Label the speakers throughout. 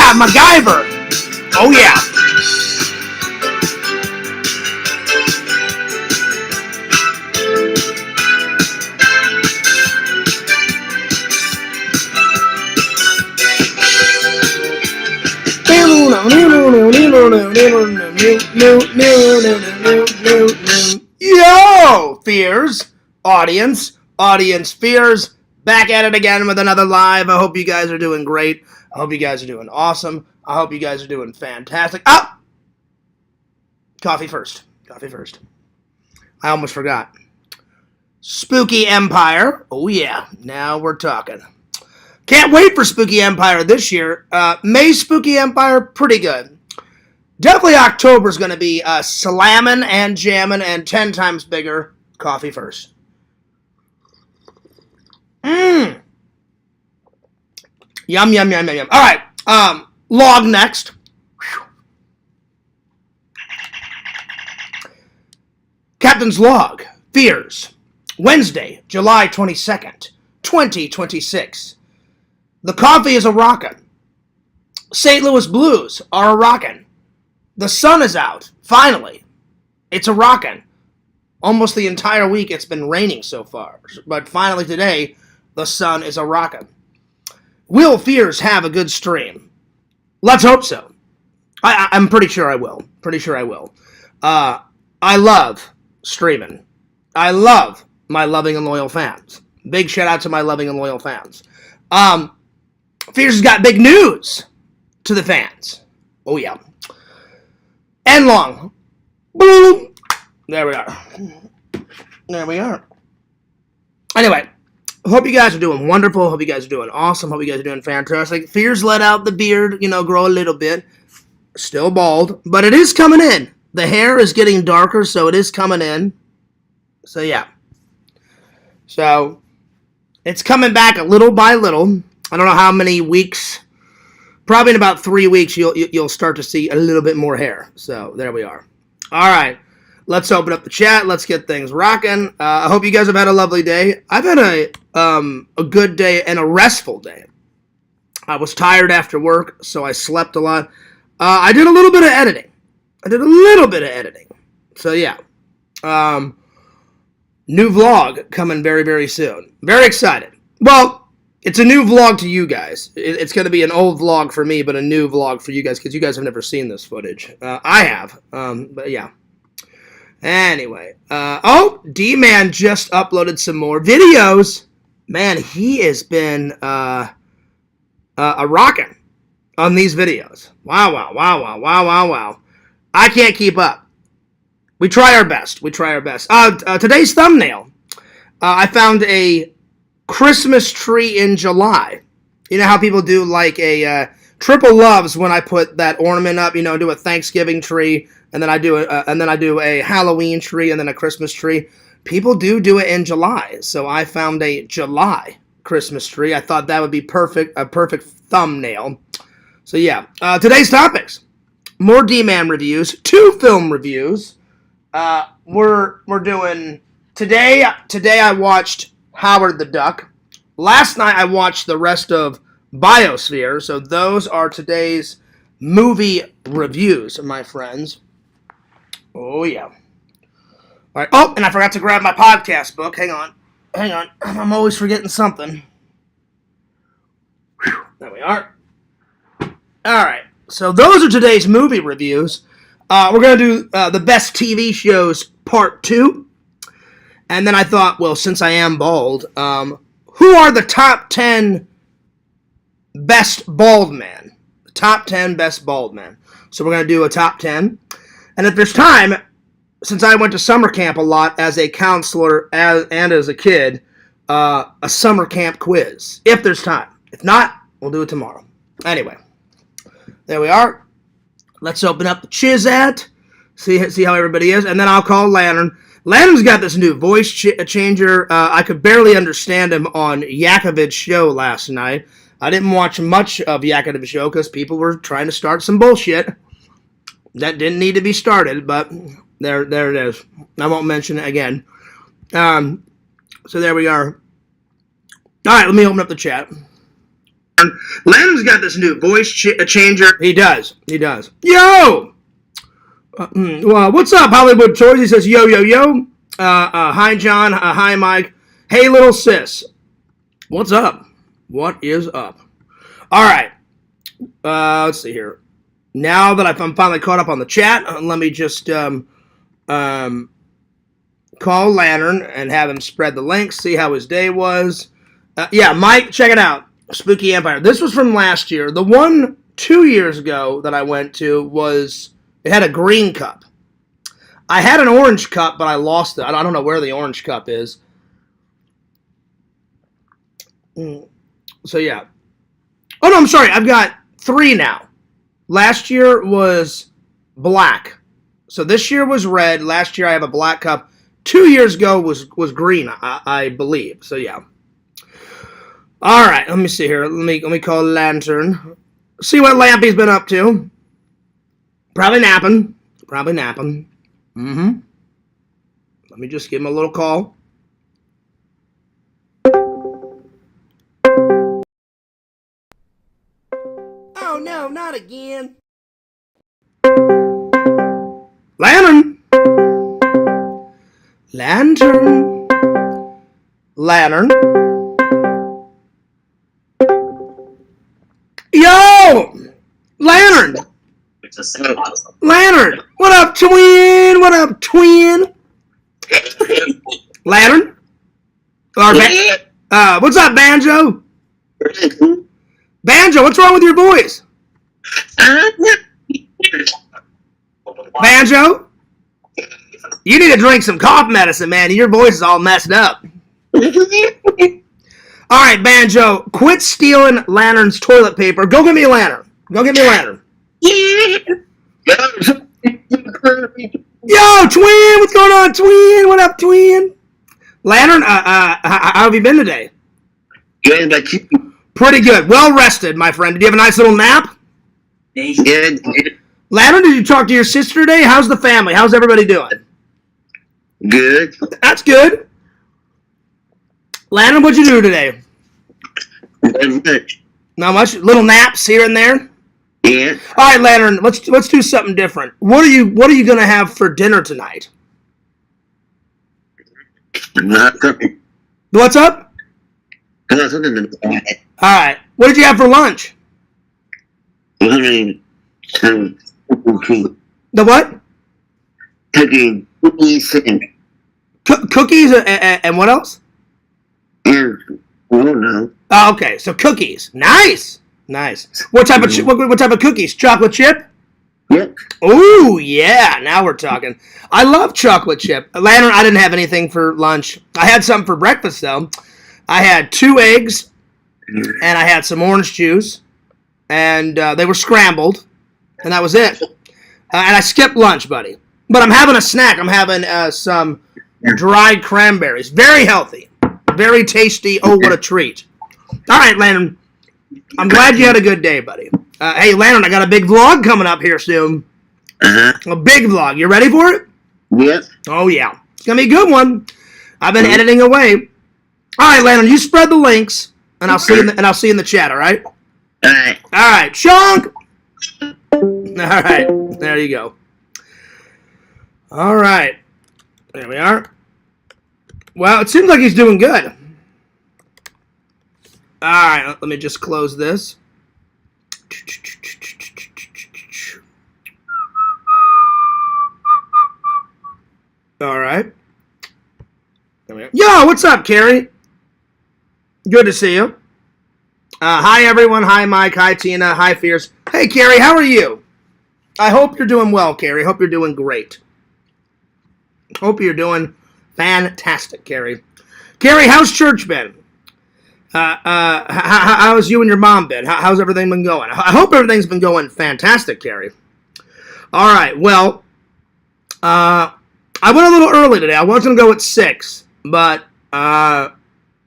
Speaker 1: Yeah, MacGyver. Oh, yeah. Yo, fears, audience fears, back at it again with another live. I hope you guys are doing great. I hope you guys are doing awesome. I hope you guys are doing fantastic. Oh! Coffee first. I almost forgot. Spooky Empire. Oh, yeah. Now we're talking. Can't wait for Spooky Empire this year. May Spooky Empire, pretty good. Definitely October's going to be slamming and jamming and 10 times bigger. Coffee first. Yum, yum, yum, yum, yum. All right. Log next. Captain's Log. Fears. Wednesday, July 22nd, 2026. The coffee is a rockin'. St. Louis Blues are a rockin'. The sun is out. Finally. It's a rockin'. Almost the entire week it's been raining so far. But finally today, the sun is a rockin'. Will Fears have a good stream? Let's hope so. I'm pretty sure I will. I love streaming. I love my loving and loyal fans. Big shout out to my loving and loyal fans. Fears has got big news to the fans. Oh, yeah. And long. Boom. There we are. Anyway, hope you guys are doing wonderful. Hope you guys are doing awesome. Hope you guys are doing fantastic. Fears let out the beard, grow a little bit. Still bald, but it is coming in. The hair is getting darker, so it is coming in. So, yeah. So, it's coming back a little by little. I don't know how many weeks. Probably in about 3 weeks, you'll start to see a little bit more hair. So, there we are. All right. Let's open up the chat. Let's get things rocking. I hope you guys have had a lovely day. I've had a good day and a restful day. I was tired after work, so I slept a lot. I did a little bit of editing. So, yeah. New vlog coming very, very soon. Very excited. Well, it's a new vlog to you guys. It's going to be an old vlog for me, but a new vlog for you guys, because you guys have never seen this footage. I have, but yeah. Anyway. Dman just uploaded some more videos. Man, he has been a rockin' on these videos. Wow. I can't keep up. We try our best. Today's thumbnail. I found a Christmas tree in July. You know how people do like a triple loves when I put that ornament up. Do a Thanksgiving tree, and then I do a Halloween tree, and then a Christmas tree. People do it in July, so I found a July Christmas tree. I thought that would be a perfect thumbnail. So yeah, today's topics: more D-Man reviews, 2 film reviews. We're doing today. I watched Howard the Duck. Last night I watched the rest of Biosphere. So those are today's movie reviews, my friends. Oh yeah. All right. Oh, and I forgot to grab my podcast book. Hang on. I'm always forgetting something. Whew. There we are. All right. So those are today's movie reviews. We're going to do the best TV shows part 2. And then I thought, well, since I am bald, who are the top 10 best bald men? The top 10 best bald men. So we're going to do a top 10. And if there's time, since I went to summer camp a lot as a counselor and as a kid, a summer camp quiz. If there's time. If not, we'll do it tomorrow. Anyway, there we are. Let's open up the Chizat, see how everybody is, and then I'll call Lantern. Lantern's got this new voice changer. I could barely understand him on Yakovid's show last night. I didn't watch much of Yakovid's show because people were trying to start some bullshit that didn't need to be started, but there it is. I won't mention it again. So there we are. All right, let me open up the chat.
Speaker 2: Len's got this new voice changer.
Speaker 1: He does. He does. Yo! Well, what's up, Hollywood Toys? He says, yo, yo, yo. Hi, John. Hi, Mike. Hey, little sis. What's up? What is up? All right. Let's see here. Now that I'm finally caught up on the chat, let me just call Lantern and have him spread the link, see how his day was. Yeah, Mike, check it out. Spooky Empire. This was from last year. The one 2 years ago that I went to was, it had a green cup. I had an orange cup, but I lost it. I don't know where the orange cup is. So, yeah. Oh, no, I'm sorry. I've got 3 now. Last year was black. So this year was red. Last year I have a black cup. 2 years ago was green, I believe. So, yeah. All right. Let me see here. Let me call Lantern. See what Lampy's been up to. Probably napping. Mm-hmm. Let me just give him a little call. Oh, no, not again. Lantern. Yo! Lantern! Lantern! What up, twin? Lantern? What's up, Banjo? Banjo, what's wrong with your voice? Banjo? You need to drink some cough medicine, man. Your voice is all messed up. All right, Banjo, quit stealing Lantern's toilet paper. Go get me a lantern. Yo, twin, what's going on, twin? What up, twin? Lantern, how have you been today?
Speaker 2: Good, but you...
Speaker 1: Pretty good. Well rested, my friend. Did you have a nice little nap?
Speaker 2: Good.
Speaker 1: Lantern, did you talk to your sister today? How's the family? How's everybody doing?
Speaker 2: Good.
Speaker 1: That's good. Lantern, what'd you do today?
Speaker 2: Not much.
Speaker 1: Not much? Little naps here and there?
Speaker 2: Yeah.
Speaker 1: All right, Lantern, let's do something different. What are you gonna have for dinner tonight?
Speaker 2: Not something.
Speaker 1: What's up?
Speaker 2: Not something.
Speaker 1: All right. What did you have for lunch?
Speaker 2: Cookies.
Speaker 1: The what?
Speaker 2: Cookies and...
Speaker 1: Cookies and what else?
Speaker 2: Yeah. I don't know.
Speaker 1: Oh, okay. So cookies. Nice. What type of what type of cookies? Chocolate chip?
Speaker 2: Yep.
Speaker 1: Ooh, yeah. Now we're talking. I love chocolate chip. Lantern, I didn't have anything for lunch. I had something for breakfast though. I had 2 eggs, and I had some orange juice, and they were scrambled, and that was it. And I skipped lunch, buddy. But I'm having a snack. I'm having some dried cranberries. Very healthy. Very tasty. Oh, what a treat. All right, Lantern. I'm glad you had a good day, buddy. Hey, Lantern, I got a big vlog coming up here soon. A big vlog. You ready for it?
Speaker 2: Yep.
Speaker 1: Oh, yeah. It's going to be a good one. I've been editing away. All right, Lantern, you spread the links, and I'll see you in the chat, all right?
Speaker 2: All right.
Speaker 1: All right, Shonk! All right, there you go. All right. There we are. Well, it seems like he's doing good. All right, let me just close this. All right. There we go. Yo, what's up, Carrie? Good to see you. Hi, everyone. Hi, Mike. Hi, Tina. Hi, Fierce. Hey, Carrie, how are you? I hope you're doing well, Carrie. Hope you're doing great. Hope you're doing fantastic, Carrie. Carrie, how's church been? How's you and your mom been? How's everything been going? I hope everything's been going fantastic, Carrie. All right, well, I went a little early today. I was going to go at 6, but I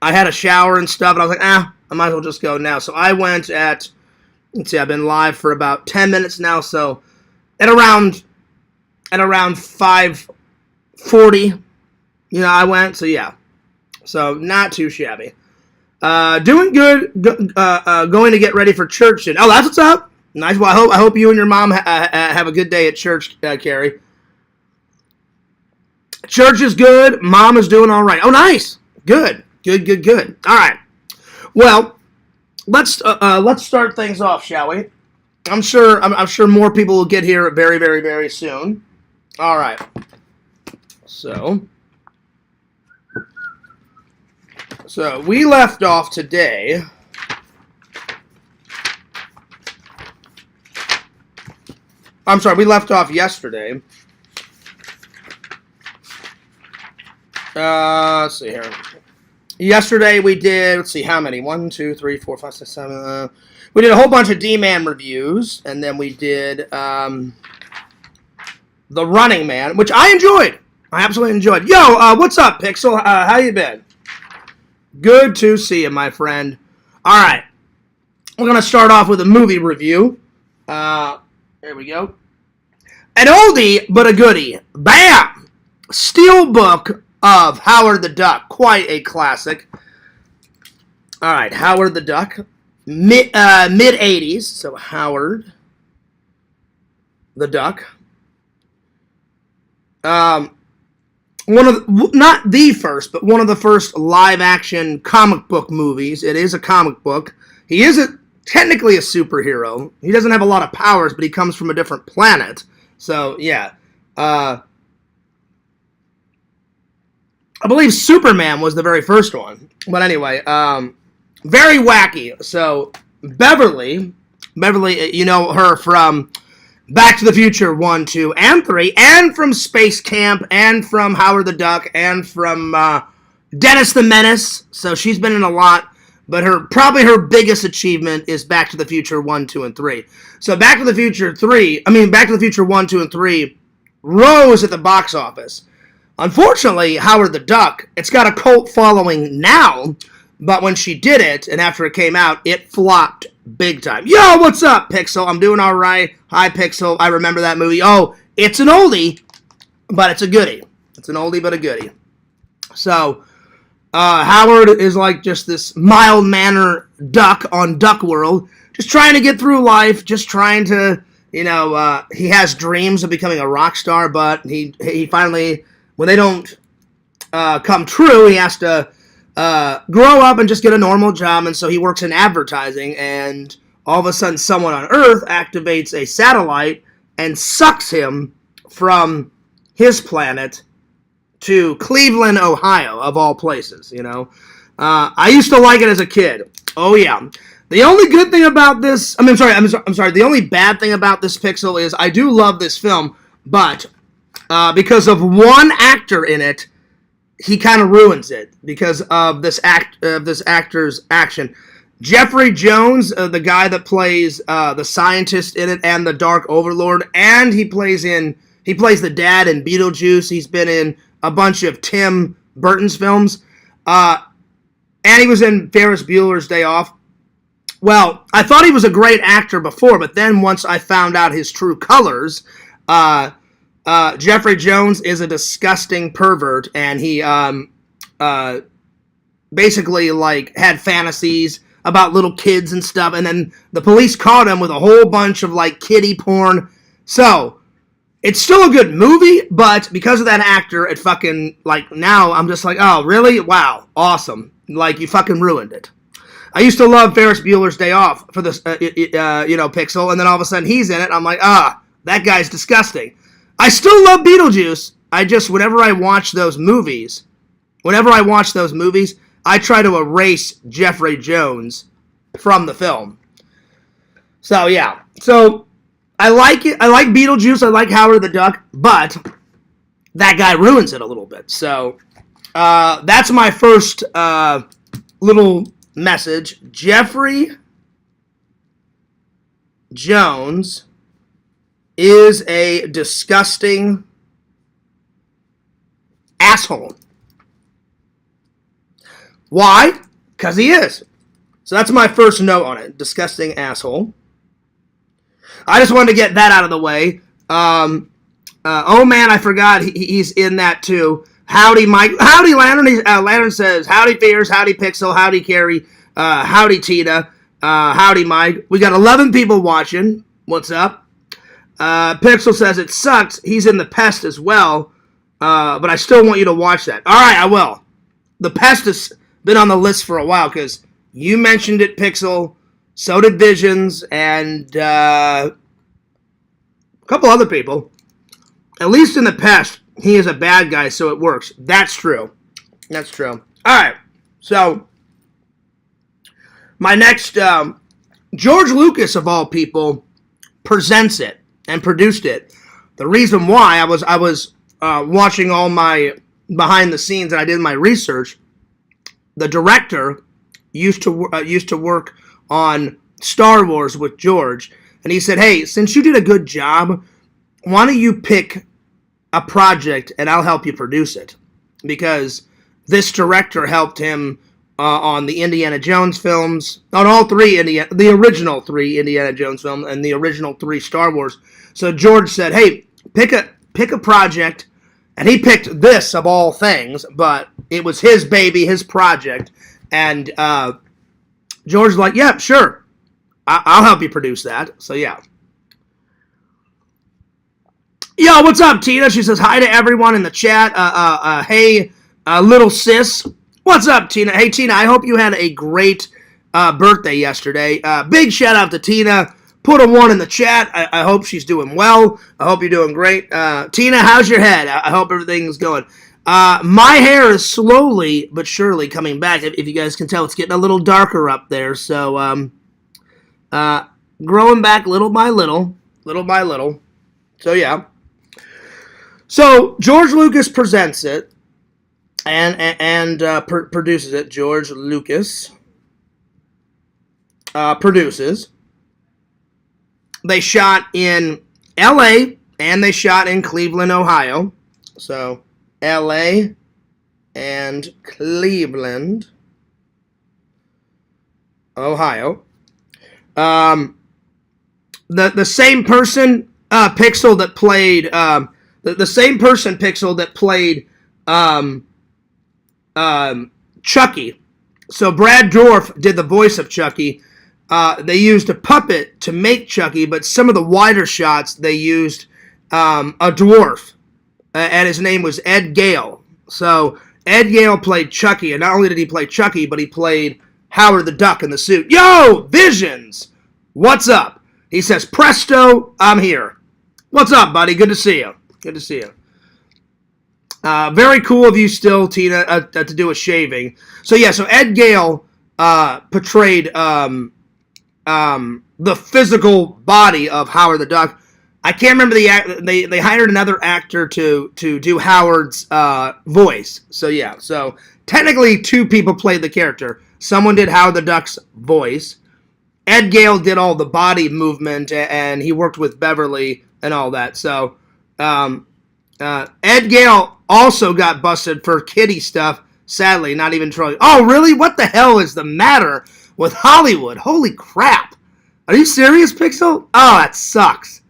Speaker 1: had a shower and stuff, and I was like, I might as well just go now. So I went at, let's see, I've been live for about 10 minutes now, so at around 5:40, I went, so yeah. So not too shabby. Doing good. Going to get ready for church. Oh, that's what's up. Nice. Well, I hope you and your mom have a good day at church, Carrie. Church is good. Mom is doing all right. Oh, nice. Good. All right. Well, let's start things off, shall we? I'm sure more people will get here very, very, very soon. All right. So we left off today. I'm sorry, we left off yesterday. Let's see here. Yesterday we did, let's see, how many? 1, 2, 3, 4, 5, 6, 7. We did a whole bunch of Dman reviews, and then we did The Running Man, which I enjoyed. I absolutely enjoyed. Yo, what's up, Pixel? How you been? Good to see you, my friend. All right. We're going to start off with a movie review. There we go. An oldie, but a goodie. Bam! Steelbook of Howard the Duck. Quite a classic. All right, Howard the Duck. Mid-80s. So, Howard the Duck. One of not the first, but one of the first live-action comic book movies. It is a comic book. He isn't technically a superhero. He doesn't have a lot of powers, but he comes from a different planet. So, yeah. I believe Superman was the very first one. But anyway, very wacky. So, Beverly, you know her from Back to the Future 1, 2, and 3, and from Space Camp, and from Howard the Duck, and from Dennis the Menace. So she's been in a lot, but probably her biggest achievement is Back to the Future 1, 2, and 3. So Back to the Future 1, 2, and 3 rose at the box office. Unfortunately, Howard the Duck, it's got a cult following now, but when she did it, and after it came out, it flopped big time. Yo, what's up, Pixel? I'm doing all right. Hi, Pixel. I remember that movie. Oh, it's an oldie, but it's a goodie. It's an oldie, but a goodie. So, Howard is like just this mild-mannered duck on Duck World, just trying to get through life, just trying to, he has dreams of becoming a rock star, but he finally, when they don't come true, he has to grow up and just get a normal job, and so he works in advertising, and all of a sudden someone on Earth activates a satellite and sucks him from his planet to Cleveland, Ohio, of all places, I used to like it as a kid. Oh, yeah. The only good thing about this, I'm sorry, the only bad thing about this, Pixel, is I do love this film, but because of one actor in it, he kind of ruins it because of this actor's action. Jeffrey Jones, the guy that plays the scientist in it and the Dark Overlord, and he plays the dad in Beetlejuice. He's been in a bunch of Tim Burton's films, and he was in Ferris Bueller's Day Off. Well, I thought he was a great actor before, but then once I found out his true colors, Jeffrey Jones is a disgusting pervert, and he basically had fantasies about little kids and stuff, and then the police caught him with a whole bunch of kiddie porn. So it's still a good movie, but because of that actor, it fucking now I'm just oh really? Wow, awesome! You fucking ruined it. I used to love Ferris Bueller's Day Off for this, Pixel, and then all of a sudden he's in it. I'm that guy's disgusting. I still love Beetlejuice. Whenever I watch those movies, I try to erase Jeffrey Jones from the film. So, yeah. So, I like it. I like Beetlejuice. I like Howard the Duck. But that guy ruins it a little bit. So, that's my first little message. Jeffrey Jones is a disgusting asshole. Why? Because he is. So that's my first note on it. Disgusting asshole. I just wanted to get that out of the way. Oh man, I forgot he's in that too. Howdy, Mike. Howdy, Lantern. Lantern says, howdy, Fears. Howdy, Pixel. Howdy, Carrie. Howdy, Tina. Howdy, Mike. We got 11 people watching. What's up? Pixel says, it sucks. He's in The Pest as well. But I still want you to watch that. All right, I will. The Pest has been on the list for a while because you mentioned it, Pixel. So did Visions and a couple other people. At least in The Pest, he is a bad guy, so it works. That's true. That's true. All right. So, my next, George Lucas, of all people, presents it and produced it. The reason why I was watching all my behind the scenes and I did my research. The director used to work on Star Wars with George, and he said, hey, since you did a good job, why don't you pick a project and I'll help you produce it? Because this director helped him on the Indiana Jones films, on all three, the original 3 Indiana Jones films and the original 3 Star Wars. So George said, hey, pick a project, and he picked this of all things, but it was his baby, his project, and George's like, yeah, sure, I'll help you produce that. So yeah. Yo, what's up, Tina? She says hi to everyone in the chat. Hey, little sis. What's up, Tina? Hey, Tina, I hope you had a great birthday yesterday. Big shout out to Tina. Put a 1 in the chat. I hope she's doing well. I hope you're doing great. Tina, how's your head? I hope everything's going. My hair is slowly but surely coming back. If you guys can tell, it's getting a little darker up there. So, growing back little by little. So, yeah. So, George Lucas presents it and produces it. George Lucas produces. They shot in L.A. and they shot in Cleveland, Ohio. So, L.A. and Cleveland, Ohio. The same person, Pixel, that played the same person, Pixel, that played Chucky. So Brad Dourif did the voice of Chucky. They used a puppet to make Chucky, but some of the wider shots they used a dwarf, and his name was Ed Gale. So Ed Gale played Chucky, and not only did he play Chucky, but he played Howard the Duck in the suit. Yo, Visions! What's up? He says, presto, I'm here. What's up, buddy? Good to see you. Good to see you. Very cool of you still, Tina, to do a shaving. So, yeah, so Ed Gale portrayed the physical body of Howard the Duck. I can't remember they hired another actor to do Howard's voice. So, yeah. So, technically, 2 people played the character. Someone did Howard the Duck's voice. Ed Gale did all the body movement, and he worked with Beverly and all that. So, Ed Gale also got busted for kiddie stuff. Sadly, not even trolling. Oh, really? What the hell is the matter with Hollywood? Holy crap. Are you serious, Pixel? Oh, that sucks.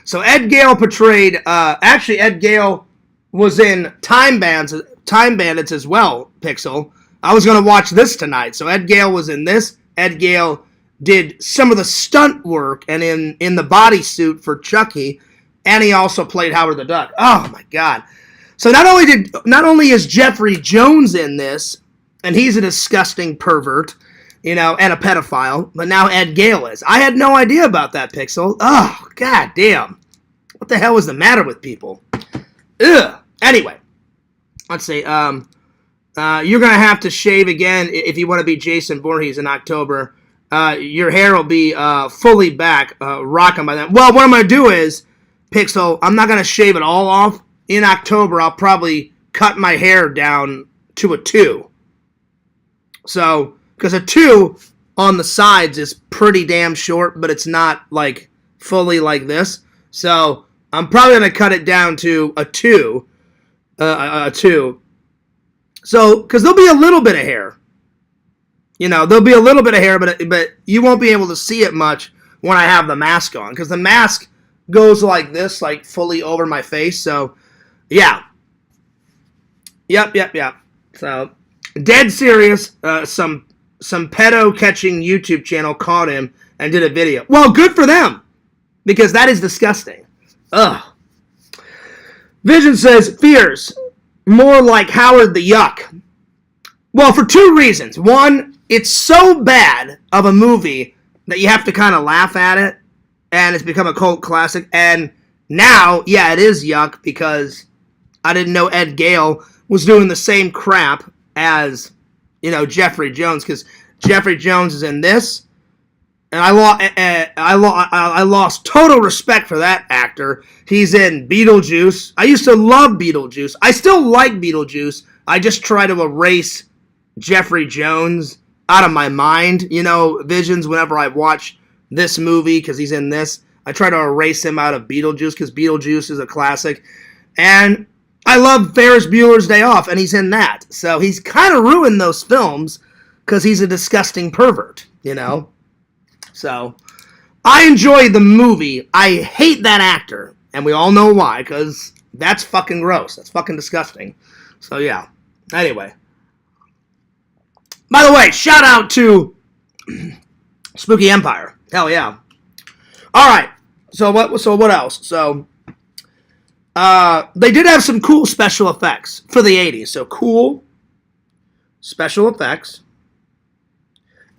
Speaker 1: So Ed Gale portrayed, actually Ed Gale was in Time Bandits as well, Pixel. I was going to watch this tonight. So Ed Gale was in this. Ed Gale did some of the stunt work and in the bodysuit for Chucky, and he also played Howard the Duck. Oh my God. So not only is Jeffrey Jones in this, and he's a disgusting pervert, and a pedophile, but now Ed Gale is. I had no idea about that, Pixel. Oh, God damn. What the hell is the matter with people? Ugh. Anyway, let's see. You're going to have to shave again if you want to be Jason Voorhees in October. Your hair will be fully back, rocking by then. Well, what I'm going to do is, Pixel, I'm not going to shave it all off. In October, I'll probably cut my hair down to a 2. So, because a 2 on the sides is pretty damn short, but it's not, like, fully like this. So, I'm probably going to cut it down to a 2. A 2. So, because there'll be a little bit of hair. There'll be a little bit of hair, but you won't be able to see it much when I have the mask on. Because the mask goes like this, like fully over my face. So, yeah. Yep. So, dead serious. Some pedo catching YouTube channel caught him and did a video. Well, good for them, because that is disgusting. Ugh. Vision says, fears. More like Howard the Yuck. Well, for two reasons. One, it's so bad of a movie that you have to kind of laugh at it, and it's become a cult classic. And now, yeah, it is yuck, because I didn't know Ed Gale was doing the same crap as, Jeffrey Jones, because Jeffrey Jones is in this, and I lost total respect for that actor. He's in Beetlejuice. I used to love Beetlejuice. I still like Beetlejuice. I just try to erase Jeffrey Jones out of my mind. Visions, whenever I watch this movie, because he's in this, I try to erase him out of Beetlejuice, because Beetlejuice is a classic. And I love Ferris Bueller's Day Off, and he's in that. So he's kind of ruined those films, because he's a disgusting pervert, So, I enjoy the movie. I hate that actor, and we all know why, because that's fucking gross. That's fucking disgusting. So, yeah. Anyway. By the way, shout out to Spooky Empire. Hell yeah. Alright. So what else? So, they did have some cool special effects for the 80s. So, cool special effects.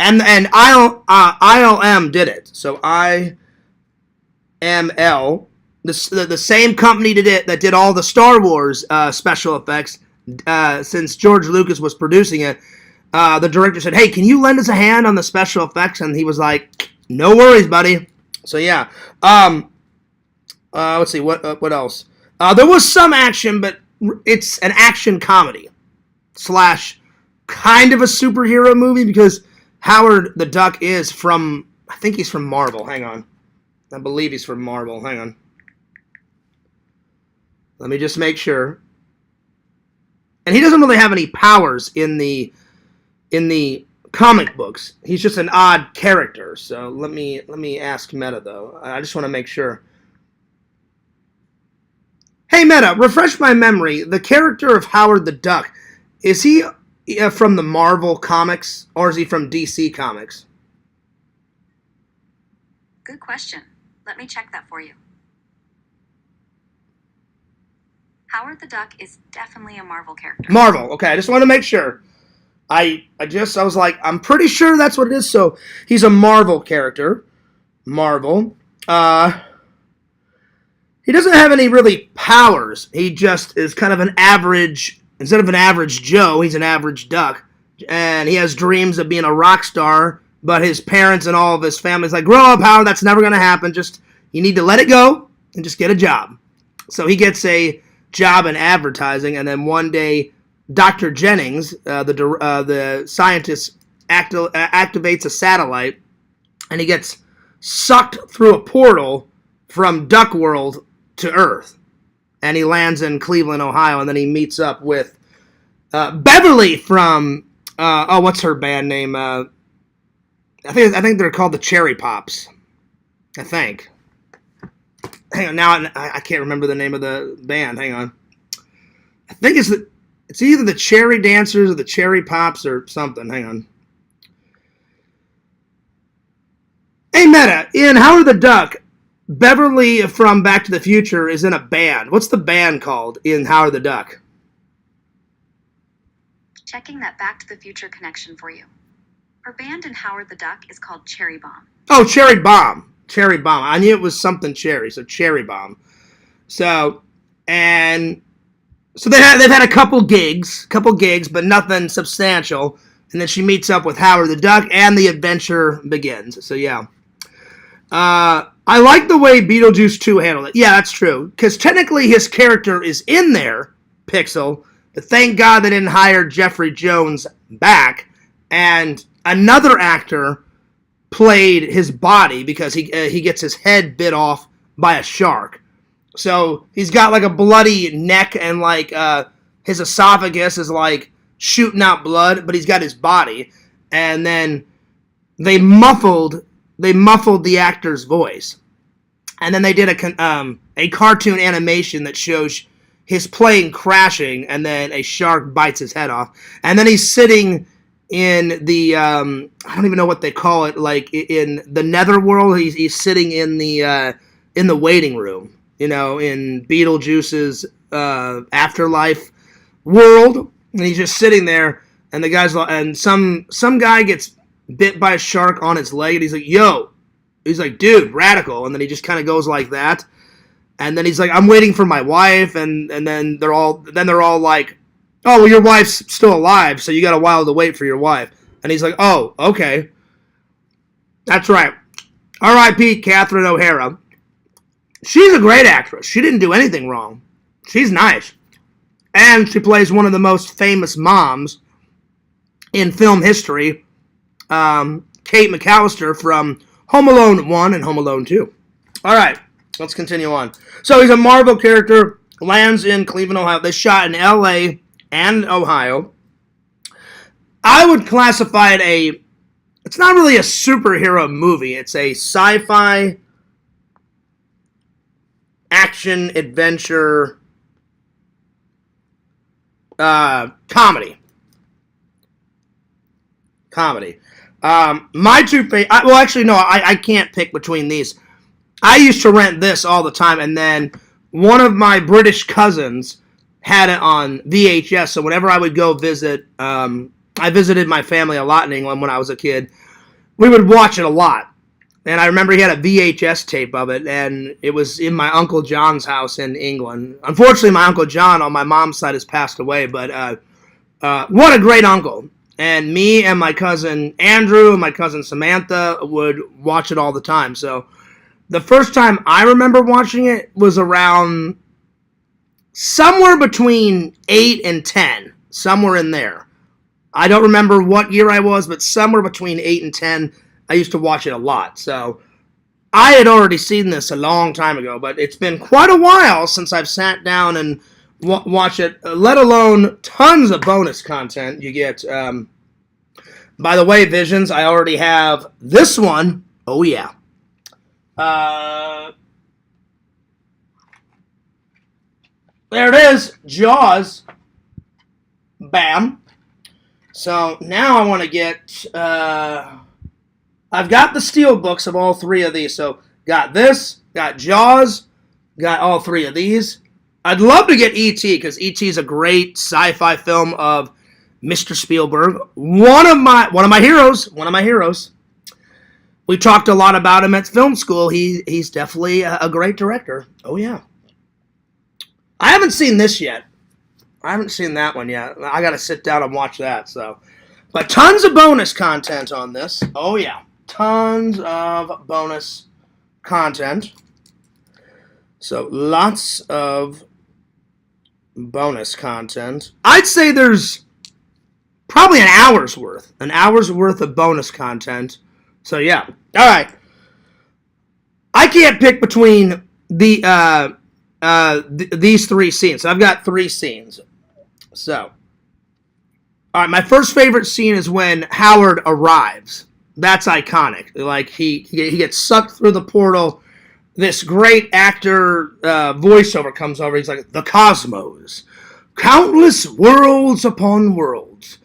Speaker 1: And ILM did it. So IML, the same company that did all the Star Wars special effects, since George Lucas was producing it, the director said, "Hey, can you lend us a hand on the special effects?" And he was like, "No worries, buddy." So yeah. Let's see what else. There was some action, but it's an action comedy / kind of a superhero movie, because Howard the Duck is from, I think he's from Marvel. Hang on. I believe he's from Marvel. Hang on. Let me just make sure. And he doesn't really have any powers in the comic books. He's just an odd character. So let me ask Meta, though. I just want to make sure. Hey, Meta, refresh my memory. The character of Howard the Duck, is he from the Marvel comics, or is he from DC Comics?
Speaker 3: Good question. Let me check that for you. Howard the Duck is definitely a Marvel character.
Speaker 1: Marvel. Okay, I just want to make sure. I was like, I'm pretty sure that's what it is. So he's a Marvel character. Marvel. He doesn't have any really powers. He just is kind of an average. Instead of an average Joe, he's an average duck. And he has dreams of being a rock star, but his parents and all of his family's like, grow up, Howard, that's never going to happen. You need to let it go and just get a job. So he gets a job in advertising, and then one day, Dr. Jennings, the scientist, activates a satellite, and he gets sucked through a portal from Duck World to Earth. And he lands in Cleveland, Ohio, and then he meets up with Beverly from, what's her band name? I think they're called the Cherry Pops. I think. Hang on, now I can't remember the name of the band. Hang on. I think it's either the Cherry Dancers or the Cherry Pops or something. Hang on. Hey, Meta, in Howard the Duck, Beverly from Back to the Future is in a band. What's the band called in Howard the Duck?
Speaker 3: Checking that Back to the Future connection for you. Her band in Howard the Duck is called Cherry Bomb.
Speaker 1: Oh, Cherry Bomb. Cherry Bomb. I knew it was something cherry, so Cherry Bomb. So they've had a couple gigs, but nothing substantial. And then she meets up with Howard the Duck, and the adventure begins. So yeah. I like the way Beetlejuice 2 handled it. Yeah, that's true. Because technically his character is in there, Pixel, but thank God they didn't hire Jeffrey Jones back. And another actor played his body because he gets his head bit off by a shark. So he's got like a bloody neck, and like his esophagus is like shooting out blood, but he's got his body. And then they muffled the actor's voice. And then they did a cartoon animation that shows his plane crashing, and then a shark bites his head off. And then he's sitting in the, I don't even know what they call it, like in the netherworld. He's sitting in the waiting room, you know, in Beetlejuice's afterlife world. And he's just sitting there, and the guy's, and some guy gets bit by a shark on his leg, and he's like, yo, he's like, dude, radical. And then he just kind of goes like that. And then he's like, I'm waiting for my wife, and then they're all like, oh, well, your wife's still alive, so you got a while to wait for your wife. And he's like, oh, okay. That's right. R.I.P. Catherine O'Hara. She's a great actress. She didn't do anything wrong. She's nice. And she plays one of the most famous moms in film history, Kate McAllister from Home Alone 1 and Home Alone 2. All right. Let's continue on. So he's a Marvel character, lands in Cleveland, Ohio. They shot in L.A. and Ohio. I would classify it it's not really a superhero movie. It's a sci-fi, action, adventure, comedy. My two favorite, well, actually, no, I can't pick between these. I used to rent this all the time, and then one of my British cousins had it on VHS, so whenever I would go visit, I visited my family a lot in England when I was a kid, we would watch it a lot. And I remember he had a VHS tape of it, and it was in my Uncle John's house in England. Unfortunately, my Uncle John on my mom's side has passed away, but what a great uncle. And me and my cousin Andrew and my cousin Samantha would watch it all the time, so the first time I remember watching it was around somewhere between 8 and 10. Somewhere in there. I don't remember what year I was, but somewhere between 8 and 10, I used to watch it a lot. So I had already seen this a long time ago, but it's been quite a while since I've sat down and watched it, let alone tons of bonus content you get. By the way, Visions, I already have this one. Oh, yeah. There it is, Jaws. Bam. So now I want to get, I've got the steel books of all three of these. So got this, got Jaws, got all three of these. I'd love to get E.T. because E.T. is a great sci-fi film of Mr. Spielberg. One of my heroes. We talked a lot about him at film school. He's definitely a great director. Oh, yeah. I haven't seen this yet. I haven't seen that one yet. I got to sit down and watch that. But tons of bonus content on this. Oh, yeah. Tons of bonus content. So, lots of bonus content. I'd say there's probably an hour's worth of bonus content. So, yeah. All right. I can't pick between these three scenes. So I've got three scenes. So, all right, my first favorite scene is when Howard arrives. That's iconic. Like, he gets sucked through the portal. This great actor voiceover comes over. He's like, the cosmos. Countless worlds upon worlds.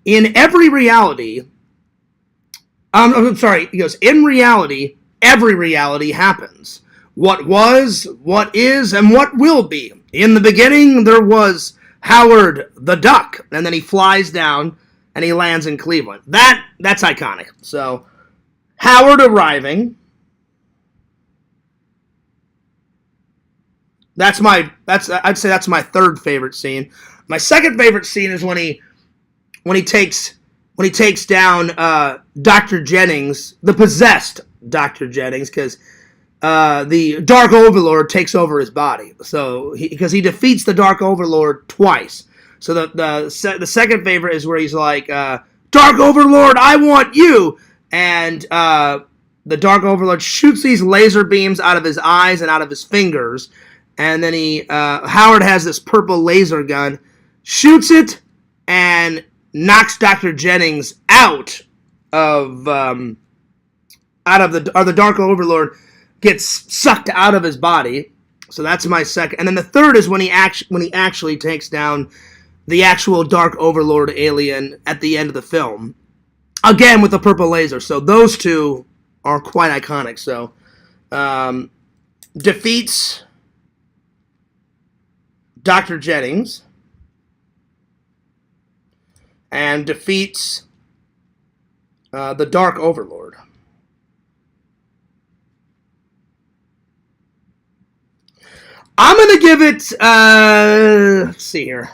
Speaker 1: In every reality... I'm sorry, he goes, in reality, every reality happens. What was, what is, and what will be. In the beginning, there was Howard the Duck, and then he flies down, and he lands in Cleveland. That's iconic. So, Howard arriving. I'd say that's my third favorite scene. My second favorite scene is when he takes down Dr. Jennings, the possessed Dr. Jennings, because the Dark Overlord takes over his body. So because he defeats the Dark Overlord twice. So the second favorite is where he's like, Dark Overlord, I want you! And the Dark Overlord shoots these laser beams out of his eyes and out of his fingers. And then Howard has this purple laser gun, shoots it, and knocks Dr. Jennings out of the Dark Overlord gets sucked out of his body, So that's my second. And then the third is when he actually takes down the actual Dark Overlord alien at the end of the film. Again, with the purple laser. So those two are quite iconic. So, defeats Dr. Jennings. And defeats the Dark Overlord. I'm going to give it, let's see here.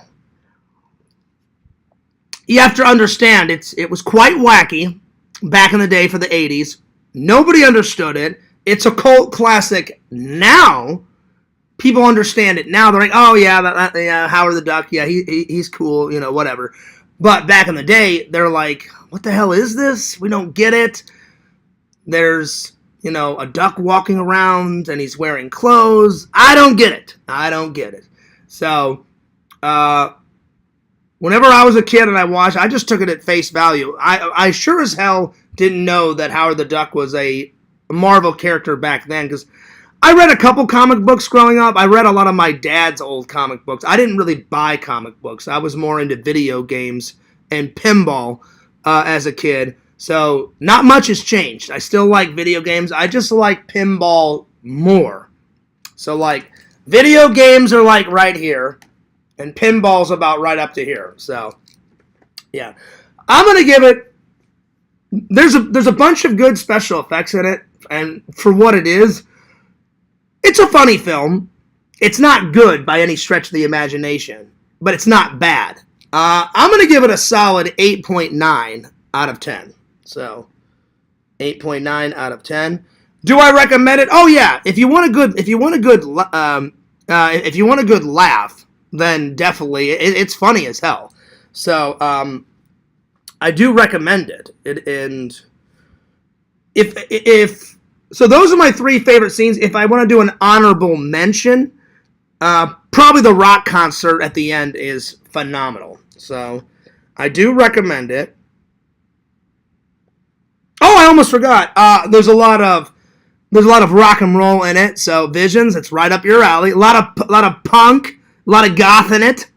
Speaker 1: You have to understand, it was quite wacky back in the day for the 80s. Nobody understood it. It's a cult classic now. People understand it now. They're like, oh, yeah, Howard the Duck, yeah, he's cool, you know, whatever. But back in the day, they're like, what the hell is this? We don't get it. There's, you know, a duck walking around and he's wearing clothes. I don't get it. So, whenever I was a kid and I watched, I just took it at face value. I sure as hell didn't know that Howard the Duck was a Marvel character back then, because I read a couple comic books growing up. I read a lot of my dad's old comic books. I didn't really buy comic books. I was more into video games and pinball as a kid. So, not much has changed. I still like video games. I just like pinball more. So, like, video games are, like, right here. And pinball's about right up to here. So, yeah. I'm going to give it... There's a bunch of good special effects in it. And for what it is, it's a funny film. It's not good by any stretch of the imagination. But it's not bad. I'm going to give it a solid 8.9 out of 10. So, 8.9 out of 10. Do I recommend it? Oh yeah, if you want a good laugh, then definitely it's funny as hell. So, I do recommend it. And if so, those are my three favorite scenes. If I want to do an honorable mention, probably the rock concert at the end is phenomenal. So, I do recommend it. Oh, I almost forgot. There's a lot of rock and roll in it. So Visions, it's right up your alley. A lot of punk, a lot of goth in it.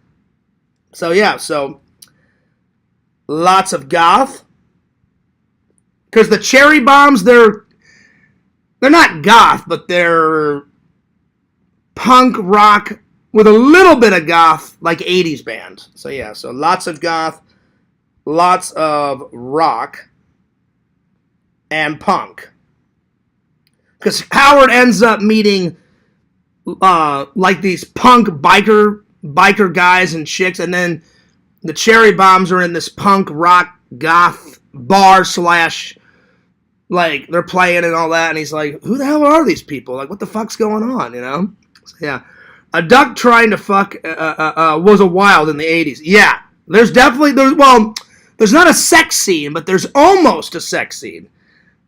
Speaker 1: So yeah, so lots of goth. Because the Cherry Bombs, they're not goth, but they're punk rock with a little bit of goth, like 80s band. So yeah, so lots of goth, lots of rock. And punk. Because Howard ends up meeting like these punk biker guys and chicks, and then the Cherry Bombs are in this punk rock goth bar / like they're playing and all that, and he's like, who the hell are these people? Like, what the fuck's going on, you know? So, yeah. A duck trying to fuck was a wild in the 80s. Yeah. There's not a sex scene, but there's almost a sex scene.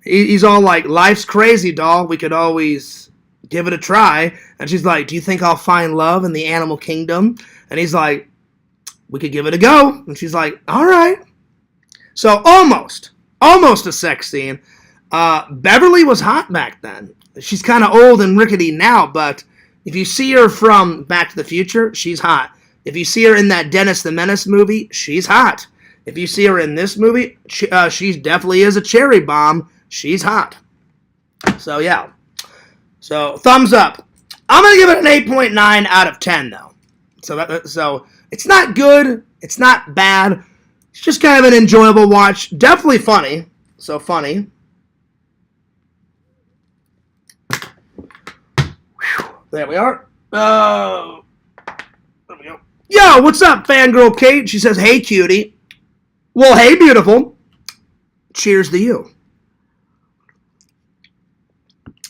Speaker 1: He's all like, life's crazy, doll. We could always give it a try. And she's like, do you think I'll find love in the animal kingdom? And he's like, we could give it a go. And she's like, all right. So almost a sex scene. Beverly was hot back then. She's kind of old and rickety now, but if you see her from Back to the Future, she's hot. If you see her in that Dennis the Menace movie, she's hot. If you see her in this movie, she definitely is a cherry bomb. She's hot. So, yeah. So, thumbs up. I'm going to give it an 8.9 out of 10, though. So, it's not good. It's not bad. It's just kind of an enjoyable watch. Definitely funny. So, funny. Whew. There we are. There we go. Yo, what's up, fangirl Kate? She says, hey, cutie. Well, hey, beautiful. Cheers to you.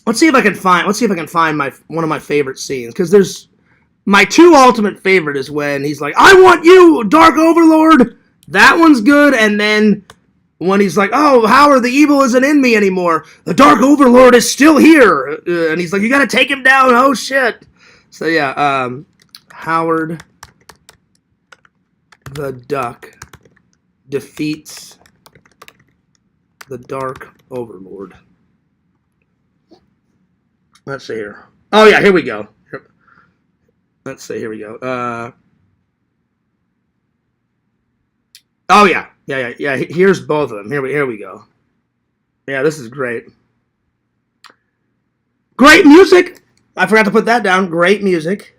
Speaker 1: Let's see if I can find one of my favorite scenes, because there's my two ultimate favorite is when he's like, I want you, Dark Overlord. That one's good. And then when he's like, oh, Howard, the evil isn't in me anymore. The Dark Overlord is still here. And he's like, you got to take him down. Oh, shit. So, yeah, Howard the Duck defeats the Dark Overlord. Let's see here. Oh, yeah, here we go. Let's see. Here we go. Oh yeah. Here's both of them. Here we go. Yeah, this is great. Great music. I forgot to put that down. Great music.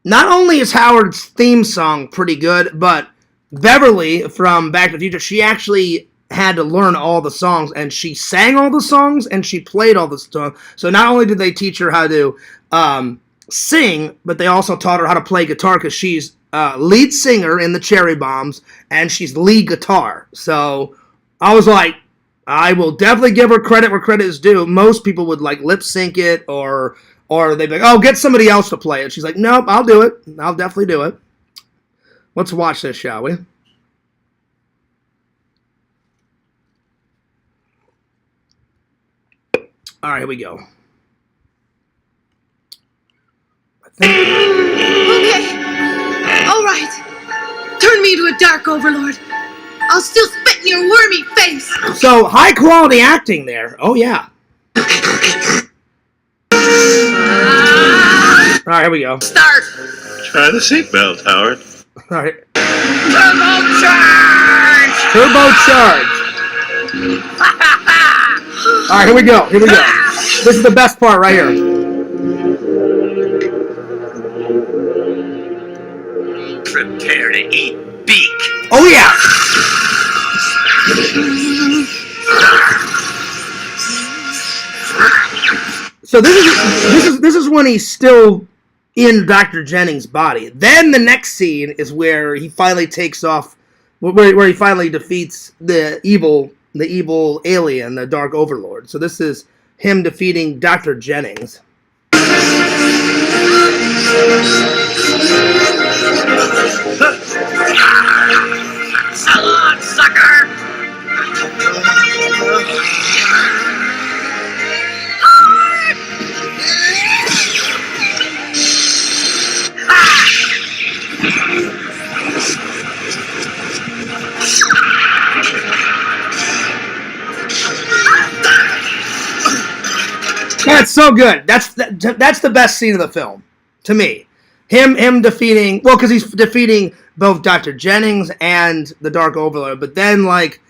Speaker 1: Not only is Howard's theme song pretty good, but Beverly from Back to the Future, she actually had to learn all the songs, and she sang all the songs, and she played all the songs. So not only did they teach her how to sing, but they also taught her how to play guitar, because she's lead singer in the Cherry Bombs, and she's lead guitar. So I was like, I will definitely give her credit where credit is due. Most people would like lip sync it, or they'd be like, oh, get somebody else to play it. She's like, nope, I'll do it. I'll definitely do it. Let's watch this, shall we? All right, here we go.
Speaker 4: Okay. All right. Turn me into a dark overlord. I'll still spit in your wormy face.
Speaker 1: So, high quality acting there. Oh, yeah. All right, here we go.
Speaker 4: Start.
Speaker 5: Try the seatbelt, Howard.
Speaker 1: All right.
Speaker 4: Turbo charge.
Speaker 1: Turbo charge. All right, here we go. This is the best part right here.
Speaker 5: Prepare to eat beak.
Speaker 1: Oh yeah. So this is when he's still in Dr. Jennings' body. Then the next scene is where he finally takes off, where he finally defeats the evil alien, the Dark Overlord. So this is him defeating Dr. Jennings.
Speaker 4: So long, sucker.
Speaker 1: That's so good. That's the best scene of the film, to me. Him defeating, well, because he's defeating both Dr. Jennings and the Dark Overlord. But then, like,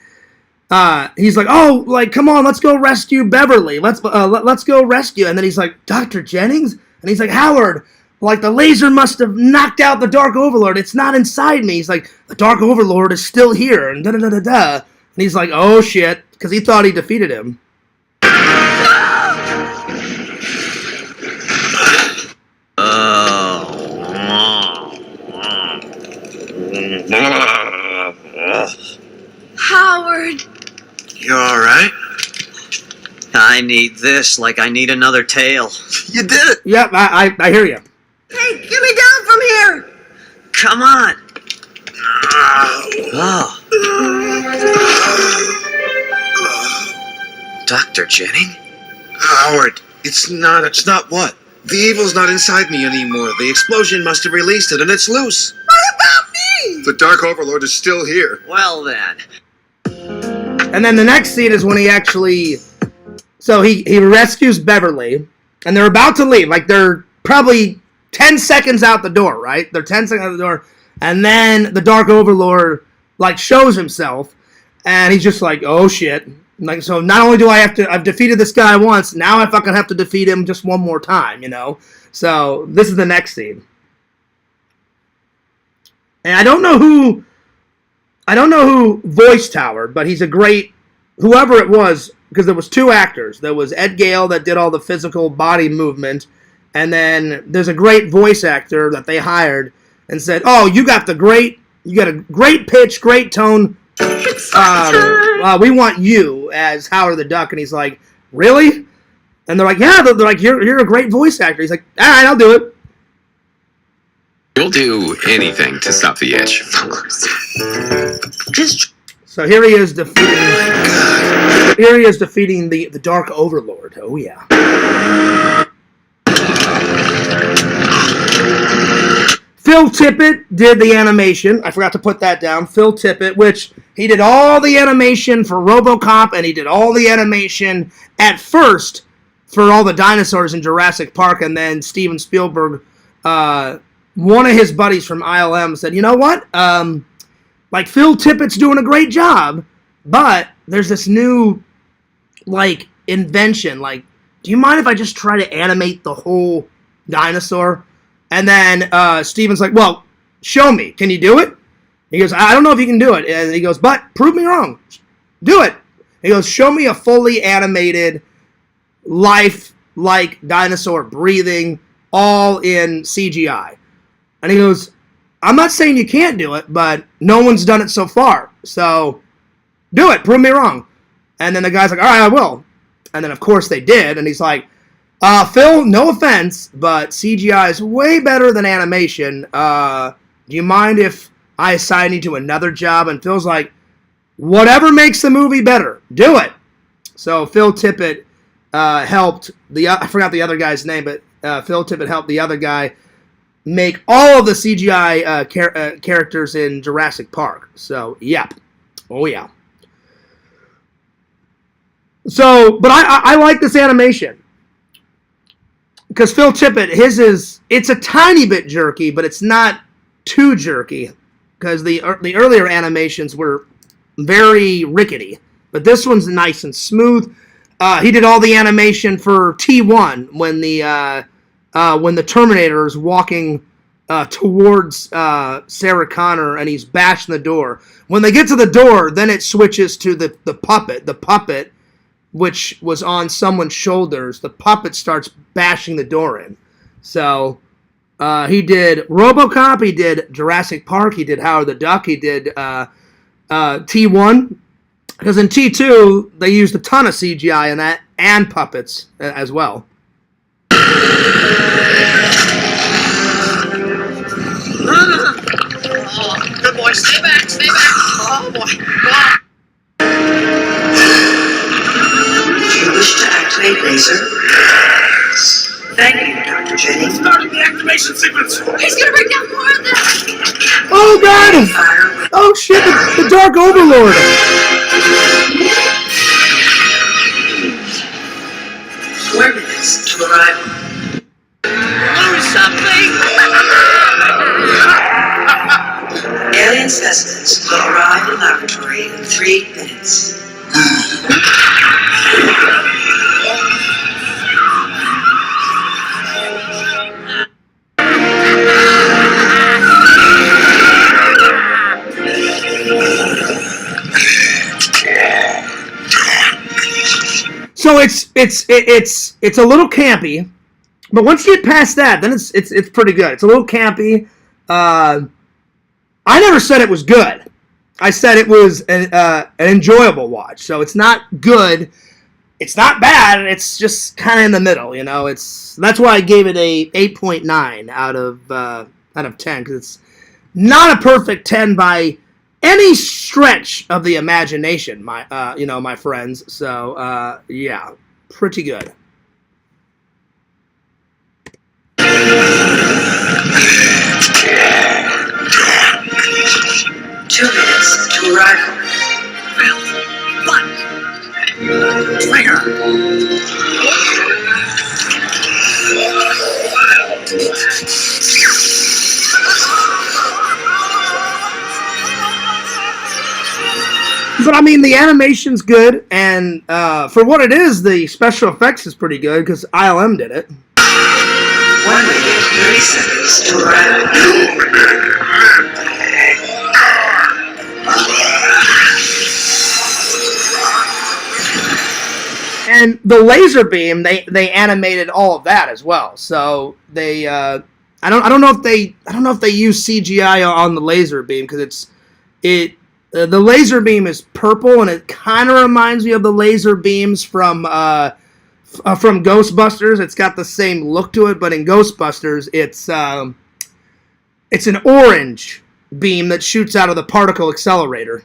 Speaker 1: he's like, oh, like, come on, let's go rescue Beverly. Let's go rescue. And then he's like, Dr. Jennings? And he's like, Howard, like, the laser must have knocked out the Dark Overlord. It's not inside me. He's like, the Dark Overlord is still here. And da-da-da-da-da. And he's like, oh, shit, because he thought he defeated him.
Speaker 4: Howard.
Speaker 5: You alright?
Speaker 6: I need this like I need another tail.
Speaker 5: You did it!
Speaker 1: Yep, I hear you.
Speaker 4: Hey, get me down from here.
Speaker 6: Come on. Oh. Dr. Jennings?
Speaker 5: Howard, it's not what? The evil's not inside me anymore. The explosion must have released it, and it's loose.
Speaker 4: What about me?
Speaker 5: The Dark Overlord is still here.
Speaker 6: Well then.
Speaker 1: And then the next scene is when he actually... So he rescues Beverly, and they're about to leave. Like, they're probably 10 seconds out the door, right? They're 10 seconds out the door. And then the Dark Overlord, like, shows himself, and he's just like, oh, shit. Like, so not only do I've defeated this guy once, now I fucking have to defeat him just one more time, you know? So this is the next scene. And I don't know who voiced Howard, but he's a great, whoever it was, because there was two actors. There was Ed Gale that did all the physical body movement, and then there's a great voice actor that they hired and said, oh, you got a great pitch, great tone. We want you as Howard the Duck. And he's like, really? And they're like, yeah. They're like, you're a great voice actor. He's like, all right, I'll do it.
Speaker 7: You'll do anything to stop the itch.
Speaker 1: So here he is defeating. Here he is defeating the Dark Overlord. Oh yeah. Phil Tippett did the animation. I forgot to put that down. Phil Tippett, which he did all the animation for RoboCop, and he did all the animation at first for all the dinosaurs in Jurassic Park, and then Steven Spielberg, one of his buddies from ILM said, you know what? Like, Phil Tippett's doing a great job, but there's this new, like, invention. Like, do you mind if I just try to animate the whole dinosaur? And then Steven's like, well, show me. Can you do it? He goes, I don't know if you can do it. And he goes, but prove me wrong. Do it. He goes, show me a fully animated, life-like dinosaur breathing, all in CGI. And he goes, I'm not saying you can't do it, but no one's done it so far. So, do it. Prove me wrong. And then the guy's like, all right, I will. And then, of course, they did. And he's like, Phil, no offense, but CGI is way better than animation. Do you mind if I assign you to another job? And Phil's like, whatever makes the movie better. Do it. So, Phil Tippett helped I forgot the other guy's name, but Phil Tippett helped the other guy make all of the CGI characters in Jurassic Park. So, yeah. Oh, yeah. So, but I like this animation. Because Phil Tippett, it's a tiny bit jerky, but it's not too jerky. Because the earlier animations were very rickety. But this one's nice and smooth. He did all the animation for T1 when the Terminator is walking towards Sarah Connor and he's bashing the door. When they get to the door, then it switches to the puppet. The puppet, which was on someone's shoulders, the puppet starts bashing the door in. So he did RoboCop, he did Jurassic Park, he did Howard the Duck, he did T1. Because in T2, they used a ton of CGI in that, and puppets as well.
Speaker 6: Good boy, stay back, stay back. Oh, boy.
Speaker 8: Do you wish to activate laser? Thank you, Dr. Jennings.
Speaker 5: Starting the activation sequence.
Speaker 4: He's gonna bring down more of them!
Speaker 1: Oh, God! Oh, shit, the Dark Overlord!
Speaker 8: Coordinates to arrival.
Speaker 6: Lose something.
Speaker 8: Alien specimens will arrive in laboratory in 3 minutes.
Speaker 1: So it's a little campy, but once you get past that, then it's pretty good. It's a little campy. I never said it was good. I said it was an enjoyable watch. So it's not good. It's not bad. It's just kind of in the middle. You know, that's why I gave it a 8.9 out of 10, because it's not a perfect 10 by any stretch of the imagination, my friends. So, yeah, pretty good.
Speaker 8: 2 minutes to arrival.
Speaker 5: Trigger.
Speaker 1: But I mean, the animation's good, and for what it is, the special effects is pretty good because ILM did it.
Speaker 8: 1 minute, 30 seconds to arrival.
Speaker 1: And the laser beam, they animated all of that as well. So they, I don't know if they use CGI on the laser beam because the laser beam is purple and it kind of reminds me of the laser beams from Ghostbusters. It's got the same look to it, but in Ghostbusters, it's an orange beam that shoots out of the particle accelerator.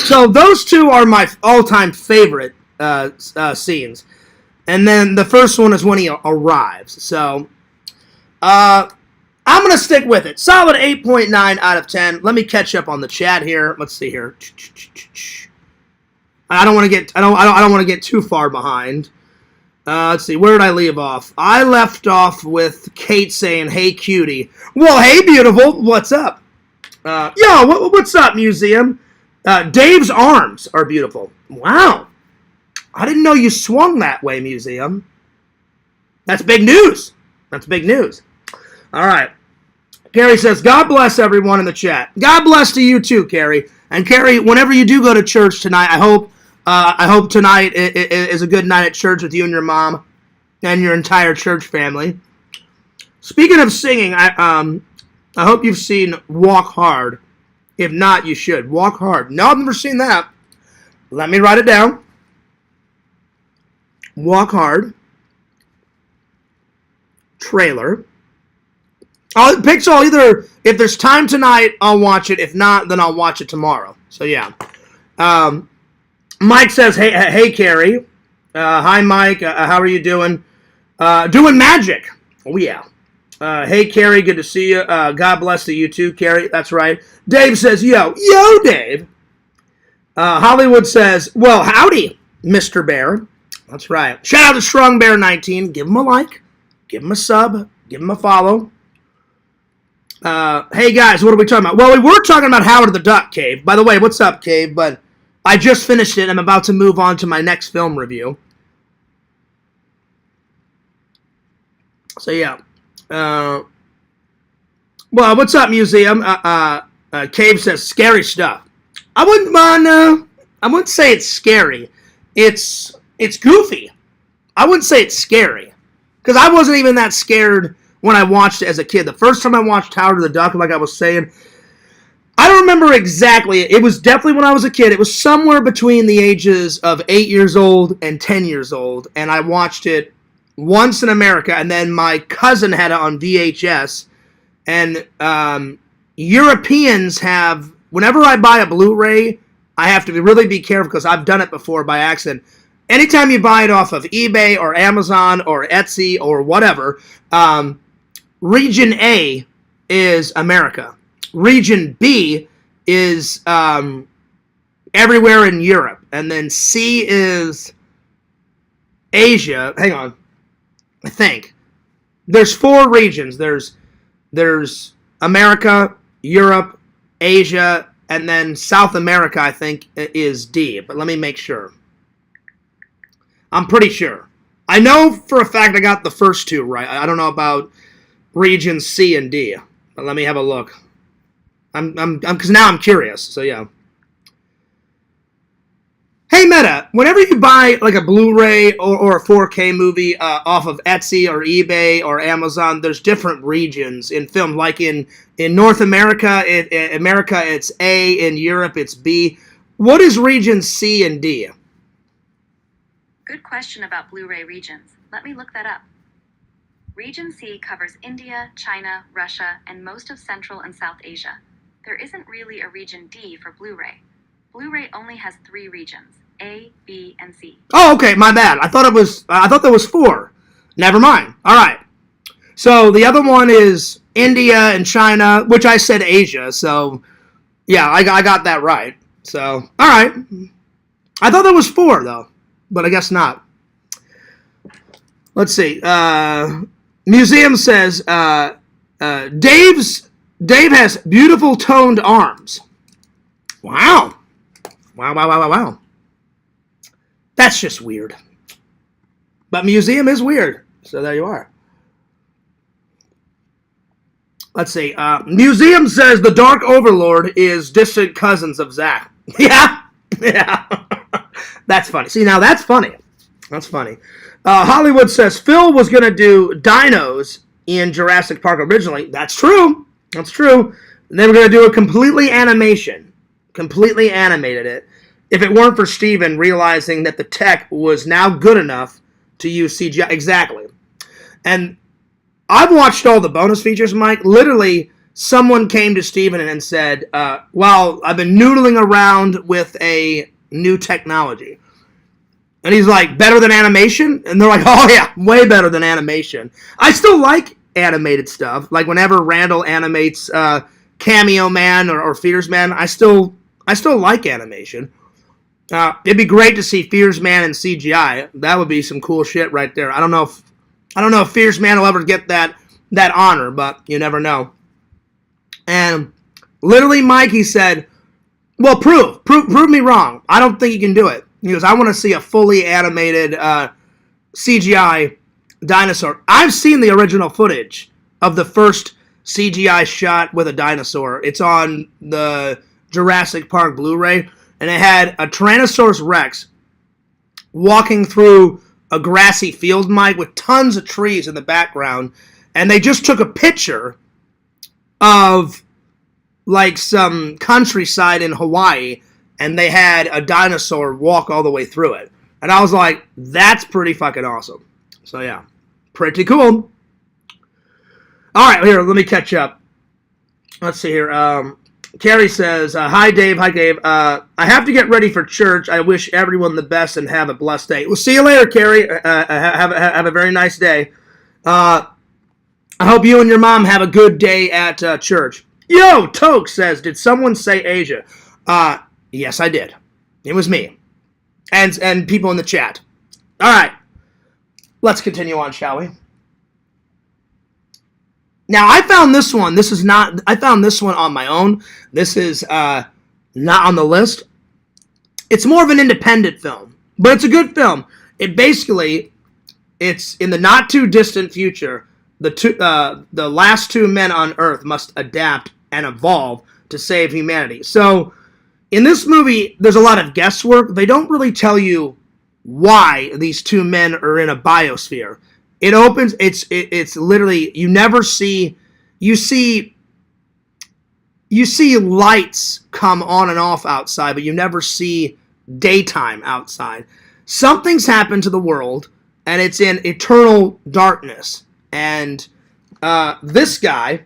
Speaker 1: So those two are my all-time favorite scenes. And then the first one is when he arrives. So, I'm going to stick with it. Solid 8.9 out of 10. Let me catch up on the chat here. Let's see here. I don't want to get too far behind. Let's see. Where did I leave off? I left off with Kate saying, "Hey, cutie." Well, hey, beautiful. What's up? What's up, museum? Dave's arms are beautiful. Wow. I didn't know you swung that way, museum. That's big news. That's big news. All right. Carrie says, God bless everyone in the chat. God bless to you too, Carrie. And Carrie, whenever you do go to church tonight, I hope tonight is a good night at church with you and your mom and your entire church family. Speaking of singing, I hope you've seen Walk Hard. If not, you should. Walk Hard. No, I've never seen that. Let me write it down. Walk Hard. Trailer. I'll pick, so either, if there's time tonight, I'll watch it. If not, then I'll watch it tomorrow. So, yeah. Mike says, hey, Carrie. Hi, Mike. How are you doing? Doing magic. Oh, yeah. Hey, Carrie. Good to see you. God bless to you, too, Carrie. That's right. Dave says, yo, Dave. Hollywood says, well, howdy, Mr. Bear. That's right. Shout out to Strong Bear 19. Give him a like. Give him a sub. Give him a follow. Hey guys, what are we talking about? Well, we were talking about Howard the Duck, Cave. By the way, what's up, Cave? But I just finished it. I'm about to move on to my next film review. So yeah. Well, what's up, museum? Cave says scary stuff. I wouldn't say it's scary. It's goofy. I wouldn't say it's scary because I wasn't even that scared when I watched it as a kid. The first time I watched Howard the Duck, like I was saying, I don't remember exactly. It was definitely when I was a kid. It was somewhere between the ages of 8 years old and 10 years old, and I watched it once in America, and then my cousin had it on VHS, and Europeans have, whenever I buy a Blu-ray, I have to really be careful because I've done it before by accident. Anytime you buy it off of eBay or Amazon or Etsy or whatever, Region A is America. Region B is everywhere in Europe. And then C is Asia. Hang on. I think. There's 4 regions. There's America, Europe, Asia, and then South America, I think, is D. But let me make sure. I'm pretty sure. I know for a fact I got the first 2 right. I don't know about regions C and D. But let me have a look. Because now I'm curious. So yeah. Hey Meta, whenever you buy like a Blu-ray or a 4K movie off of Etsy or eBay or Amazon, there's different regions in film. Like in North America, America it's A. In Europe it's B. What is region C and D?
Speaker 3: Good question about Blu-ray regions. Let me look that up. Region C covers India, China, Russia, and most of Central and South Asia. There isn't really a region D for Blu-ray. Blu-ray only has 3 regions, A, B, and C.
Speaker 1: Oh, okay, my bad. I thought there was 4. Never mind. All right. So the other one is India and China, which I said Asia. So yeah, I got that right. So all right. I thought there was 4 though, but I guess not. Let's see. Museum says Dave has beautiful toned arms. Wow. Wow. That's just weird. But museum is weird. So there you are. Let's see. Museum says the Dark Overlord is distant cousins of Zack. Yeah. That's funny. See, now that's funny. That's funny. Hollywood says Phil was going to do dinos in Jurassic Park originally. That's true. That's true. And they were going to do a completely animation. Completely animated it. If it weren't for Steven realizing that the tech was now good enough to use CGI. Exactly. And I've watched all the bonus features, Mike. Literally, someone came to Steven and said, well, I've been noodling around with a new technology. And he's like, better than animation? And they're like, oh yeah, way better than animation. I still like animated stuff. Like whenever Randall animates Cameo Man or Fears Man, I still like animation. It'd be great to see Fears Man in CGI. That would be some cool shit right there. I don't know if Fears Man will ever get that honor, but you never know. And literally, Mike, he said, well, prove me wrong. I don't think you can do it. He goes, I want to see a fully animated CGI dinosaur. I've seen the original footage of the first CGI shot with a dinosaur. It's on the Jurassic Park Blu-ray, and it had a Tyrannosaurus Rex walking through a grassy field, Mike, with tons of trees in the background, and they just took a picture of like some countryside in Hawaii, and they had a dinosaur walk all the way through it. And I was like, that's pretty fucking awesome. So yeah, pretty cool. All right, here, let me catch up. Let's see here. Carrie says, hi, Dave. Hi, Dave. I have to get ready for church. I wish everyone the best and have a blessed day. We'll see you later, Carrie. Have a very nice day. I hope you and your mom have a good day at church. Yo, Toke says, did someone say Asia? Yes, I did. It was me. And people in the chat. All right. Let's continue on, shall we? Now, I found this one. I found this one on my own. This is not on the list. It's more of an independent film, but it's a good film. It's in the not too distant future. The last two men on Earth must adapt and evolve to save humanity. So, in this movie, there's a lot of guesswork. They don't really tell you why these two men are in a biosphere. It opens, it's literally, you see lights come on and off outside, but you never see daytime outside. Something's happened to the world, and it's in eternal darkness. And this guy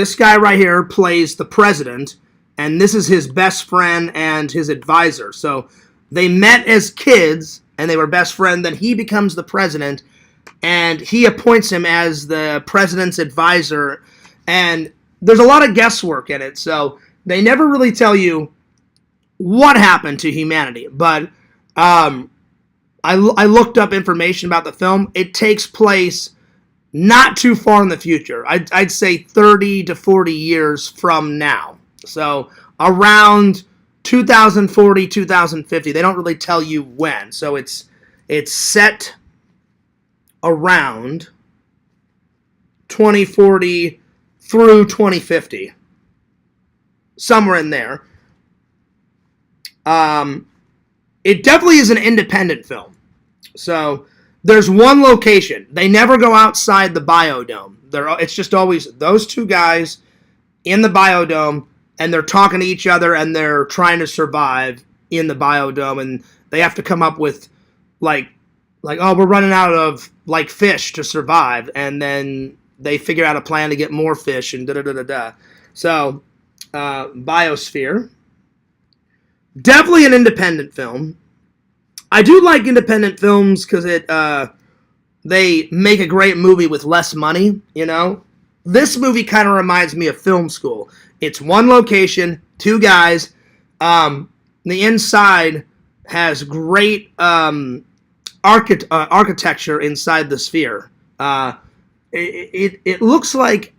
Speaker 1: right here plays the president, and this is his best friend and his advisor. So they met as kids, and they were best friends. Then he becomes the president, and he appoints him as the president's advisor. And there's a lot of guesswork in it, so they never really tell you what happened to humanity. But I looked up information about the film. It takes place not too far in the future. I'd say 30 to 40 years from now. So around 2040, 2050. They don't really tell you when. So it's set around 2040 through 2050. Somewhere in there. It definitely is an independent film. So there's one location. They never go outside the biodome. It's just always those two guys in the biodome, and they're talking to each other, and they're trying to survive in the biodome, and they have to come up with like, oh, we're running out of like fish to survive, and then they figure out a plan to get more fish, and da-da-da-da-da. So, Biosphere. Definitely an independent film. I do like independent films because they make a great movie with less money, you know? This movie kind of reminds me of Film School. It's one location, two guys. The inside has great architecture inside the sphere. It looks like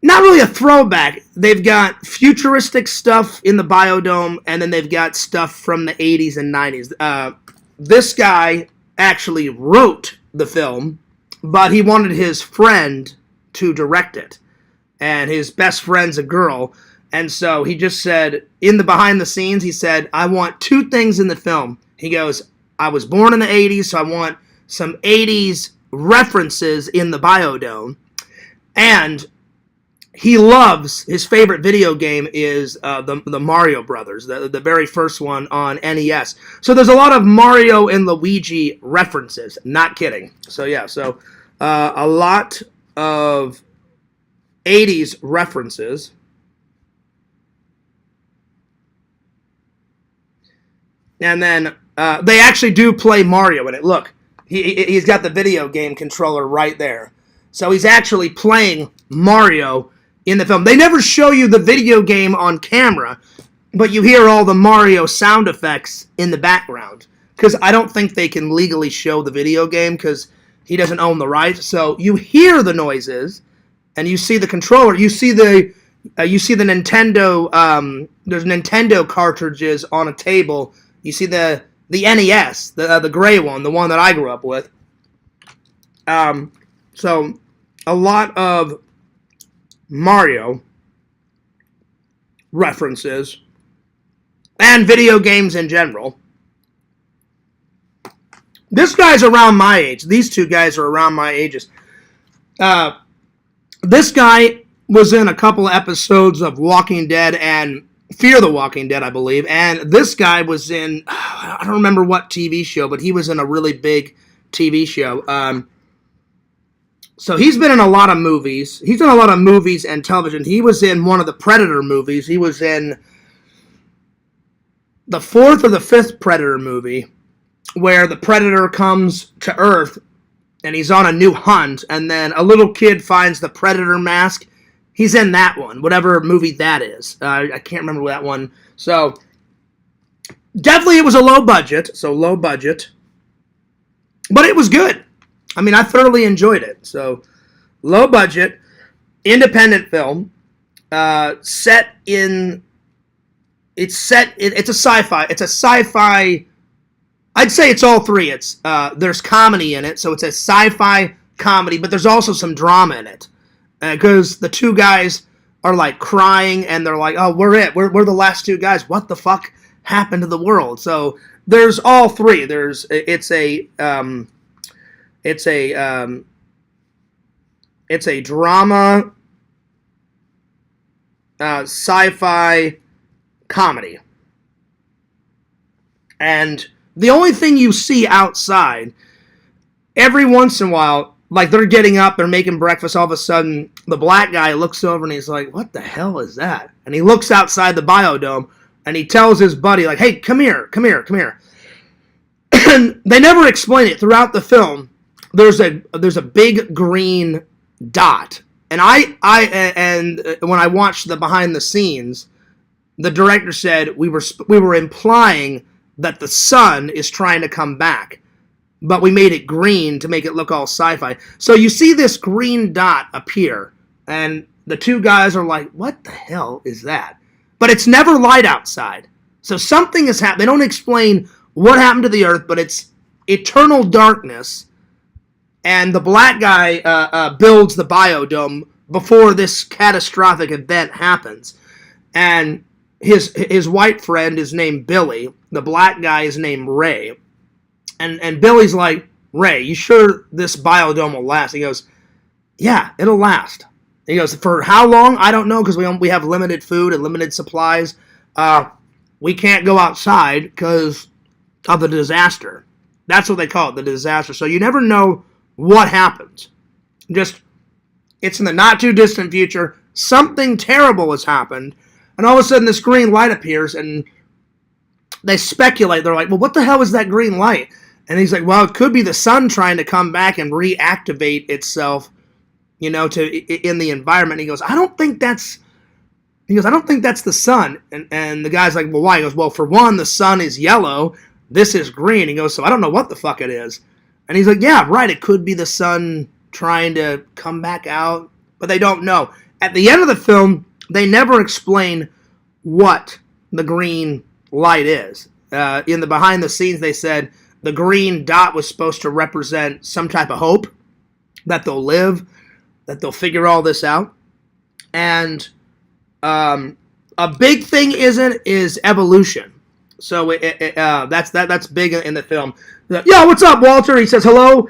Speaker 1: not really a throwback. They've got futuristic stuff in the biodome, and then they've got stuff from the 80s and 90s. This guy actually wrote the film, but he wanted his friend to direct it. And his best friend's a girl. And so he just said, in the behind the scenes, he said, I want two things in the film. He goes, I was born in the 80s, so I want some 80s references in the biodome. And he loves, his favorite video game is the Mario Brothers, the very first one on NES. So there's a lot of Mario and Luigi references. Not kidding. So yeah, so a lot of 80s references. And then they actually do play Mario in it. Look, He's got the video game controller right there. So he's actually playing Mario in the film. They never show you the video game on camera, but you hear all the Mario sound effects in the background. Because I don't think they can legally show the video game because he doesn't own the rights. So you hear the noises, and you see the controller. You see the Nintendo. There's Nintendo cartridges on a table. You see the NES, the gray one, the one that I grew up with. So a lot of Mario references and video games in general. This guy's around my age. These two guys are around my ages. This guy was in a couple episodes of Walking Dead and Fear the Walking Dead, I believe. And this guy was in, I don't remember what TV show, but he was in a really big TV show. So he's been in a lot of movies. He's done a lot of movies and television. He was in one of the Predator movies. He was in the 4th or the 5th Predator movie, where the Predator comes to Earth and he's on a new hunt, and then a little kid finds the Predator mask. He's in that one, whatever movie that is. I can't remember that one. So, definitely it was a low budget, but it was good. I mean, I thoroughly enjoyed it. So, low budget, independent film, it's a sci-fi. I'd say it's all three. There's comedy in it, so it's a sci-fi comedy, but there's also some drama in it. Because the two guys are like crying, and they're like, "Oh, we're the last two guys. What the fuck happened to the world?" So there's all three. It's a drama, sci-fi comedy, and the only thing you see outside, every once in a while, like they're getting up, they're making breakfast, all of a sudden the black guy looks over and he's like, "What the hell is that?" And he looks outside the biodome and he tells his buddy, like, "Hey, come here. And they never explain it throughout the film. There's a big green dot. And when I watched the behind the scenes, the director said we were implying that the sun is trying to come back, but we made it green to make it look all sci-fi. So you see this green dot appear, and the two guys are like, "What the hell is that?" But it's never light outside. So something has happened. They don't explain what happened to the Earth, but it's eternal darkness, and the black guy builds the biodome before this catastrophic event happens. And his white friend is named Billy. The black guy is named Ray. And Billy's like, "Ray, you sure this biodome will last?" He goes, "Yeah, it'll last." He goes, "For how long? I don't know, because we have limited food and limited supplies. We can't go outside because of the disaster." That's what they call it, the disaster. So you never know what happens. It's in the not too distant future. Something terrible has happened. And all of a sudden this green light appears, and they speculate. They're like, "Well, what the hell is that green light?" And he's like, "Well, it could be the sun trying to come back and reactivate itself, in the environment." And he goes, I don't think that's the sun. And the guy's like, "Well, why?" He goes, "Well, for one, the sun is yellow. This is green." He goes, "So I don't know what the fuck it is." And he's like, "Yeah, right. It could be the sun trying to come back out." But they don't know. At the end of the film, they never explain what the green light is. In the behind the scenes, they said the green dot was supposed to represent some type of hope, that they'll live, that they'll figure all this out. And a big thing is evolution. So that's big in the film. "Yo, what's up, Walter?" He says, "Hello,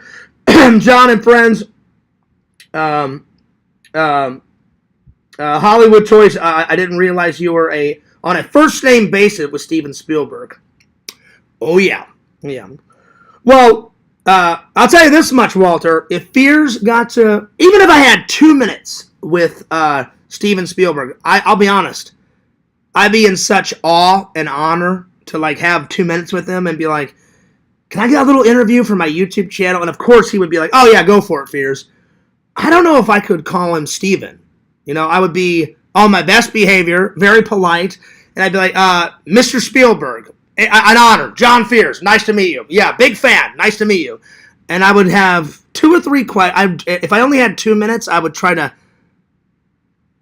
Speaker 1: John and friends. Hollywood Choice. I didn't realize you were on a first name basis with Steven Spielberg." Oh yeah. Well, I'll tell you this much, Walter. If Fears got to, even if I had 2 minutes with Steven Spielberg, I'll be honest, I'd be in such awe and honor to like have 2 minutes with him and be like, can I get a little interview for my YouTube channel? And of course he would be like, oh yeah, go for it, Fears. I don't know if I could call him Steven. You know, I would be on my best behavior, very polite, and I'd be like, Mr. Spielberg, an honor, John Fears, nice to meet you. Yeah, big fan, nice to meet you. And I would have 2 or 3 questions. If I only had 2 minutes, I would try to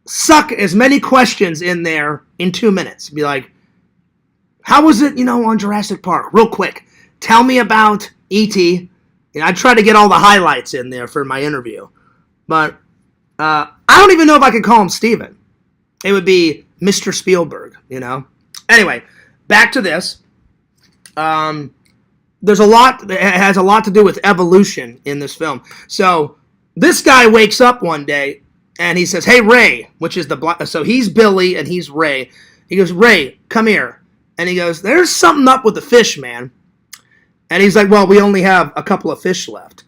Speaker 1: suck as many questions in there in 2 minutes. Be like, how was it, on Jurassic Park? Real quick. Tell me about E.T. I'd try to get all the highlights in there for my interview. But I don't even know if I could call him Steven. It would be Mr. Spielberg, Anyway, back to this. There's a lot, it has a lot to do with evolution in this film. So this guy wakes up one day and he says, hey, Ray, which is so he's Billy and he's Ray. He goes, Ray, come here. And he goes, there's something up with the fish, man. And he's like, well, we only have a couple of fish left.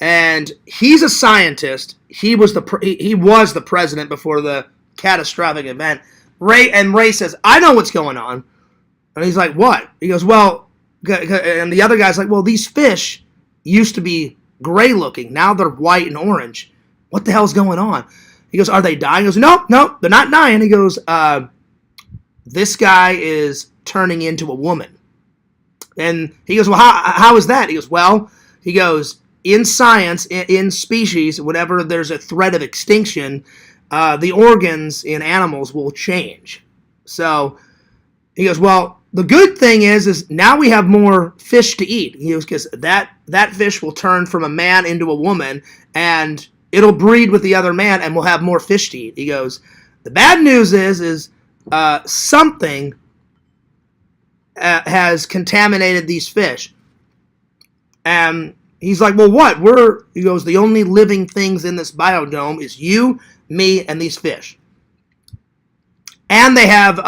Speaker 1: And he's a scientist. He was the president before the catastrophic event. Ray says, I know what's going on. And he's like, what? He goes, well, and the other guy's like, well, these fish used to be gray looking. Now they're white and orange. What the hell's going on? He goes, are they dying? He goes, no, they're not dying. He goes, this guy is turning into a woman. And he goes, well, how is that? He goes, in science, in species, whenever there's a threat of extinction, the organs in animals will change. So he goes, well, the good thing is now we have more fish to eat. He goes, because that fish will turn from a man into a woman, and it'll breed with the other man, and we'll have more fish to eat. He goes, the bad news is something has contaminated these fish. And he's like, well, what? He goes, the only living things in this biodome is you, me, and these fish. And they have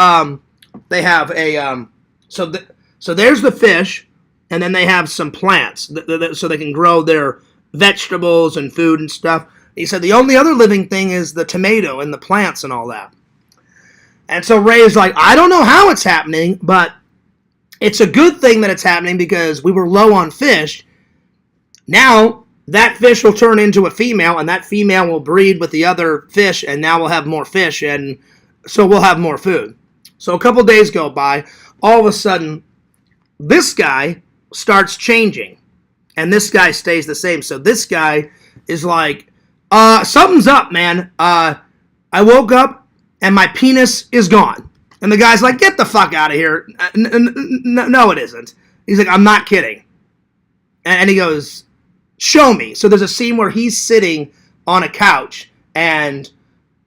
Speaker 1: so there's the fish, and then they have some plants so they can grow their vegetables and food and stuff. He said the only other living thing is the tomato and the plants and all that. And so Ray is like, I don't know how it's happening, but it's a good thing that it's happening because we were low on fish. Now that fish will turn into a female, and that female will breed with the other fish, and now we'll have more fish, and so we'll have more food. So a couple days go by. All of a sudden, this guy starts changing, and this guy stays the same. So this guy is like, something's up, man. I woke up, and my penis is gone. And the guy's like, get the fuck out of here. No, it isn't. He's like, I'm not kidding. And he goes, show me. So there's a scene where he's sitting on a couch and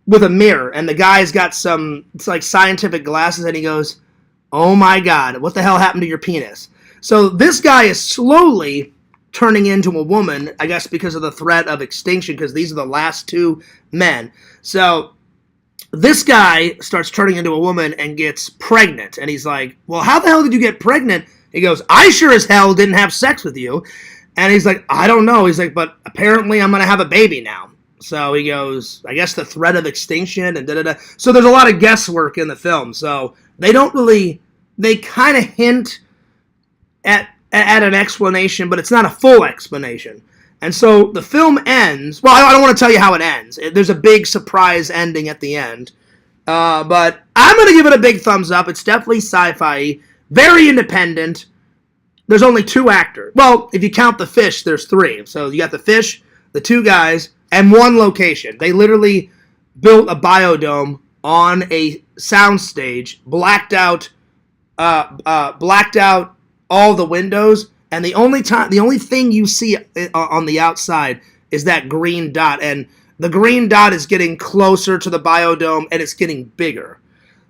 Speaker 1: with a mirror, and the guy's got some, it's like scientific glasses, and he goes, oh my God, what the hell happened to your penis? So this guy is slowly turning into a woman, I guess because of the threat of extinction, because these are the last 2 men. So this guy starts turning into a woman and gets pregnant, and he's like, well, how the hell did you get pregnant? He goes, I sure as hell didn't have sex with you. And he's like, I don't know. He's like, but apparently I'm going to have a baby now. So he goes, I guess the threat of extinction and da-da-da. So there's a lot of guesswork in the film. So they kind of hint at an explanation, but it's not a full explanation. And so the film ends. Well, I don't want to tell you how it ends. There's a big surprise ending at the end. But I'm going to give it a big thumbs up. It's definitely sci-fi, very independent. There's only 2 actors. Well, if you count the fish, there's 3. So you got the fish, the 2 guys, and 1 location. They literally built a biodome on a soundstage, blacked out all the windows, and the only thing you see on the outside is that green dot, and the green dot is getting closer to the biodome, and it's getting bigger.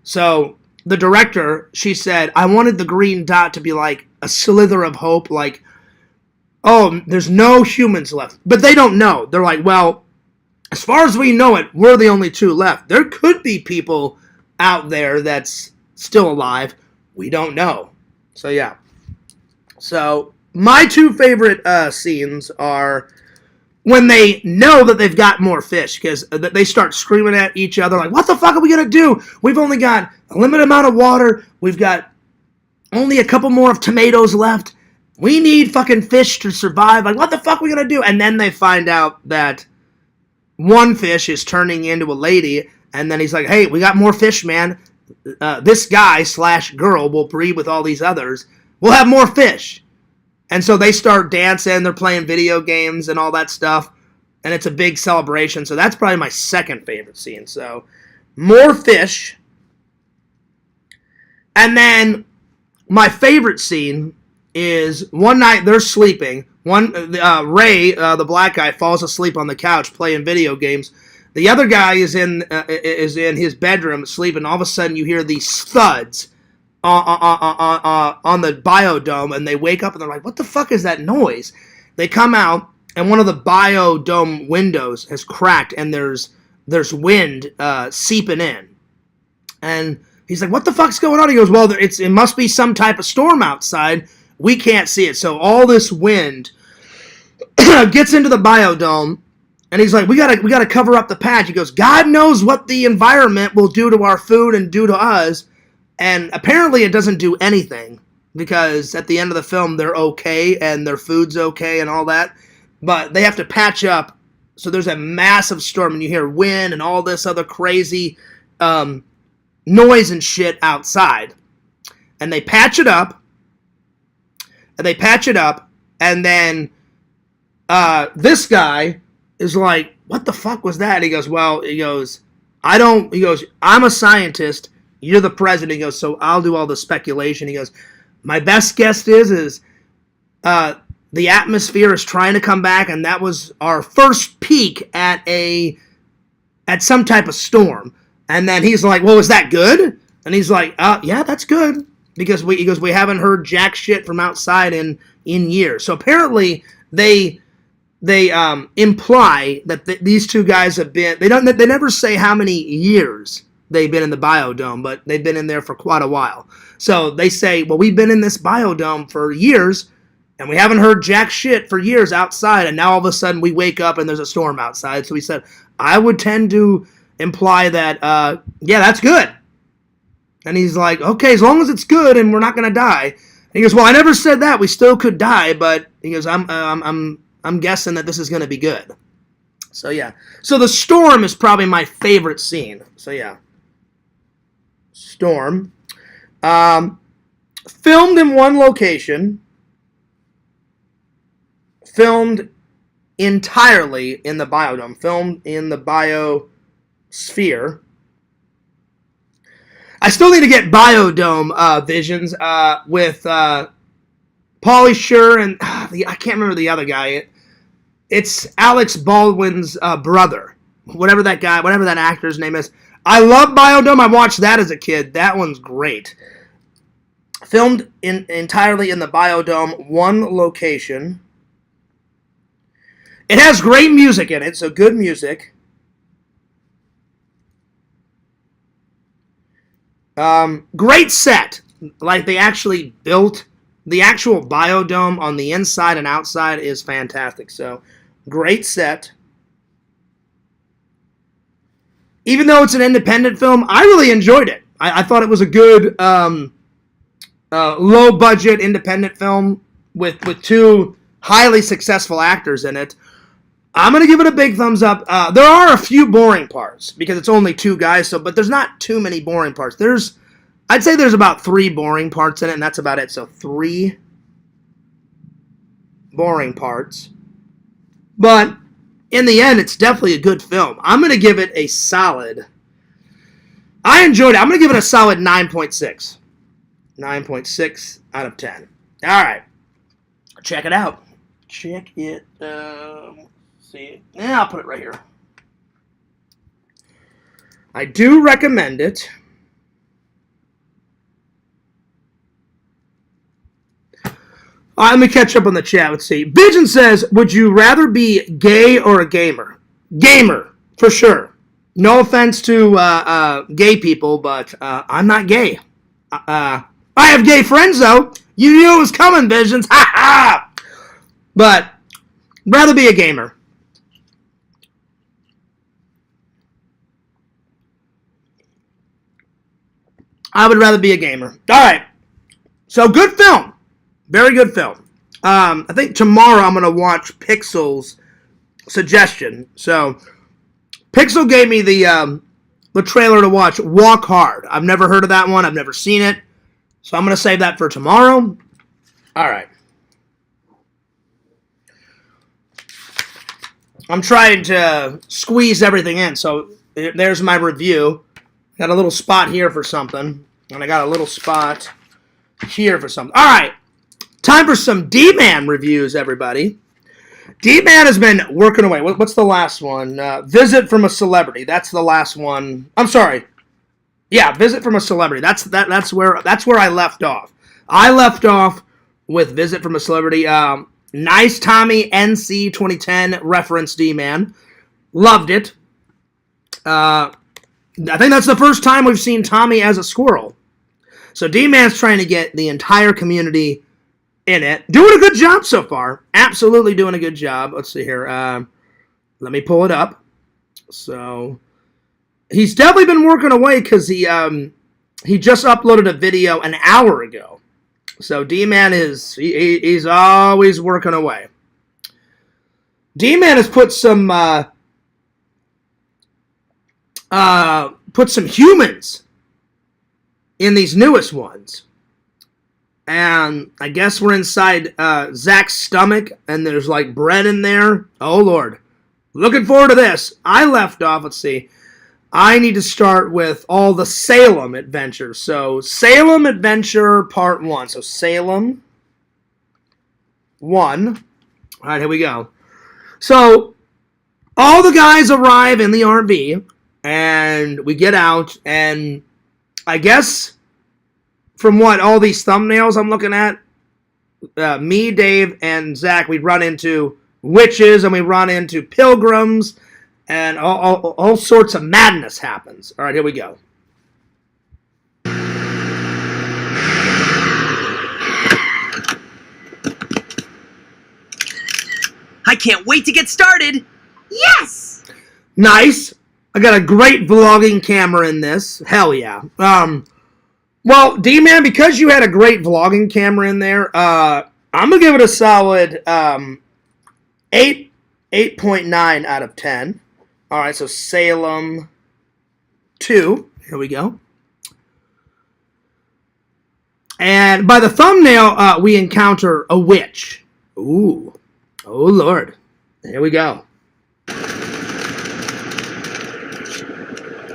Speaker 1: So the director, she said, I wanted the green dot to be like a slither of hope, like, oh, there's no humans left. But they don't know. They're like, well, as far as we know it, we're the only 2 left. There could be people out there that's still alive. We don't know. So, yeah. So, my 2 favorite scenes are when they know that they've got more fish, because they start screaming at each other like, what the fuck are we going to do? We've only got a limited amount of water. We've got only a couple more of tomatoes left. We need fucking fish to survive. Like, what the fuck are we gonna do? And then they find out that one fish is turning into a lady, and then he's like, hey, we got more fish, man. This guy / girl will breed with all these others. We'll have more fish. And so they start dancing, they're playing video games and all that stuff, and it's a big celebration. So that's probably my second favorite scene. So, more fish. And then my favorite scene is one night they're sleeping. Ray, the black guy, falls asleep on the couch playing video games. The other guy is in his bedroom sleeping. All of a sudden, you hear these thuds on the biodome, and they wake up and they're like, "What the fuck is that noise?" They come out, and one of the biodome windows has cracked, and there's wind seeping in. And he's like, "What the fuck's going on?" He goes, "Well, it must be some type of storm outside. We can't see it." So all this wind gets into the biodome, and he's like, we gotta cover up the patch. He goes, God knows what the environment will do to our food and do to us. And apparently it doesn't do anything, because at the end of the film, they're okay, and their food's okay and all that. But they have to patch up. So there's a massive storm, and you hear wind and all this other crazy noise and shit outside. And they patch it up. And then this guy is like, what the fuck was that? He goes, I'm a scientist. You're the president. He goes, so I'll do all the speculation. He goes, my best guess is the atmosphere is trying to come back, and that was our first peak at some type of storm. And then he's like, well, is that good? And he's like, yeah, that's good. Because we haven't heard jack shit from outside in years. So apparently they imply that these two guys have been. They never say how many years they've been in the biodome, but they've been in there for quite a while. So they say, well, we've been in this biodome for years, and we haven't heard jack shit for years outside, and now all of a sudden we wake up and there's a storm outside. So he said, I would tend to imply that, yeah, that's good. And he's like, okay, as long as it's good and we're not going to die. And he goes, well, I never said that. We still could die, but he goes, I'm guessing that this is going to be good. So yeah. So the storm is probably my favorite scene. So yeah. Storm. Filmed in one location. Filmed entirely in the biodome. Filmed in the biosphere. I still need to get biodome visions with Pauly Shore and I can't remember the other guy. It's Alex Baldwin's brother, whatever that actor's name is. I love Biodome. I watched that as a kid. That one's great. Filmed entirely in the Biodome, one location. It has great music in it, so good music. Great set. Like, they actually built the actual biodome on the inside and outside is fantastic. So, great set. Even though it's an independent film, I really enjoyed it. I thought it was a good, low-budget independent film with two highly successful actors in it. I'm going to give it a big thumbs up. There are a few boring parts because it's only two guys, but there's not too many boring parts. I'd say there's about 3 boring parts in it, and that's about it. So 3 boring parts. But in the end, it's definitely a good film. I'm going to give it a solid. I enjoyed it. I'm going to give it a solid 9.6. 9.6 out of 10. All right. Check it out. Check it see. Yeah, I'll put it right here. I do recommend it. All right, let me catch up on the chat. Let's see. Bijan says, would you rather be gay or a gamer? Gamer, for sure. No offense to gay people, but I'm not gay. I have gay friends, though. You knew it was coming, Visions. Ha ha! But rather be a gamer. I would rather be a gamer. All right. So, good film. Very good film. I think tomorrow I'm gonna watch Pixel's suggestion. So Pixel gave me the trailer to watch, Walk Hard. I've never heard of that one. I've never seen it. So I'm gonna save that for tomorrow. All right. I'm trying to squeeze everything in. So there's my review. Got a little spot here for something, and I got a little spot here for something. All right. Time for some Dman reviews, everybody. Dman has been working away. What's the last one? Visit from a Celebrity. That's the last one. I'm sorry. Yeah, Visit from a Celebrity. That's where I left off. I left off with Visit from a Celebrity. Nice Tommy NC 2010 reference Dman. Loved it. I think that's the first time we've seen Tommy as a squirrel. So Dman's trying to get the entire community in it. Doing a good job so far. Absolutely doing a good job. Let's see here. Let me pull it up. So he's definitely been working away because he just uploaded a video an hour ago. So D-Man he's always working away. D-Man has put some humans in these newest ones. And I guess we're inside Zach's stomach, and there's like bread in there. Oh, Lord. Looking forward to this. I left off, let's see. I need to start with all the Salem adventures. So, Salem Adventure Part 1. So, Salem 1. All right, here we go. So, all the guys arrive in the RV, and we get out, and I guess from what all these thumbnails I'm looking at, me, Dave, and Zach, we run into witches, and we run into pilgrims, and all sorts of madness happens. All right, here we go.
Speaker 6: I can't wait to get started!
Speaker 4: Yes!
Speaker 1: Nice. I got a great vlogging camera in this. Hell yeah. Well, D-Man, because you had a great vlogging camera in there, I'm going to give it a solid 8.9 out of 10. All right, so Salem 2. Here we go. And by the thumbnail, we encounter a witch. Ooh. Oh, Lord. Here we go.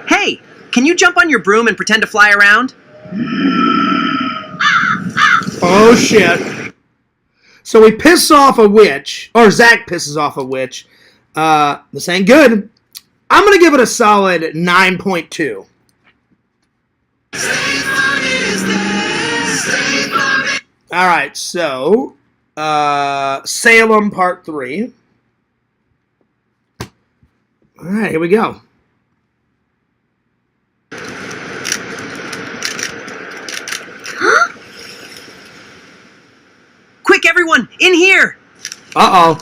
Speaker 6: Hey, can you jump on your broom and pretend to fly around?
Speaker 1: Oh, shit. So we piss off a witch, or Zach pisses off a witch. This ain't good. I'm going to give it a solid 9.2. All right, so Salem Part 3. All right, here we go.
Speaker 6: Quick, everyone, in here!
Speaker 1: Uh-oh.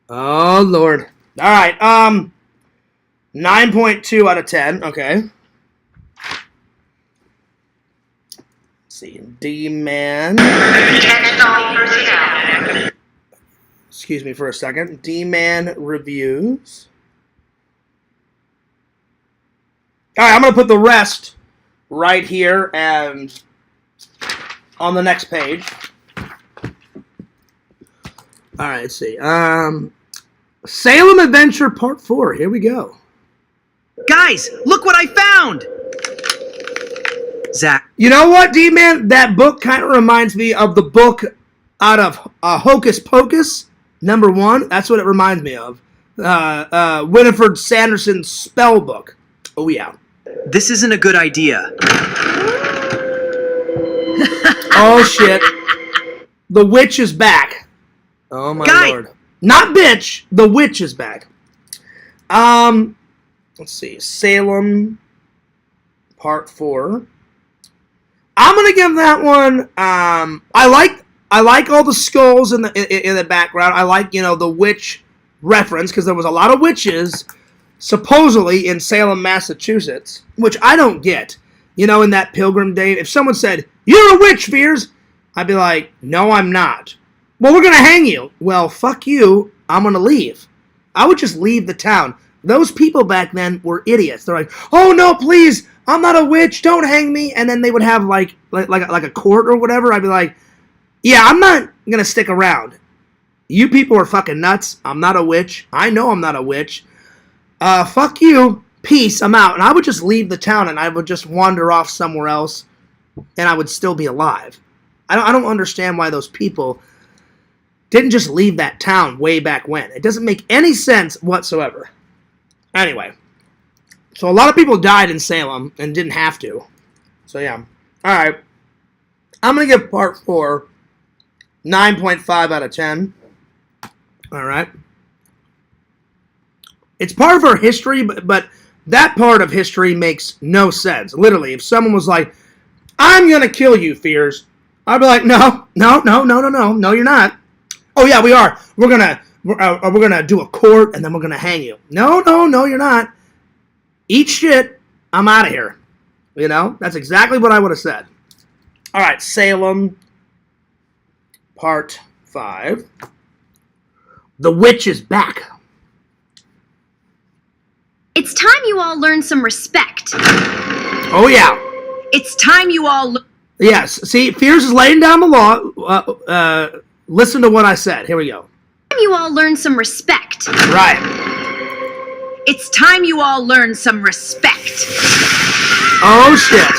Speaker 1: Oh, Lord. All right, 9.2 out of 10. Okay. Let's see, D-Man. Excuse me for a second. D-Man reviews. All right, I'm going to put the rest right here and on the next page. All right, let's see. Salem Adventure Part 4. Here we go.
Speaker 6: Guys, look what I found! Zach.
Speaker 1: You know what, D-Man? That book kind of reminds me of the book out of Hocus Pocus, #1. That's what it reminds me of. Winifred Sanderson's spell book. Oh, yeah.
Speaker 6: This isn't a good idea.
Speaker 1: Oh, shit. The witch is back. Oh, my Lord. Not bitch. The witch is back. Let's see. Salem Part 4. I'm gonna give that one. I like all the skulls in the background. I like the witch reference because there was a lot of witches supposedly in Salem, Massachusetts, which I don't get. In that Pilgrim Day, if someone said you're a witch, Fears, I'd be like, no, I'm not. Well, we're going to hang you. Well, fuck you. I'm going to leave. I would just leave the town. Those people back then were idiots. They're like, oh, no, please. I'm not a witch. Don't hang me. And then they would have like a court or whatever. I'd be like, yeah, I'm not going to stick around. You people are fucking nuts. I'm not a witch. I know I'm not a witch. Fuck you. Peace. I'm out. And I would just leave the town and I would just wander off somewhere else and I would still be alive. I don't understand why those people didn't just leave that town way back when. It doesn't make any sense whatsoever. Anyway, so a lot of people died in Salem and didn't have to. So yeah. All right. I'm going to give part 4 9.5 out of 10. All right. It's part of our history, but that part of history makes no sense. Literally, if someone was like, I'm going to kill you, Fears, I'd be like, no, you're not. Oh yeah, we are. We're gonna do a court and then we're gonna hang you. No, you're not. Eat shit. I'm out of here. You know, that's exactly what I would have said. All right, Salem, part 5. The witch is back.
Speaker 9: It's time you all learn some respect.
Speaker 1: Oh yeah.
Speaker 9: It's time you all.
Speaker 1: Yes. See, Fears is laying down the law. Listen to what I said. Here we go.
Speaker 9: You all learn some respect.
Speaker 1: Right.
Speaker 9: It's time you all learn some respect.
Speaker 1: Oh shit.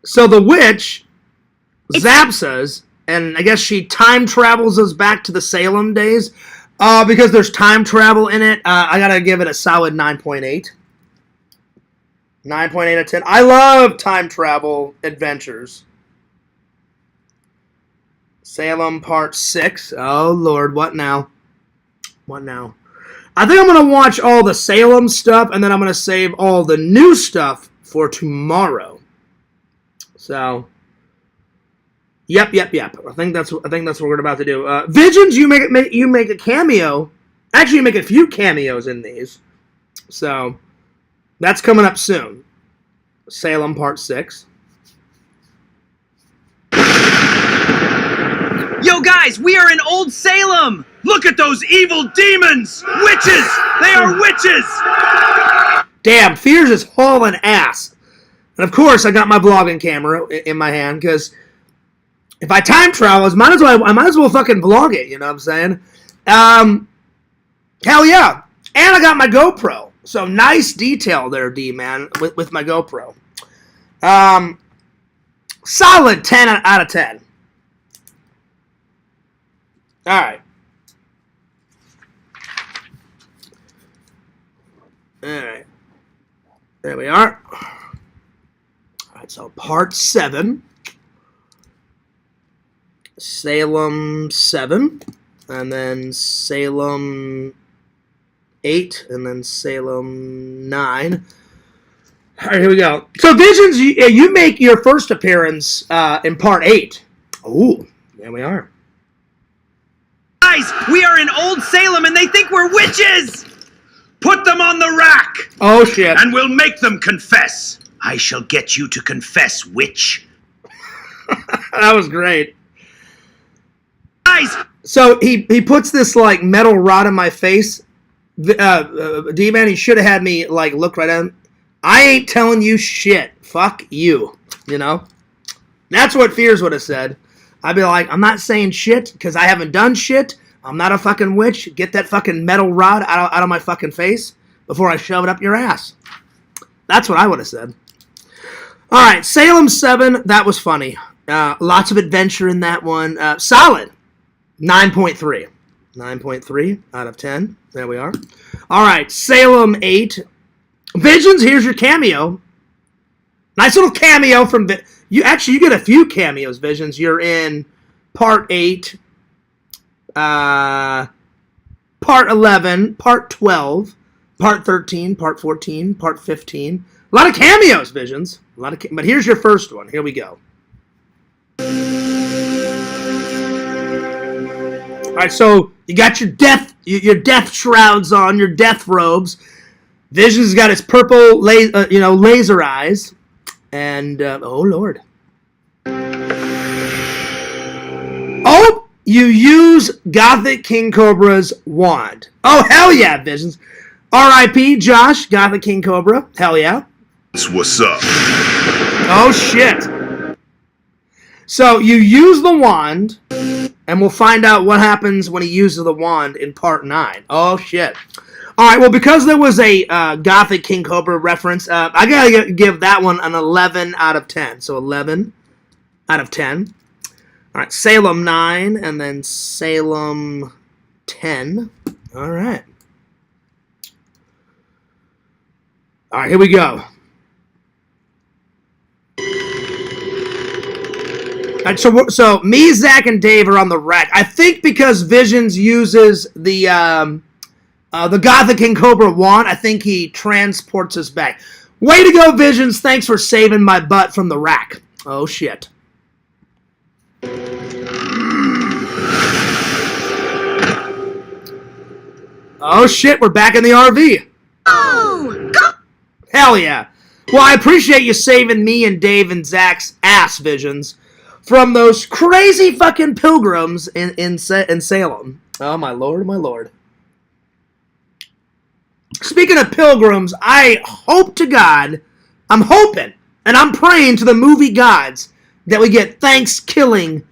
Speaker 1: So the witch zaps us, and I guess she time travels us back to the Salem days. Because there's time travel in it, I gotta give it a solid 9.8. 9.8 out of 10. I love time travel adventures. Salem Part 6. Oh, Lord, what now? What now? I think I'm going to watch all the Salem stuff, and then I'm going to save all the new stuff for tomorrow. So, yep. I think that's what we're about to do. Visions, you make a cameo. Actually, you make a few cameos in these. So, that's coming up soon. Salem Part 6.
Speaker 10: Yo, guys, we are in Old Salem! Look at those evil demons! Witches! They are witches!
Speaker 1: Damn, Fears is hauling ass. And of course, I got my vlogging camera in my hand, because if I time travel, I might as well fucking vlog it, you know what I'm saying? Hell yeah. And I got my GoPro. So nice detail there, D-Man, with my GoPro. Solid 10 out of 10. All right. All right. There we are. All right, so part 7. Salem 7. And then Salem 8. And then Salem 9. All right, here we go. So, Visions, you make your first appearance in part 8. Ooh, there we are.
Speaker 10: Guys, we are in Old Salem and they think we're witches! Put them on the rack!
Speaker 1: Oh, shit.
Speaker 10: And we'll make them confess. I shall get you to confess, witch.
Speaker 1: That was great.
Speaker 10: Guys!
Speaker 1: So, he puts this, like, metal rod in my face. D-Man, he should have had me, like, look right at him. I ain't telling you shit. Fuck you. You know? That's what Fears would have said. I'd be like, I'm not saying shit because I haven't done shit. I'm not a fucking witch. Get that fucking metal rod out of my fucking face before I shove it up your ass. That's what I would have said. All right, Salem 7. That was funny. Lots of adventure in that one. Solid. 9.3. 9.3 out of 10. There we are. All right, Salem 8. Visions, here's your cameo. Nice little cameo from... You get a few cameos, Visions. You're in part 8, part 11, part 12, part 13, part 14, part 15. A lot of cameos, Visions. But here's your first one. Here we go. All right, so you got your death shrouds on, your death robes. Visions got his purple laser eyes. And, oh, Lord. You use Gothic King Cobra's wand. Oh, hell yeah, Visions. R.I.P. Josh, Gothic King Cobra. Hell yeah.
Speaker 11: What's up?
Speaker 1: Oh, shit. So you use the wand, and we'll find out what happens when he uses the wand in part 9. Oh, shit. All right, well, because there was a Gothic King Cobra reference, I gotta give that one an 11 out of 10. So 11 out of 10. All right, Salem 9, and then Salem 10. All right. All right, here we go. All right, so me, Zach, and Dave are on the wreck. I think because Visions uses the Gothic King Cobra wand, I think he transports us back. Way to go, Visions. Thanks for saving my butt from the rack. Oh, shit. Oh, shit. We're back in the RV.
Speaker 9: Oh, go!
Speaker 1: Hell yeah. Well, I appreciate you saving me and Dave and Zach's ass, Visions, from those crazy fucking pilgrims in Salem. Oh, my lord, my lord. Speaking of pilgrims, I hope to God, I'm hoping, and I'm praying to the movie gods that we get Thanksgiving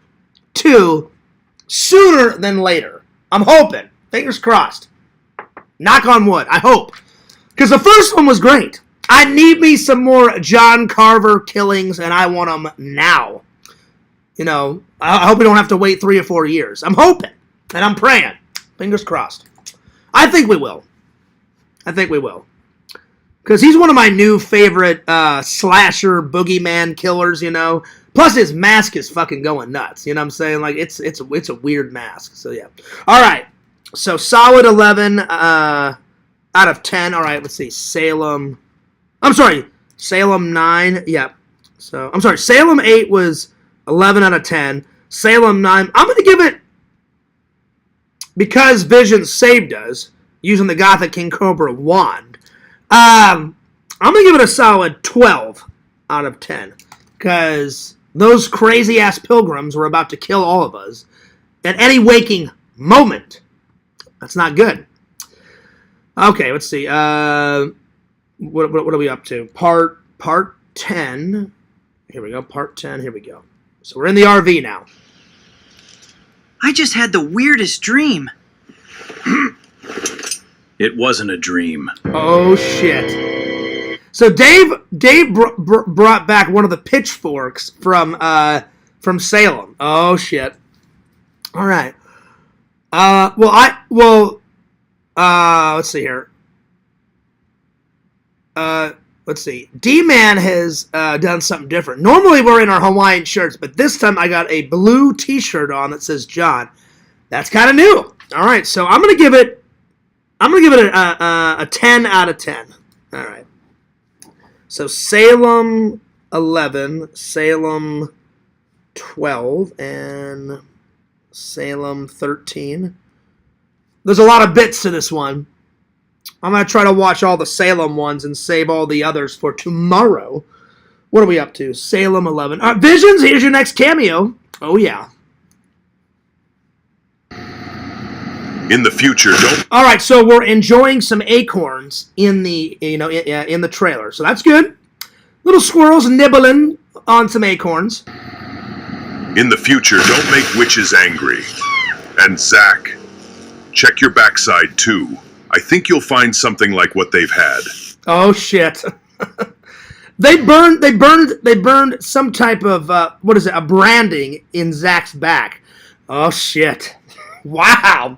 Speaker 1: 2 sooner than later. I'm hoping. Fingers crossed. Knock on wood. I hope. Because the first one was great. I need me some more John Carver killings, and I want them now. You know, I hope we don't have to wait 3 or 4 years. I'm hoping, and I'm praying. Fingers crossed. I think we will. I think we will. Because he's one of my new favorite slasher boogeyman killers, you know. Plus his mask is fucking going nuts. You know what I'm saying? Like, it's a weird mask. So, yeah. All right. So, solid 11 out of 10. All right, let's see. Salem 9. Yeah. So, I'm sorry. Salem 8 was 11 out of 10. Salem 9. I'm going to give it, because Vision saved us, using the Gothic King Cobra wand, I'm going to give it a solid 12 out of 10. Because those crazy-ass pilgrims were about to kill all of us at any waking moment. That's not good. Okay, let's see. What are we up to? Part 10. Here we go. Part 10. Here we go. So we're in the RV now.
Speaker 10: I just had the weirdest dream.
Speaker 11: It wasn't a dream.
Speaker 1: Oh, shit. So Dave brought back one of the pitchforks from Salem. Oh, shit. All right. Let's see here. Let's see. Dman has done something different. Normally we're in our Hawaiian shirts, but this time I got a blue t-shirt on that says John. That's kind of new. All right, so I'm gonna give it a 10 out of 10. All right. So Salem 11, Salem 12, and Salem 13. There's a lot of bits to this one. I'm going to try to watch all the Salem ones and save all the others for tomorrow. What are we up to? Salem 11. Visions, here's your next cameo. Oh, yeah.
Speaker 11: In the future, don't...
Speaker 1: All right, so we're enjoying some acorns in the, in the trailer. So that's good. Little squirrels nibbling on some acorns.
Speaker 11: In the future, don't make witches angry. And Zach, check your backside, too. I think you'll find something like what they've had.
Speaker 1: Oh, shit. They burned some type of, a branding in Zach's back. Oh, shit. Wow.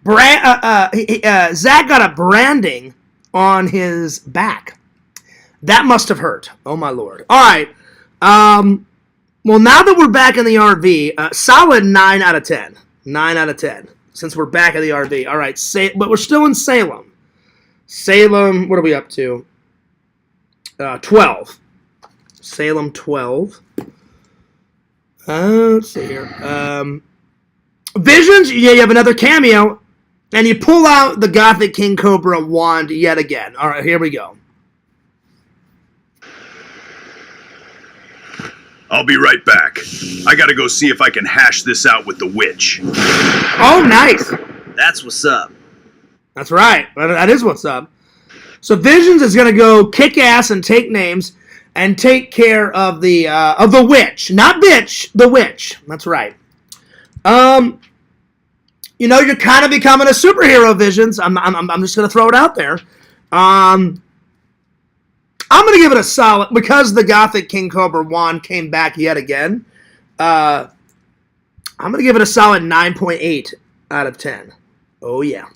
Speaker 1: Zach got a branding on his back. That must have hurt. Oh, my Lord. All right. Well, now that we're back in the RV, solid 9 out of 10. 9 out of 10. Since we're back in the RV. All right. But we're still in Salem. Salem, what are we up to? 12. Salem 12. Let's see here. Visions, you have another cameo. And you pull out the Gothic King Cobra wand yet again. All right, here we go.
Speaker 11: I'll be right back. I gotta go see if I can hash this out with the witch.
Speaker 1: Oh, nice.
Speaker 10: That's what's up.
Speaker 1: That's right. That is what's up. So Visions is going to go kick ass and take names and take care of the witch. Not bitch, the witch. That's right. You know, you're kind of becoming a superhero, Visions. I'm just going to throw it out there. I'm going to give it a solid, because the Gothic King Cobra wand came back yet again. I'm going to give it a solid 9.8 out of 10. Oh, yeah.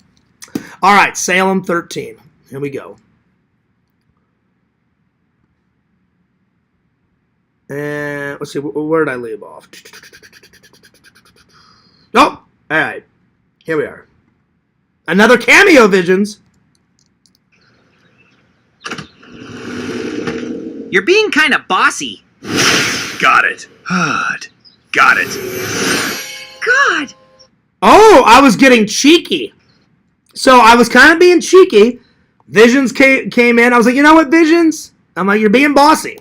Speaker 1: All right, Salem 13. Here we go. And let's see, where did I leave off? Oh, all right. Here we are. Another cameo, Visions.
Speaker 10: You're being kind of bossy.
Speaker 11: Got it. Got it.
Speaker 9: God!
Speaker 1: Oh, I was getting cheeky. So I was kind of being cheeky. Visions came in. I was like, you know what, Visions? I'm like, you're being bossy.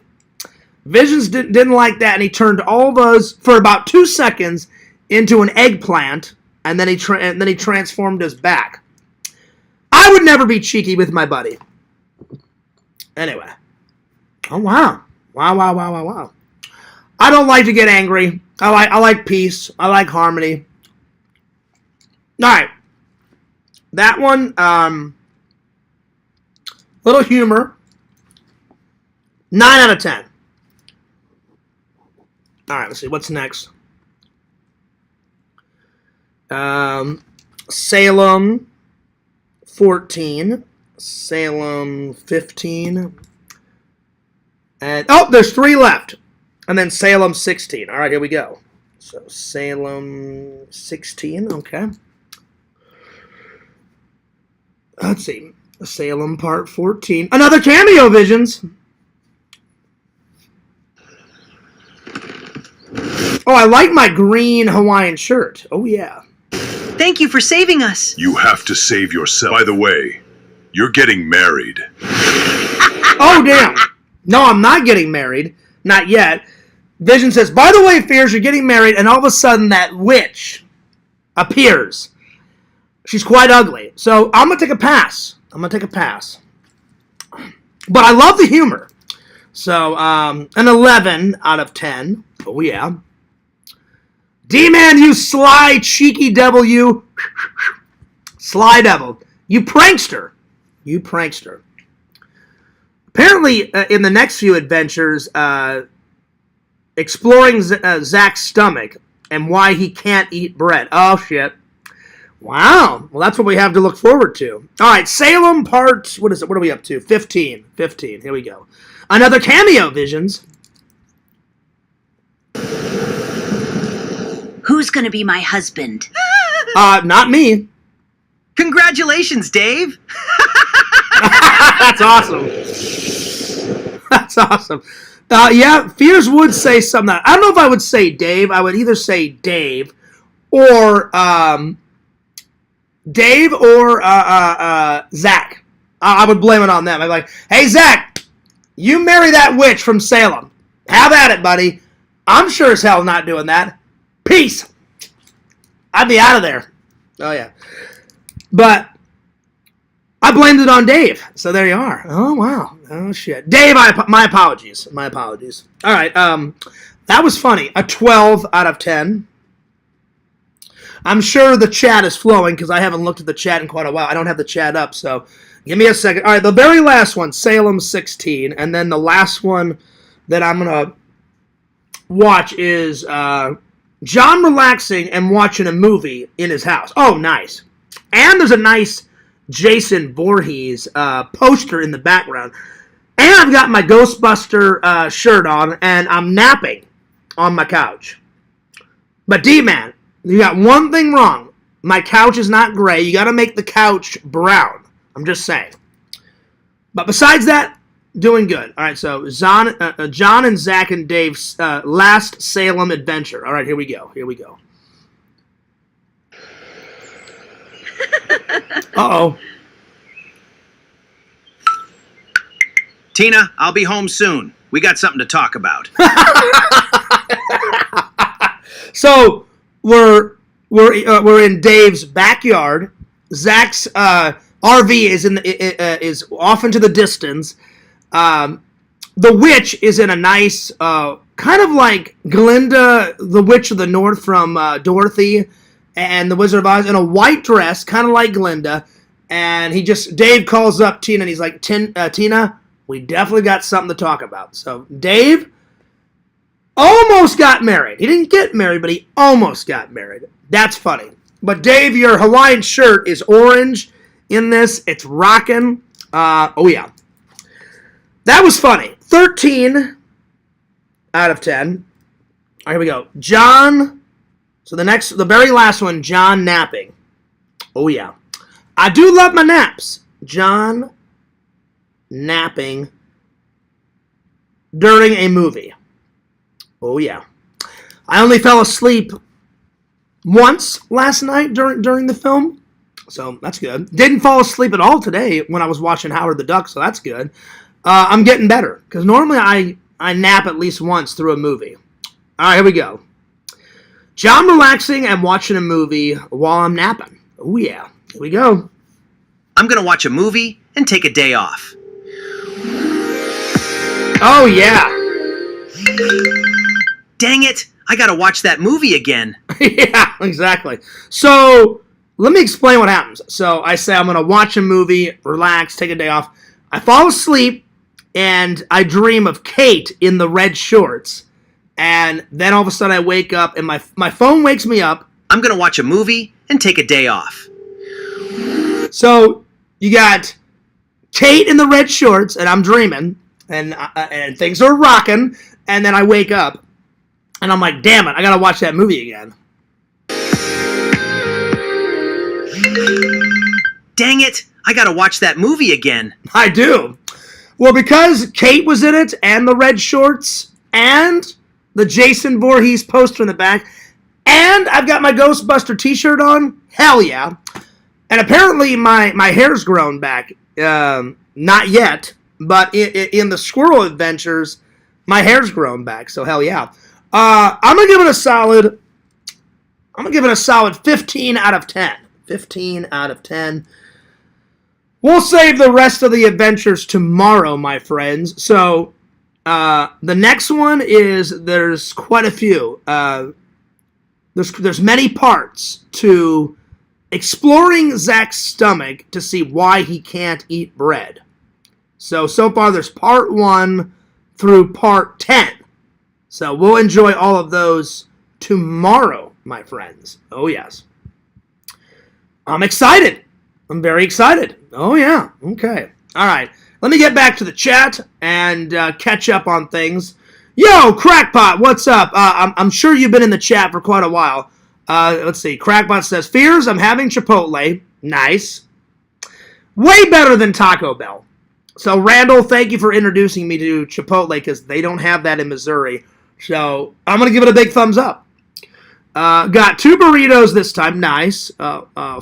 Speaker 1: Visions didn't like that, and he turned all those, for about 2 seconds, into an eggplant, and then he transformed us back. I would never be cheeky with my buddy. Anyway. Oh, wow. Wow. I don't like to get angry. I like peace. I like harmony. All right. That one, little humor. 9 out of 10. All right, let's see. What's next? Salem 14. Salem 15. And, oh, there's 3 left. And then Salem 16. All right, here we go. So Salem 16, okay. Let's see. Salem Part 14. Another cameo, Visions. Oh, I like my green Hawaiian shirt. Oh, yeah.
Speaker 10: Thank you for saving us.
Speaker 11: You have to save yourself. By the way, you're getting married.
Speaker 1: Oh, damn. No, I'm not getting married. Not yet. Vision says, by the way, Fears, you're getting married, and all of a sudden that witch appears. She's quite ugly. So I'm going to take a pass. But I love the humor. So, an 11 out of 10. Oh, yeah. Dman, you sly, cheeky devil, you. Sly devil. You prankster. Apparently, in the next few adventures, exploring Zach's stomach and why he can't eat bread. Oh, shit. Wow. Well, that's what we have to look forward to. All right, Salem Part, what is it? What are we up to? 15. Here we go. Another cameo, Visions.
Speaker 9: Who's gonna be my husband?
Speaker 1: Not me.
Speaker 10: Congratulations, Dave.
Speaker 1: That's awesome. Yeah, Fears would say something. I don't know if I would say Dave. I would either say Dave or Zach. I would blame it on them. I'd be like, hey, Zach, you marry that witch from Salem. Have at it, buddy. I'm sure as hell not doing that. Peace. I'd be out of there. Oh, yeah. But I blamed it on Dave. So there you are. Oh, wow. Oh, shit. Dave, my apologies. All right. That was funny. A 12 out of 10. I'm sure the chat is flowing because I haven't looked at the chat in quite a while. I don't have the chat up, so give me a second. All right, the very last one, Salem 16. And then the last one that I'm going to watch is John relaxing and watching a movie in his house. Oh, nice. And there's a nice Jason Voorhees poster in the background. And I've got my Ghostbuster shirt on, and I'm napping on my couch. But D-Man, you got one thing wrong. My couch is not gray. You got to make the couch brown. I'm just saying. But besides that, doing good. All right, so John and Zach and Dave's last Salem adventure. All right, here we go. Uh-oh.
Speaker 10: Tina, I'll be home soon. We got something to talk about.
Speaker 1: So we're in Dave's backyard. Zach's RV is off into the distance. The witch is in a nice, kind of like Glinda, the Witch of the North from Dorothy and the Wizard of Oz, in a white dress, kind of like Glinda. And Dave calls up Tina and he's like, Tina, we definitely got something to talk about. So Dave almost got married. He didn't get married, but he almost got married. That's funny. But Dave, your Hawaiian shirt is orange in this. It's rocking. Oh yeah. That was funny. 13 out of 10. All right, here we go. John. So the very last one, John napping. Oh yeah. I do love my naps. John napping during a movie. Oh yeah. I only fell asleep once last night during the film, so that's good. Didn't fall asleep at all today when I was watching Howard the Duck, so that's good. I'm getting better, because normally I nap at least once through a movie. All right, here we go. John relaxing and watching a movie while I'm napping. Oh yeah, here we go.
Speaker 10: I'm going to watch a movie and take a day off.
Speaker 1: Oh yeah.
Speaker 10: Dang it! I got to watch that movie again.
Speaker 1: Yeah, exactly. So let me explain what happens. So I say I'm going to watch a movie, relax, take a day off. I fall asleep, and I dream of Kate in the red shorts. And then all of a sudden I wake up, and my phone wakes me up.
Speaker 10: I'm going to watch a movie and take a day off.
Speaker 1: So you got Kate in the red shorts, and I'm dreaming, and things are rocking, and then I wake up, and I'm like, damn it, I got to watch that movie again.
Speaker 10: Dang it! I gotta watch that movie again.
Speaker 1: I do. Well, because Kate was in it, and the red shorts, and the Jason Voorhees poster in the back, and I've got my Ghostbuster t-shirt on, hell yeah. And apparently my hair's grown back. Not yet, but in the squirrel adventures, my hair's grown back, so hell yeah. I'm gonna give it a solid 15 out of 10. 15 out of 10. We'll save the rest of the adventures tomorrow, my friends. So, the next one is, there's quite a few. There's many parts to exploring Zach's stomach to see why he can't eat bread. So far there's part 1 through part 10. So we'll enjoy all of those tomorrow, my friends. Oh, yes. I'm excited. I'm very excited. Oh, yeah. Okay. All right. Let me get back to the chat and catch up on things. Yo, Crackpot, what's up? I'm sure you've been in the chat for quite a while. Let's see. Crackpot says, Fears, I'm having Chipotle. Nice. Way better than Taco Bell. So, Randall, thank you for introducing me to Chipotle, because they don't have that in Missouri. So, I'm going to give it a big thumbs up. Got 2 burritos this time. Nice.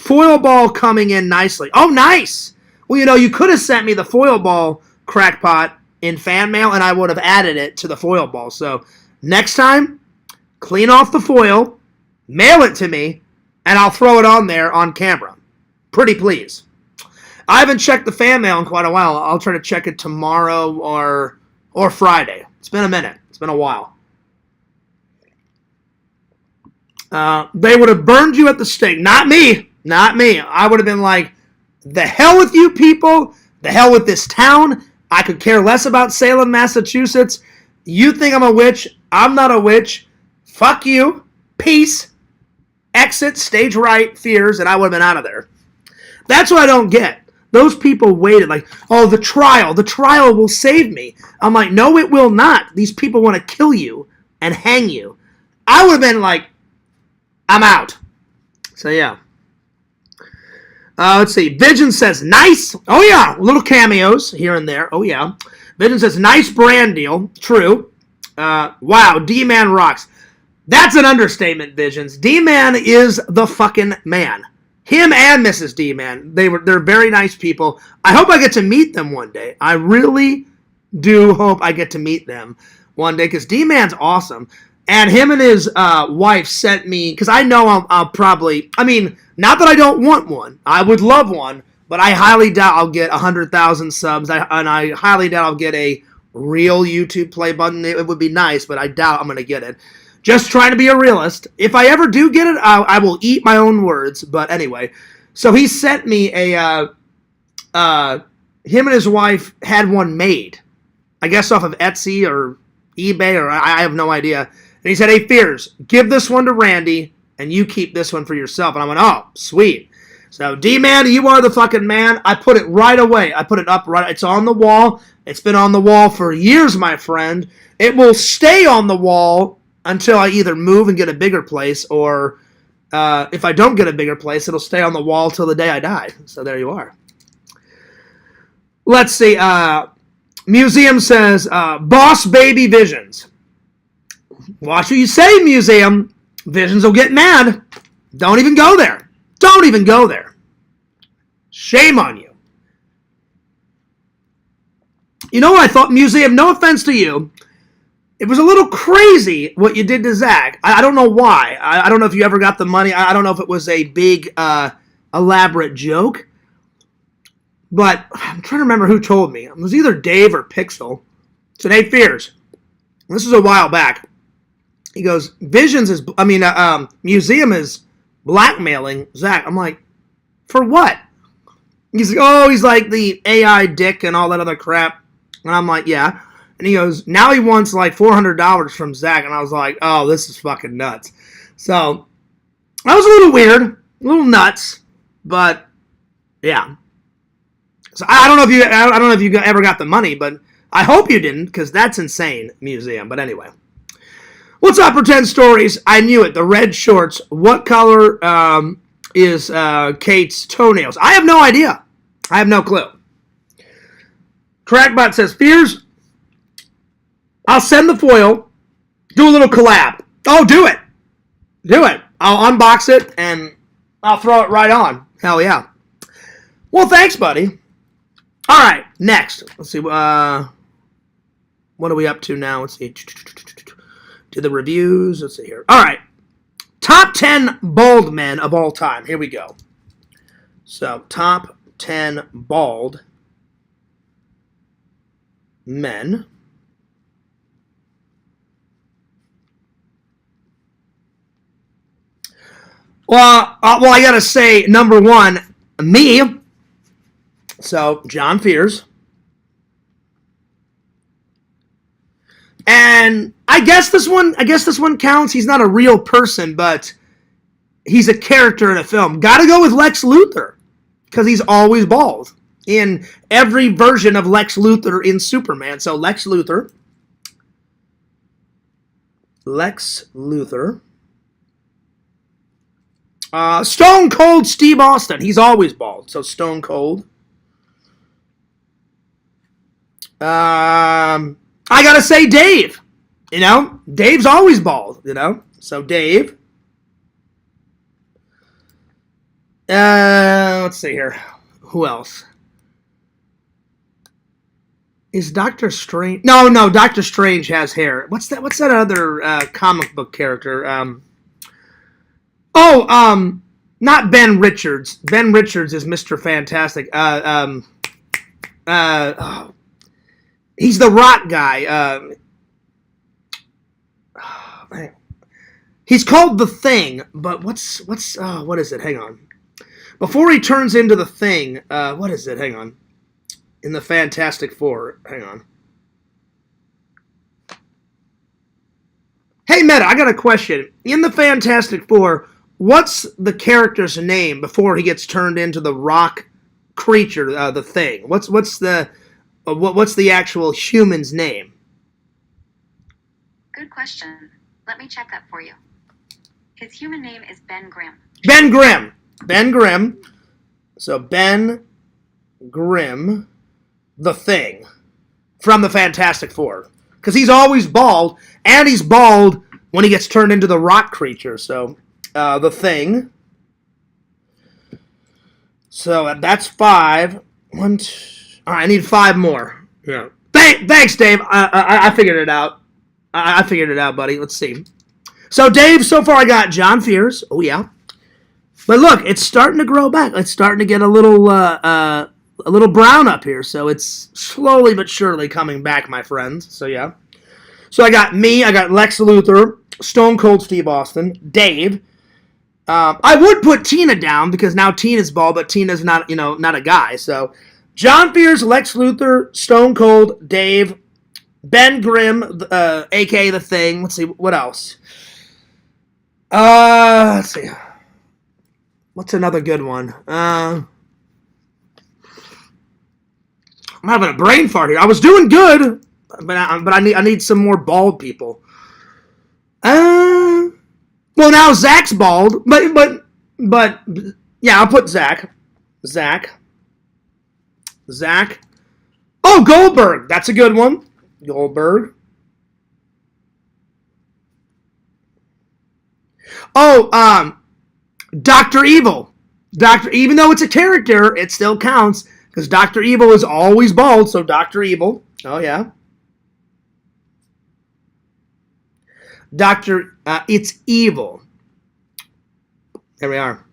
Speaker 1: Foil ball coming in nicely. Oh, nice. Well, you could have sent me the foil ball, Crackpot, in fan mail, and I would have added it to the foil ball. So, next time, clean off the foil, mail it to me, and I'll throw it on there on camera. Pretty please. I haven't checked the fan mail in quite a while. I'll try to check it tomorrow or Friday. It's been a minute. It's been a while. They would have burned you at the stake. Not me. Not me. I would have been like, the hell with you people. The hell with this town. I could care less about Salem, Massachusetts. You think I'm a witch. I'm not a witch. Fuck you. Peace. Exit. Stage right. Fears. And I would have been out of there. That's what I don't get. Those people waited like, oh, the trial. The trial will save me. I'm like, no, it will not. These people want to kill you and hang you. I would have been like, I'm out. So, yeah. Let's see. Vision says, nice. Oh, yeah. Little cameos here and there. Oh, yeah. Vision says, nice brand deal. True. Wow. Dman rocks. That's an understatement, Visions. Dman is the fucking man. Him and Mrs. Dman. They're very nice people. I hope I get to meet them one day. I really do hope I get to meet them one day, because D-Man's awesome. And him and his wife sent me, because I know I'll probably, I mean, not that I don't want one. I would love one, but I highly doubt I'll get 100,000 subs, and I highly doubt I'll get a real YouTube play button. It would be nice, but I doubt I'm going to get it. Just trying to be a realist. If I ever do get it, I will eat my own words. But anyway, so he sent me him and his wife had one made. I guess off of Etsy or eBay, or I have no idea. And he said, hey, Fears, give this one to Randy, and you keep this one for yourself. And I went, oh, sweet. So, D-Man, you are the fucking man. I put it right away. I put it up right. It's on the wall. It's been on the wall for years, my friend. It will stay on the wall until I either move and get a bigger place, or if I don't get a bigger place, it'll stay on the wall till the day I die. So there you are. Let's see. Museum says, Boss Baby Visions. Watch what you say, Museum. Visions will get mad. Don't even go there. Don't even go there. Shame on you. You know what I thought, Museum? No offense to you. It was a little crazy what you did to Zach. I don't know why. I don't know if you ever got the money. I don't know if it was a big, elaborate joke. But I'm trying to remember who told me. It was either Dave or Pixel. Said, hey, Fears. This is a while back. He goes, Museum is blackmailing Zach. I'm like, for what? He's like, oh, he's like the AI dick and all that other crap. And I'm like, yeah. And he goes, now he wants like $400 from Zach. And I was like, oh, this is fucking nuts. So, that was a little weird. A little nuts. But, yeah. So, I don't know if you ever got the money, but I hope you didn't, because that's insane, Museum. But anyway. What's up, Pretend Stories? I knew it. The red shorts. What color is Kate's toenails? I have no idea. I have no clue. Crackbot says, Fears, I'll send the foil. Do a little collab. Oh, do it. Do it. I'll unbox it, and I'll throw it right on. Hell yeah. Well, thanks, buddy. All right, next. Let's see. What are we up to now? Let's see. To the reviews. Let's see here. All right. Top 10 bald men of all time. Here we go. So, top 10 bald men. Well, I gotta say, number one, me. So, John Fears. And I guess this one counts. He's not a real person, but he's a character in a film. Gotta go with Lex Luthor, because he's always bald in every version of Lex Luthor in Superman. So Lex Luthor. Stone Cold Steve Austin. He's always bald. So Stone Cold. I gotta say Dave. You know, Dave's always bald, you know. So Dave. Let's see here. Who else? Is Doctor Strange? No, Doctor Strange has hair. What's that other comic book character? Not Ben Richards. Ben Richards is Mr. Fantastic. He's the rock guy. He's called the Thing, but what is it? Hang on. Before he turns into the Thing, what is it? Hang on. In the Fantastic Four. Hang on. Hey, Meta, I got a question. In the Fantastic Four, what's the character's name before he gets turned into the rock creature, the Thing? What's the actual human's name?
Speaker 3: Good question. Let me check that for you. His human name is Ben Grimm.
Speaker 1: Ben Grimm. Ben Grimm. So Ben Grimm, the Thing, from the Fantastic Four. Because he's always bald, and he's bald when he gets turned into the rock creature. So, the Thing. So, that's 5. 1, 2. All right, I need 5 more. Yeah. Thanks, Dave. I figured it out. I figured it out, buddy. Let's see. So, Dave, so far I got John Fears. Oh, yeah. But look, it's starting to grow back. It's starting to get a little brown up here. So it's slowly but surely coming back, my friends. So, yeah. So I got Lex Luthor, Stone Cold Steve Austin, Dave. I would put Tina down because now Tina's bald, but Tina's not a guy. So John Fears, Lex Luthor, Stone Cold, Dave, Ben Grimm, a.k.a. The Thing. Let's see, what else? Let's see. What's another good one? I'm having a brain fart here. I was doing good, but I need some more bald people. Well, now Zach's bald, but yeah, I'll put Zach. Oh, Goldberg. That's a good one. Goldberg. Oh, Dr. Evil. Even though it's a character, it still counts because Dr. Evil is always bald, so Dr. Evil. Oh, yeah. It's evil. There we are.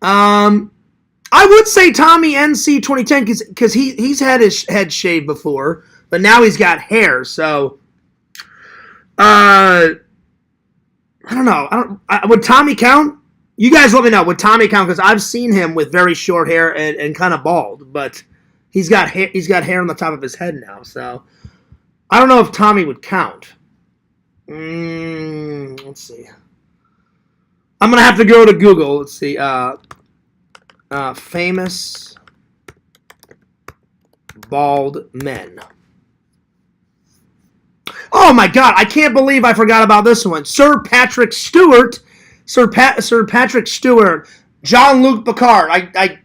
Speaker 1: I would say Tommy NC 2010 because he's had his head shaved before, but now he's got hair. So, I don't know. Would Tommy count? You guys let me know. Would Tommy count? Because I've seen him with very short hair and kind of bald, but he's got hair on the top of his head now. So I don't know if Tommy would count. Let's see. I'm gonna have to go to Google. Let's see. Famous bald men. Oh my God! I can't believe I forgot about this one. Sir Patrick Stewart, Jean-Luc Picard. I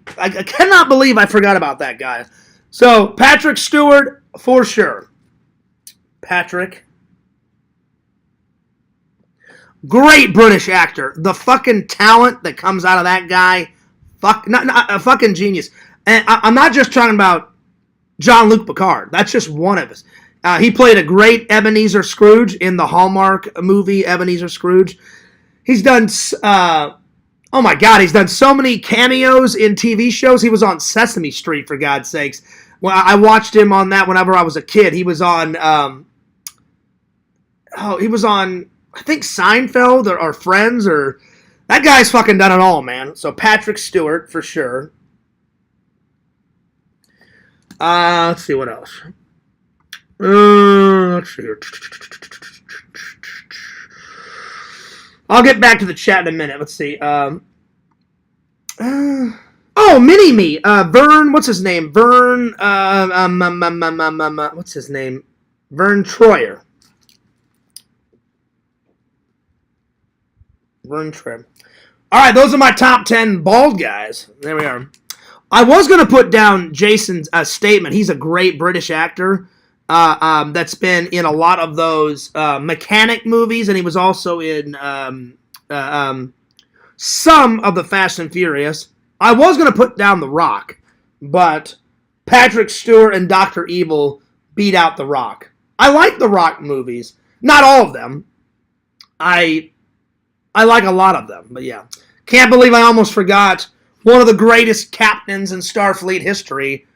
Speaker 1: cannot believe I forgot about that guy. So Patrick Stewart for sure. Patrick. Great British actor. The fucking talent that comes out of that guy. A fucking genius. And I'm not just talking about Jean-Luc Picard. That's just one of us. He played a great Ebenezer Scrooge in the Hallmark movie Ebenezer Scrooge. He's done, oh my God, he's done so many cameos in TV shows. He was on Sesame Street, for God's sakes. Well, I watched him on that whenever I was a kid. He was on, I think Seinfeld or Friends or... That guy's fucking done it all, man. So Patrick Stewart, for sure. Let's see what else. Let's see here. I'll get back to the chat in a minute. Let's see. Mini-Me. Vern, what's his name? Vern, what's his name? Vern Troyer. Vern Troyer. All right, those are my top 10 bald guys. There we are. I was going to put down Jason's Statham. He's a great British actor that's been in a lot of those mechanic movies, and he was also in some of the Fast and Furious. I was going to put down The Rock, but Patrick Stewart and Dr. Evil beat out The Rock. I like The Rock movies. Not all of them. I like a lot of them, but yeah. Can't believe I almost forgot one of the greatest captains in Starfleet history.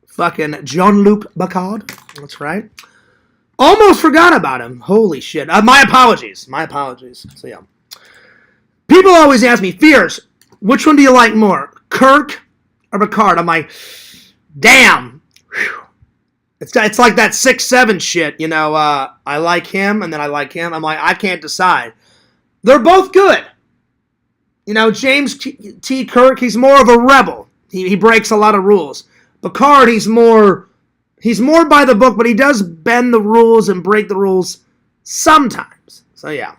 Speaker 1: Fucking Jean-Luc Picard. That's right. Almost forgot about him. Holy shit. My apologies. So yeah. People always ask me, Fears, which one do you like more? Kirk or Picard? I'm like, damn. Whew. It's like that 6-7 shit, you know. I like him, and then I like him. I'm like, I can't decide. They're both good. You know, James T. Kirk, he's more of a rebel. He breaks a lot of rules. Picard, he's more by the book, but he does bend the rules and break the rules sometimes. So, yeah.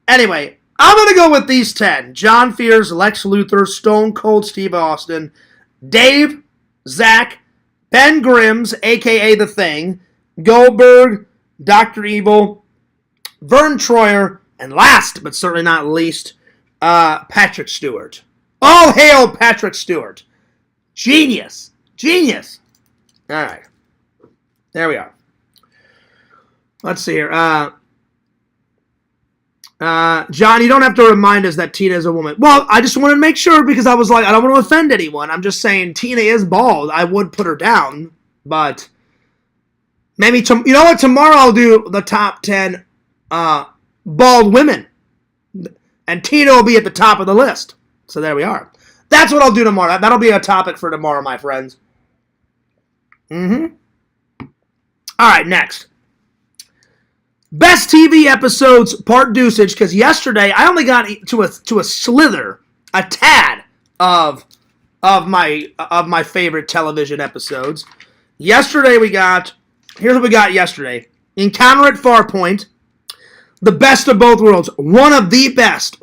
Speaker 1: Anyway, I'm going to go with these 10. John Fears, Lex Luthor, Stone Cold Steve Austin, Dave, Zach, Ben Grimm's, a.k.a. The Thing, Goldberg, Dr. Evil, Vern Troyer, and last but certainly not least, Patrick Stewart. All hail Patrick Stewart. Genius. Genius. All right. There we are. Let's see here. John, you don't have to remind us that Tina is a woman. Well, I just wanted to make sure because I was like, I don't want to offend anyone. I'm just saying Tina is bald. I would put her down, but maybe, you know what? Tomorrow I'll do the top 10 bald women. And Tina will be at the top of the list. So there we are. That's what I'll do tomorrow. That'll be a topic for tomorrow, my friends. All right, next. Best TV episodes, part dosage, because yesterday I only got to a slither, a tad of my favorite television episodes. Yesterday here's what we got yesterday. Encounter at Farpoint, the best of both worlds, one of the best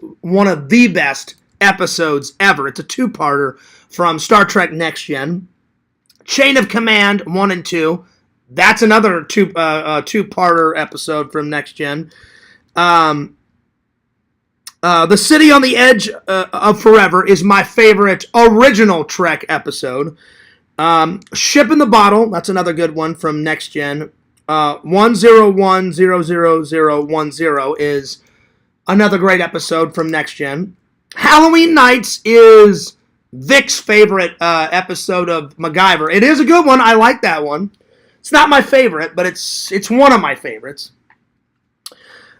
Speaker 1: episodes ever. It's a two-parter from Star Trek Next Gen. Chain of Command 1 and 2. That's another two-parter episode from Next Gen. The City on the Edge of Forever is my favorite original Trek episode. Ship in the Bottle, that's another good one from Next Gen. 101-00010 is another great episode from Next Gen. Halloween Nights is Vic's favorite episode of MacGyver. It is a good one. I like that one. It's not my favorite, but it's one of my favorites.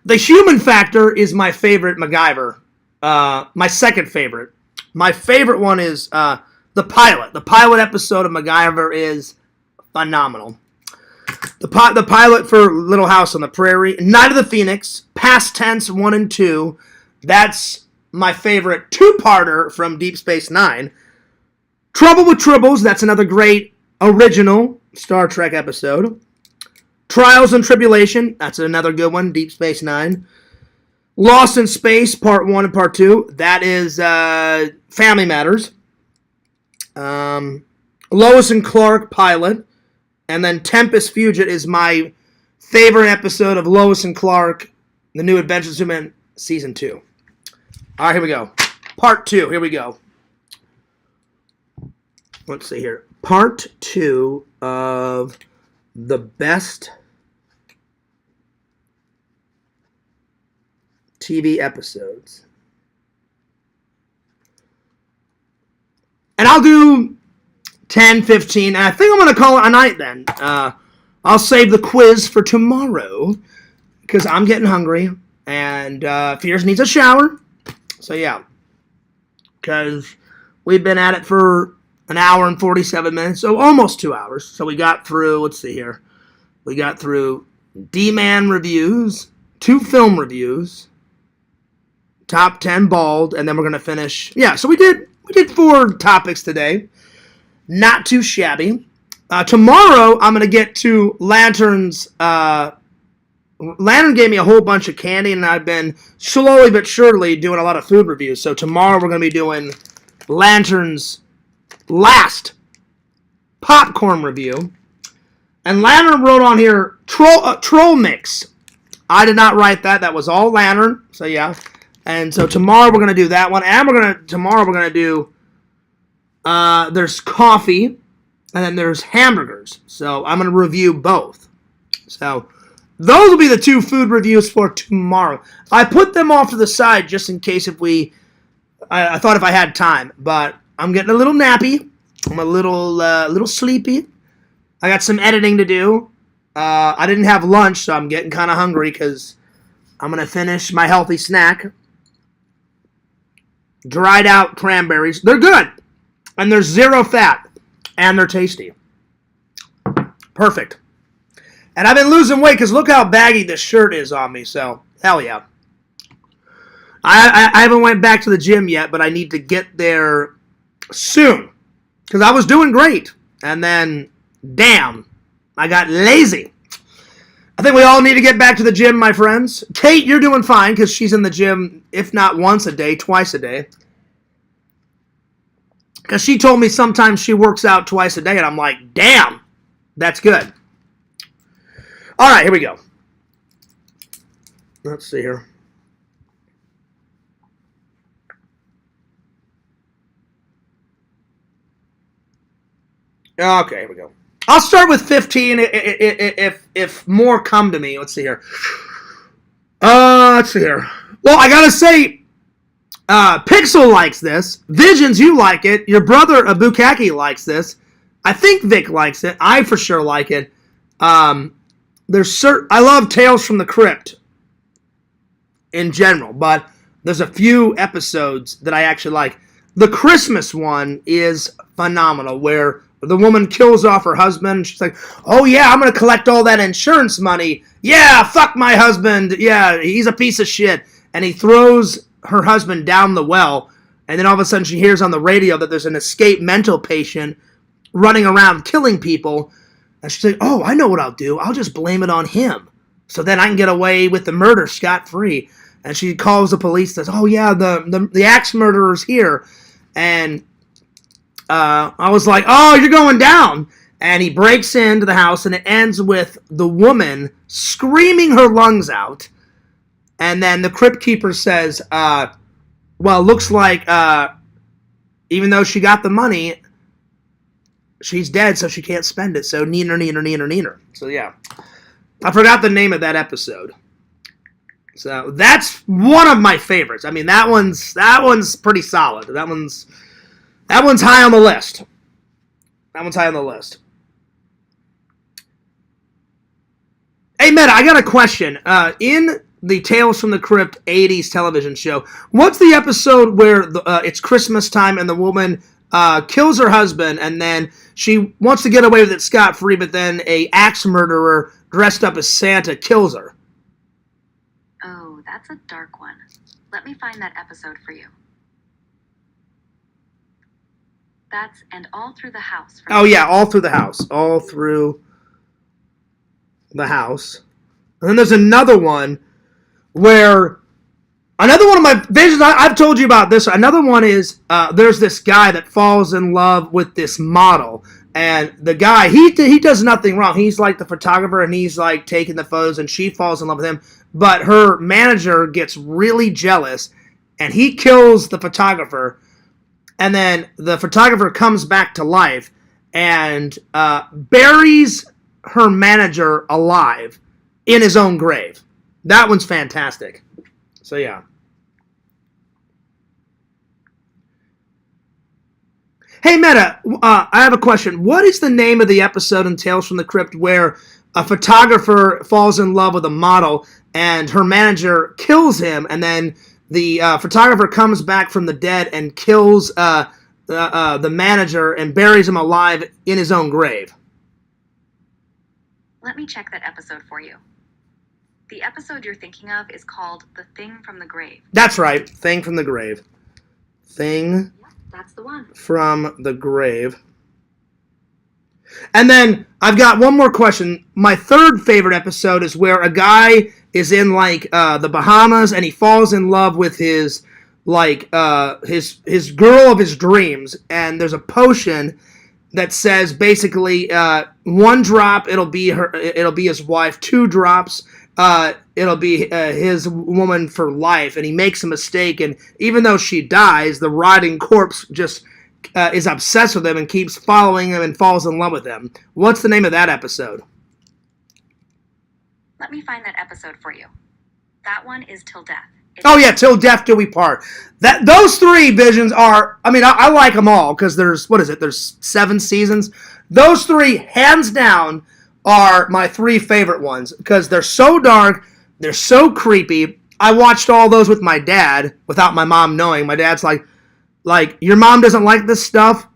Speaker 1: The Human Factor is my favorite MacGyver. My second favorite. My favorite one is the pilot. The pilot episode of MacGyver is phenomenal. The pilot for Little House on the Prairie. Night of the Phoenix. Past Tense 1 and 2. That's my favorite two-parter from Deep Space Nine. Trouble with Tribbles. That's another great original Star Trek episode. Trials and Tribulation. That's another good one. Deep Space Nine. Lost in Space, Part 1 and Part 2. That is Family Matters. Lois and Clark, Pilot. And then Tempest Fugit is my favorite episode of Lois and Clark, The New Adventures of Superman, Season 2. All right, here we go. Part 2. Here we go. Let's see here. Part 2 of the best TV episodes. And I'll do 10, 15, and I think I'm going to call it a night then. I'll save the quiz for tomorrow because I'm getting hungry and Fierce needs a shower. So yeah, because we've been at it for an hour and 47 minutes, so almost 2 hours. So we got through, let's see here, we got through Dman reviews, 2 film reviews, top 10 bald, and then we're going to finish. Yeah, so we did 4 topics today. Not too shabby. Tomorrow, I'm going to get to Lantern's. Lantern gave me a whole bunch of candy, and I've been slowly but surely doing a lot of food reviews. So tomorrow, we're going to be doing Lantern's last popcorn review. And Lantern wrote on here, Troll Mix. I did not write that. That was all Lantern. So, yeah. And so tomorrow, we're going to do that one. And tomorrow, we're going to do... there's coffee, and then there's hamburgers. So I'm going to review both. So those will be the 2 food reviews for tomorrow. I put them off to the side just in case I thought if I had time. But I'm getting a little nappy. I'm a little sleepy. I got some editing to do. I didn't have lunch, so I'm getting kind of hungry because I'm going to finish my healthy snack. Dried out cranberries. They're good. And there's 0 fat. And they're tasty. Perfect. And I've been losing weight because look how baggy this shirt is on me. So, hell yeah. I haven't went back to the gym yet, but I need to get there soon. Because I was doing great. And then, damn, I got lazy. I think we all need to get back to the gym, my friends. Kate, you're doing fine because she's in the gym, if not once a day, twice a day. Because she told me sometimes she works out twice a day, and I'm like, damn, that's good. All right, here we go. Let's see here. Okay, here we go. I'll start with 15 if more come to me. Let's see here. Let's see here. Well, I gotta say, Pixel likes this. Visions, you like it. Your brother Abukaki likes this. I think Vic likes it. I for sure like it. I love Tales from the Crypt in general, but there's a few episodes that I actually like. The Christmas one is phenomenal, where the woman kills off her husband. She's like, oh yeah, I'm going to collect all that insurance money. Yeah, fuck my husband. Yeah, he's a piece of shit. And he throws her husband down the well. And then all of a sudden she hears on the radio that there's an escaped mental patient running around killing people. And she's like, oh, I know what I'll do. I'll just blame it on him. So then I can get away with the murder scot-free. And she calls the police and says, oh yeah, the axe murderer's here. And I was like, oh, you're going down. And he breaks into the house, and it ends with the woman screaming her lungs out. And then the crypt keeper says, well, looks like even though she got the money, she's dead, so she can't spend it. So neener. So yeah. I forgot the name of that episode. So that's one of my favorites. I mean, that one's pretty solid. That one's high on the list. Hey, Meta, I got a question. In the Tales from the Crypt 80s television show, what's the episode where it's Christmas time and the woman kills her husband, and then she wants to get away with it scot-free, but then a axe murderer dressed up as Santa kills her?
Speaker 3: Oh, that's a dark one. Let me find that episode for you. That's And All Through the House.
Speaker 1: Oh, yeah, All Through the House. All Through the House. And then there's another one where... Another one of my visions, I've told you about this. Another one is there's this guy that falls in love with this model. And the guy, he does nothing wrong. He's like the photographer, and he's like taking the photos, and she falls in love with him. But her manager gets really jealous, and he kills the photographer. And then the photographer comes back to life and buries her manager alive in his own grave. That one's fantastic. So, yeah. Hey, Meta, I have a question. What is the name of the episode in Tales from the Crypt where a photographer falls in love with a model and her manager kills him, and then the photographer comes back from the dead and kills the manager and buries him alive in his own grave?
Speaker 3: Let me check that episode for you. The episode you're thinking of is called The Thing from the Grave.
Speaker 1: That's right. Thing from the Grave. Thing.
Speaker 3: Yep, that's the one.
Speaker 1: From the Grave. And then I've got one more question. My third favorite episode is where a guy is in like the Bahamas, and he falls in love with his his girl of his dreams, and there's a potion that says basically 1 drop it'll be his wife, 2 drops it'll be his woman for life, and he makes a mistake, and even though she dies, the rotting corpse just is obsessed with him and keeps following him and falls in love with him. What's the name of that episode?
Speaker 3: Let me find that episode for you. That one is Till Death.
Speaker 1: Oh yeah, Till Death Do We Part. Those 3 visions are, I mean, I like them all, because there's 7 seasons. Those 3, hands down, are my 3 favorite ones, because they're so dark, they're so creepy. I watched all those with my dad, without my mom knowing. My dad's like, your mom doesn't like this stuff?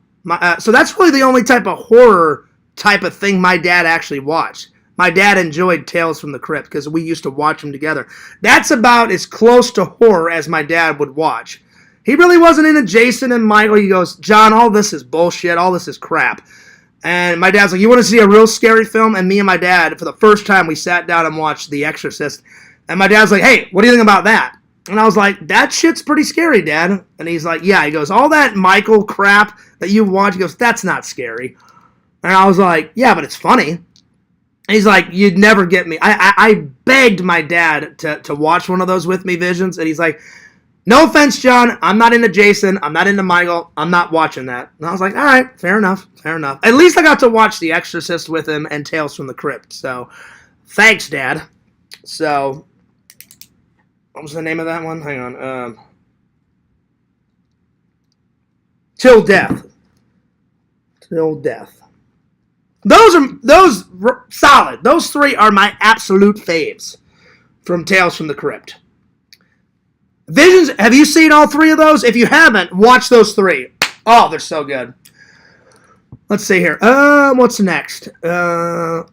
Speaker 1: So that's really the only type of horror type of thing my dad actually watched. My dad enjoyed Tales from the Crypt because we used to watch them together. That's about as close to horror as my dad would watch. He really wasn't into Jason and Michael. He goes, John, all this is bullshit. All this is crap. And my dad's like, you want to see a real scary film? And me and my dad, for the first time, we sat down and watched The Exorcist. And my dad's like, hey, what do you think about that? And I was like, that shit's pretty scary, Dad. And he's like, yeah. He goes, all that Michael crap that you watch, he goes, that's not scary. And I was like, yeah, but it's funny. And he's like, you'd never get me. I begged my dad to watch one of those with me visions. And he's like, No offense, John. I'm not into Jason. I'm not into Michael. I'm not watching that. And I was like, all right, fair enough. Fair enough. At least I got to watch The Exorcist with him and Tales from the Crypt. So, thanks, Dad. So, what was the name of that one? Hang on. Till Death. Till Death. Those solid. Those three are my absolute faves from Tales from the Crypt. Visions, have you seen all three of those? If you haven't, watch those three. Oh, they're so good. Let's see here. What's next? I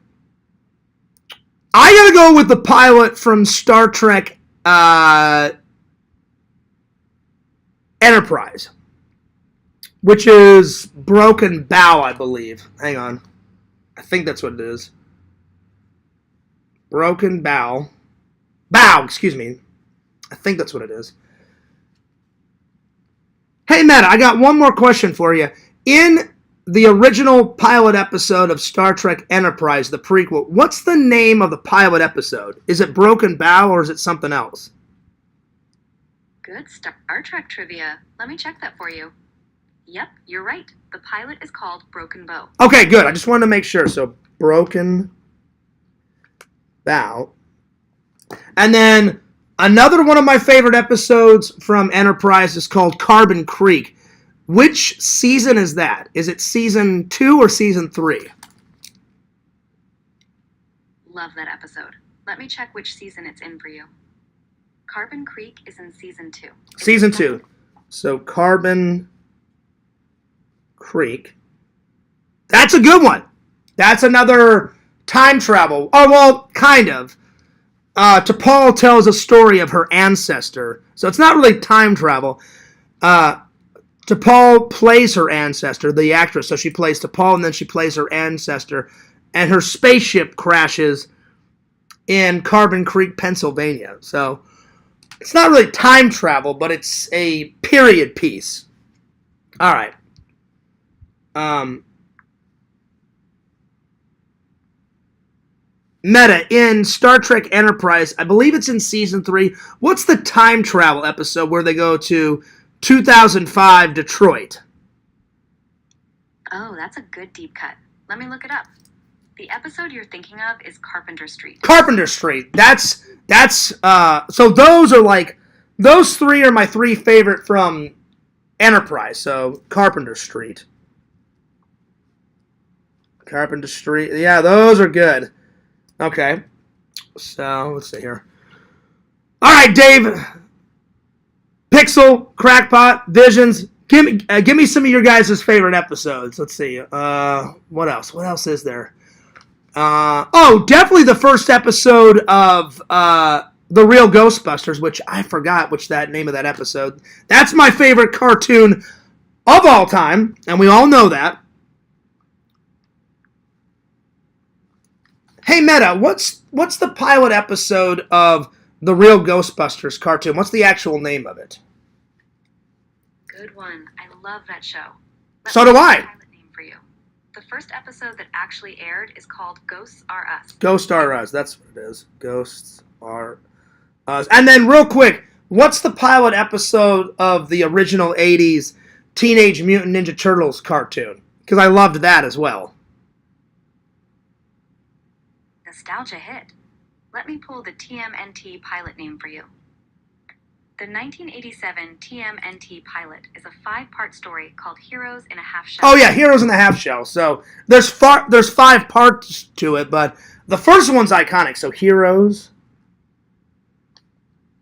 Speaker 1: gotta go with the pilot from Star Trek Enterprise, which is Broken Bow, I believe. Hang on. I think that's what it is. Broken Bow. Excuse me. I think that's what it is. Hey, Meta, I got one more question for you. In the original pilot episode of Star Trek Enterprise, the prequel, what's the name of the pilot episode? Is it Broken Bow or is it something else?
Speaker 3: Good Star Trek trivia. Let me check that for you. Yep, you're right. The pilot is called Broken Bow.
Speaker 1: Okay, good. I just wanted to make sure. So, Broken Bow. And then another one of my favorite episodes from Enterprise is called Carbon Creek. Which season is that? Is it season 2 or season 3?
Speaker 3: Love that episode. Let me check which season it's in for you. Carbon Creek is in season 2.
Speaker 1: Season 2. So Carbon Creek. That's a good one. That's another time travel. Oh, well, kind of. T'Pol tells a story of her ancestor. So it's not really time travel. T'Pol plays her ancestor, the actress. So she plays T'Pol and then she plays her ancestor. And her spaceship crashes in Carbon Creek, Pennsylvania. So it's not really time travel, but it's a period piece. All right. Meta, in Star Trek Enterprise, I believe it's in season 3. What's the time travel episode where they go to 2005 Detroit?
Speaker 3: Oh, that's a good deep cut. Let me look it up. The episode you're thinking of is Carpenter Street.
Speaker 1: Carpenter Street. That's so those are like, those three are my three favorite from Enterprise. So Carpenter Street. Carpenter Street. Yeah, those are good. Okay. So, let's see here. All right, Dave. Pixel, Crackpot, Visions. Give me some of your guys' favorite episodes. Let's see. What else? What else is there? Definitely the first episode of The Real Ghostbusters, which I forgot that name of that episode. That's my favorite cartoon of all time, and we all know that. Hey, Meta, what's the pilot episode of The Real Ghostbusters cartoon? What's the actual name of it?
Speaker 3: Good one. I love that show.
Speaker 1: So do I.
Speaker 3: Pilot name for you. The first episode that actually aired is called Ghosts Are Us.
Speaker 1: Ghosts Are Us. That's what it is. Ghosts Are Us. And then real quick, what's the pilot episode of the original 80s Teenage Mutant Ninja Turtles cartoon? Because I loved that as well.
Speaker 3: Nostalgia hit. Let me pull the TMNT pilot name for you. The 1987 TMNT pilot is a 5-part story called Heroes in a Half Shell.
Speaker 1: Oh yeah, Heroes in the Half Shell. So there's 5 parts to it, but the first one's iconic. So Heroes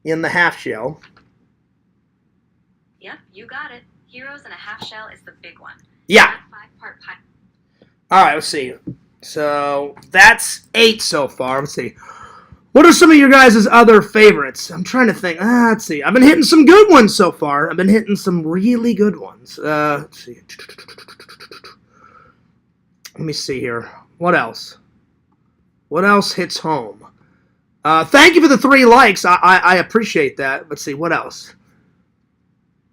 Speaker 1: in the Half Shell.
Speaker 3: Yep, you got it. Heroes in a Half Shell is the big one.
Speaker 1: Yeah.
Speaker 3: That 5-part pilot.
Speaker 1: All right, let's see. So that's 8 so far. Let's see. What are some of your guys' other favorites? I'm trying to think. Let's see. I've been hitting some good ones so far. I've been hitting some really good ones. Let's see. Let me see here. What else? What else hits home? Thank you for the 3 likes. I appreciate that. Let's see. What else?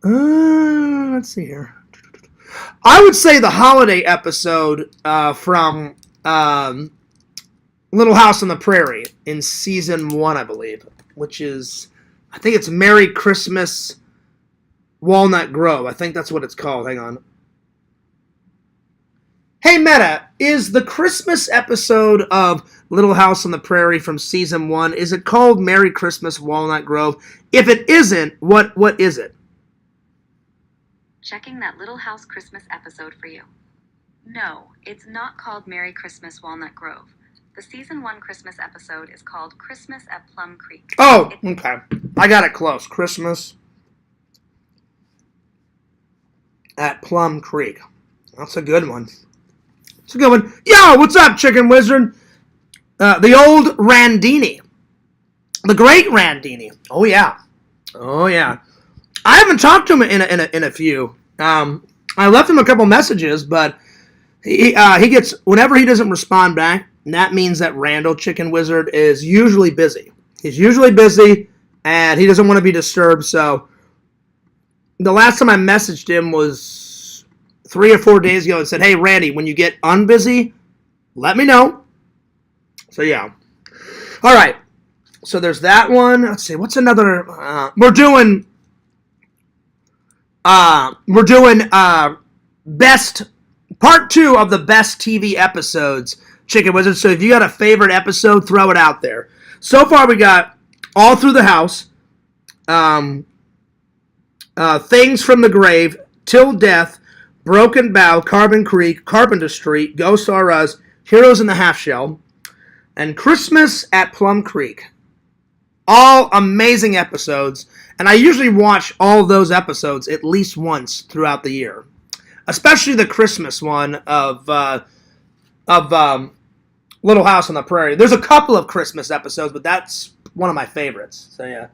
Speaker 1: Let's see here. I would say the holiday episode from Little House on the Prairie in season 1, I believe, which is, I think it's Merry Christmas Walnut Grove. I think that's what it's called. Hang on. Hey, Meta, is the Christmas episode of Little House on the Prairie from season 1, is it called Merry Christmas Walnut Grove? If it isn't, what is it?
Speaker 3: Checking that Little House Christmas episode for you. No, it's not called Merry Christmas Walnut Grove. The season 1 Christmas episode is called Christmas at Plum Creek.
Speaker 1: Oh, okay. I got it close. Christmas at Plum Creek. That's a good one. It's a good one. Yo, what's up, Chicken Wizard? The old Randini. The great Randini. Oh, yeah. Oh, yeah. I haven't talked to him in a few. I left him a couple messages, but he gets, whenever he doesn't respond back, that means that Randall Chicken Wizard is usually busy. He's usually busy, and he doesn't want to be disturbed, so the last time I messaged him was 3 or 4 days ago and said, hey, Randy, when you get unbusy, let me know. So, yeah. All right. So, there's that one. Let's see. What's another? We're doing best, part 2 of the best TV episodes, Chicken Wizard. So, if you got a favorite episode, throw it out there. So far, we got All Through the House, Things from the Grave, Till Death, Broken Bow, Carbon Creek, Carpenter Street, Ghosts R Us, Heroes in the Half Shell, and Christmas at Plum Creek. All amazing episodes, and I usually watch all those episodes at least once throughout the year, especially the Christmas one of Little House on the Prairie. There's a couple of Christmas episodes, but that's one of my favorites. So yeah.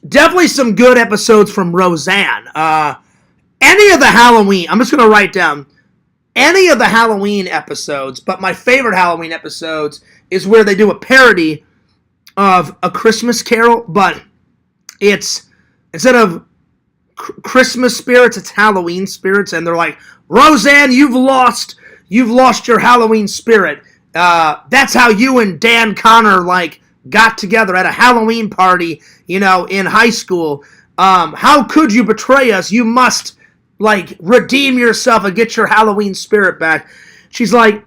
Speaker 1: Definitely some good episodes from Roseanne. Any of the Halloween, I'm just going to write down any of the Halloween episodes, but my favorite Halloween episodes is where they do a parody of A Christmas Carol, but it's, instead of Christmas spirits, it's Halloween spirits, and they're like, Roseanne, you've lost your Halloween spirit. That's how you and Dan Connor, got together at a Halloween party, in high school. How could you betray us? You must, redeem yourself and get your Halloween spirit back. She's like,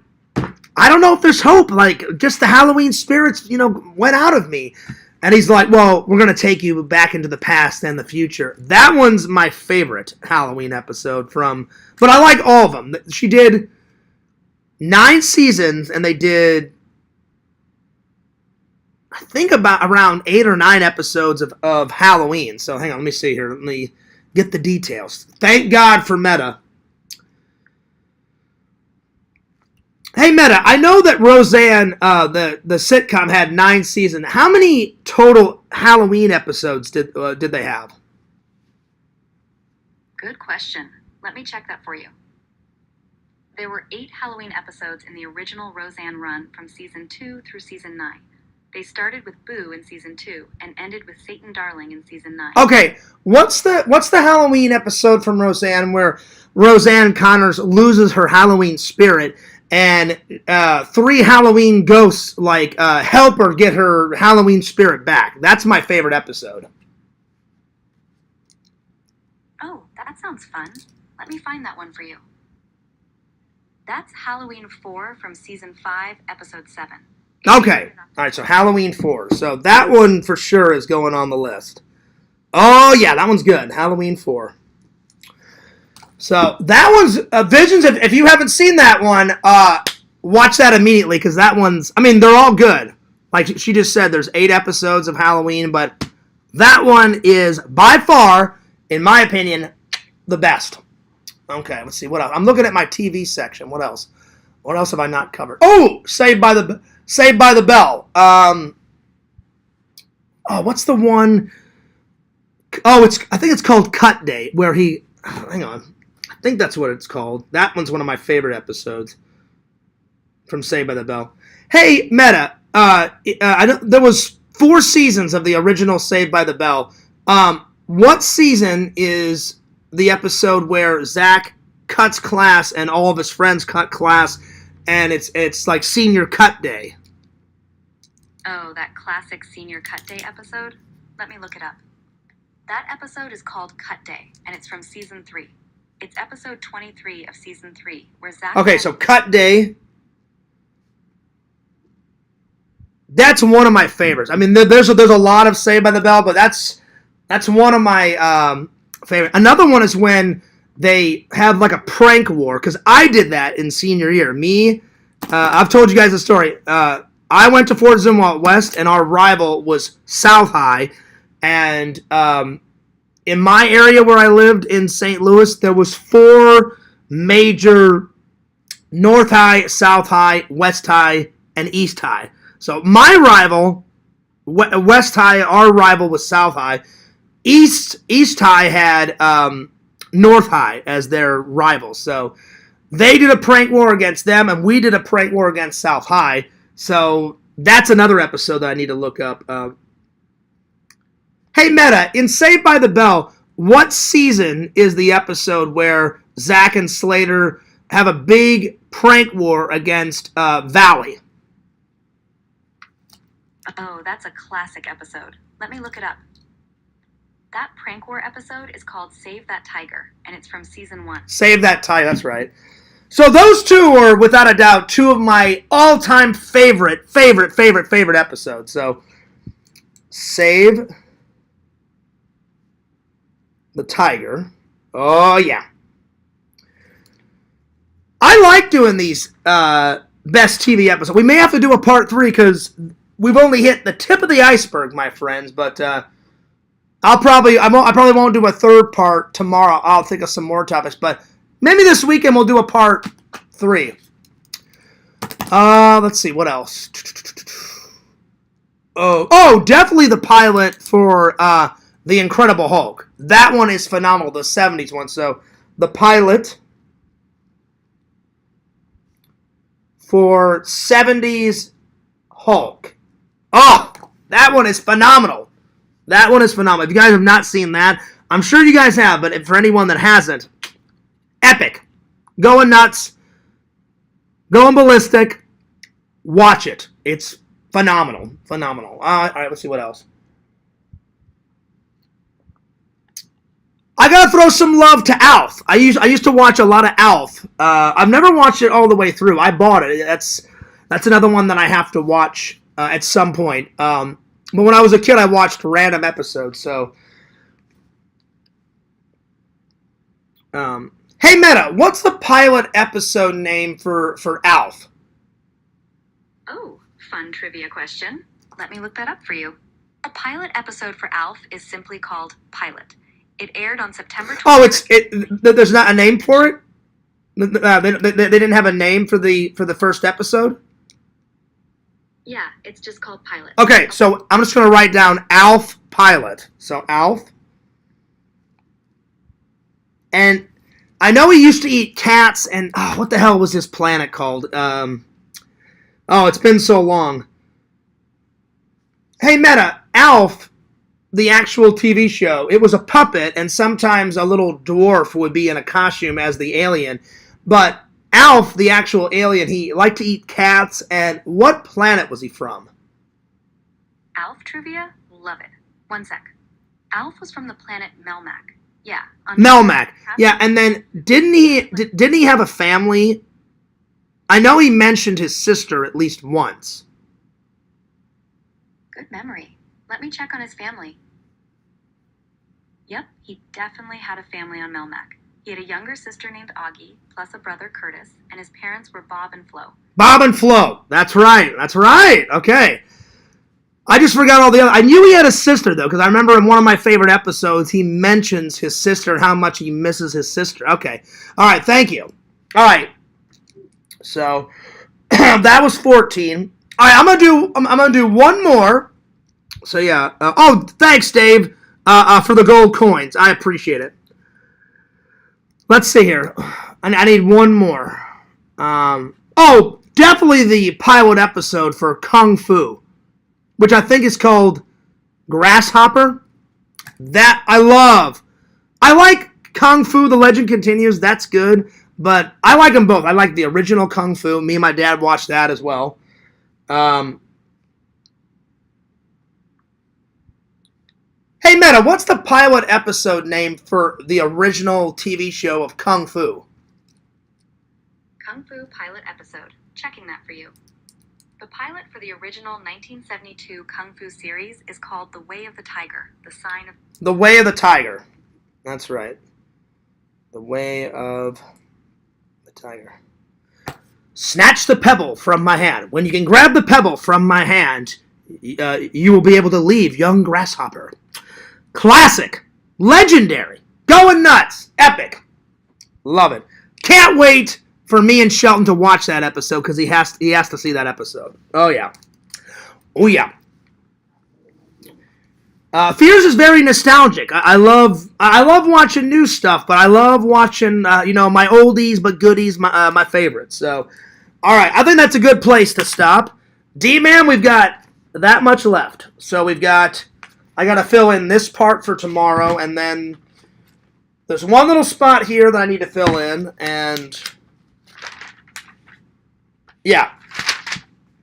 Speaker 1: I don't know if there's hope. Just the Halloween spirits, went out of me. And he's like, well, we're going to take you back into the past and the future. That one's my favorite Halloween episode but I like all of them. She did 9 seasons, and they did, I think, around 8 or 9 episodes of Halloween. So hang on, let me see here. Let me get the details. Thank God for Meta. Hey, Meta, I know that Roseanne, the sitcom, had 9 seasons. How many total Halloween episodes did they have?
Speaker 3: Good question. Let me check that for you. There were 8 Halloween episodes in the original Roseanne run from season 2 through season 9. They started with Boo in season 2 and ended with Satan Darling in season 9.
Speaker 1: Okay, what's the Halloween episode from Roseanne where Roseanne Connors loses her Halloween spirit and 3 Halloween ghosts help her get her Halloween spirit back? That's my favorite episode.
Speaker 3: Oh, that sounds fun. Let me find that one for you. That's Halloween 4 from season 5, episode 7.
Speaker 1: Okay. All right, so Halloween 4. So that one for sure is going on the list. Oh, yeah, that one's good. Halloween 4. So that one's Visions. If you haven't seen that one, watch that immediately, because that one's, they're all good. Like she just said, there's 8 episodes of Halloween, but that one is by far, in my opinion, the best. Okay, let's see. What else? I'm looking at my TV section. What else? What else have I not covered? Oh, Saved by the Bell. What's the one? Oh, I think it's called Cut Day, where he, hang on. I think that's what it's called. That one's one of my favorite episodes from Saved by the Bell. Hey, Meta, there was 4 seasons of the original Saved by the Bell. What season is the episode where Zach cuts class and all of his friends cut class, and it's like senior cut day?
Speaker 3: Oh, that classic senior cut day episode? Let me look it up. That episode is called Cut Day, and it's from season 3. It's episode 23 of season 3, where Zach...
Speaker 1: Okay, so Cut Day. That's one of my favorites. I mean, there's a lot of Saved by the Bell, but that's one of my favorite. Another one is when they have like a prank war, because I did that in senior year. I've told you guys the story. I went to Fort Zumwalt West, and our rival was South High. And in my area where I lived in St. Louis, there was 4 major North High, South High, West High, and East High. So my rival, West High, our rival was South High. East High had North High as their rivals. So they did a prank war against them, and we did a prank war against South High. So that's another episode that I need to look up. Hey, Meta, in Saved by the Bell, what season is the episode where Zach and Slater have a big prank war against Valley?
Speaker 3: Oh, that's a classic episode. Let me look it up. That prank war episode is called Save That Tiger, and it's from season 1.
Speaker 1: Save That Tiger, that's right. So those two are, without a doubt, 2 of my all-time favorite episodes. So, Save the Tiger. Oh, yeah. I like doing these best TV episodes. We may have to do a part 3 because we've only hit the tip of the iceberg, my friends. But I probably won't do a third part tomorrow. I'll think of some more topics. But maybe this weekend we'll do a part 3. Let's see, what else? Oh, definitely the pilot for The Incredible Hulk. That one is phenomenal, the 70s one. So, the pilot for 70s Hulk. Oh, that one is phenomenal. That one is phenomenal. If you guys have not seen that, I'm sure you guys have, but for anyone that hasn't, epic. Going nuts. Going ballistic. Watch it. It's phenomenal. Phenomenal. All right, let's see what else. I gotta throw some love to Alf. I used to watch a lot of Alf. I've never watched it all the way through. I bought it. That's another one that I have to watch at some point. But when I was a kid, I watched random episodes. So, hey Meta, what's the pilot episode name for Alf?
Speaker 3: Oh, fun trivia question. Let me look that up for you. The pilot episode for Alf is simply called Pilot. It aired on September 20th.
Speaker 1: There's not a name for it? They didn't have a name for the first episode?
Speaker 3: Yeah, it's just called Pilot.
Speaker 1: Okay, so I'm just going to write down Alf Pilot. So Alf. And I know he used to eat cats, and what the hell was his planet called? It's been so long. Hey, Meta, Alf, the actual TV show, it was a puppet, and sometimes a little dwarf would be in a costume as the alien. But Alf, the actual alien, he liked to eat cats, and what planet was he from?
Speaker 3: Alf trivia? Love it. One sec. Alf was from the planet Melmac. Yeah.
Speaker 1: Melmac. Yeah, and then didn't he have a family? I know he mentioned his sister at least once.
Speaker 3: Good memory. Let me check on his family. Yep, he definitely had a family on Melmac. He had a younger sister named Augie, plus a brother Curtis, and his parents were Bob and Flo.
Speaker 1: Bob and Flo. That's right. Okay. I just forgot all the other. I knew he had a sister, though, because I remember in one of my favorite episodes, he mentions his sister and how much he misses his sister. Okay. All right, thank you. All right. So, that was 14. All right, I'm gonna do one more. So, yeah. Thanks, Dave, for the gold coins. I appreciate it. Let's see here. I need one more. Definitely the pilot episode for Kung Fu, which I think is called Grasshopper. That I love. I like Kung Fu, The Legend Continues. That's good. But I like them both. I like the original Kung Fu. Me and my dad watched that as well. Hey, Hey, Meta, what's the pilot episode name for the original TV show of Kung Fu?
Speaker 3: Kung Fu pilot episode. Checking that for you. The pilot for the original 1972 Kung Fu series is called The Way of the Tiger, the sign of...
Speaker 1: The Way of the Tiger. That's right. The Way of the Tiger. Snatch the pebble from my hand. When you can grab the pebble from my hand, you will be able to leave young grasshopper. Classic. Legendary. Going nuts. Epic. Love it. Can't wait for me and Shelton to watch that episode because he has to see that episode. Oh, yeah. Oh, yeah. Fears is very nostalgic. I love watching new stuff, but I love watching, my oldies but goodies, my favorites. So, all right. I think that's a good place to stop. D-Man, we've got that much left. So I got to fill in this part for tomorrow, and then there's one little spot here that I need to fill in, and yeah.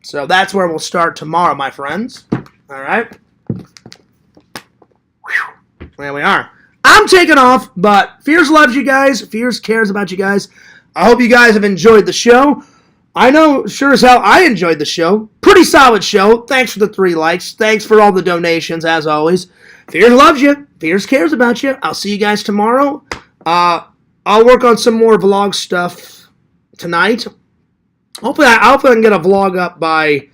Speaker 1: So that's where we'll start tomorrow, my friends. All right. Whew. There we are. I'm taking off, but Fears loves you guys. Fears cares about you guys. I hope you guys have enjoyed the show. I know, sure as hell, I enjoyed the show. Pretty solid show. Thanks for the 3 likes. Thanks for all the donations, as always. Fears loves you. Fears cares about you. I'll see you guys tomorrow. I'll work on some more vlog stuff tonight. Hopefully I can get a vlog up by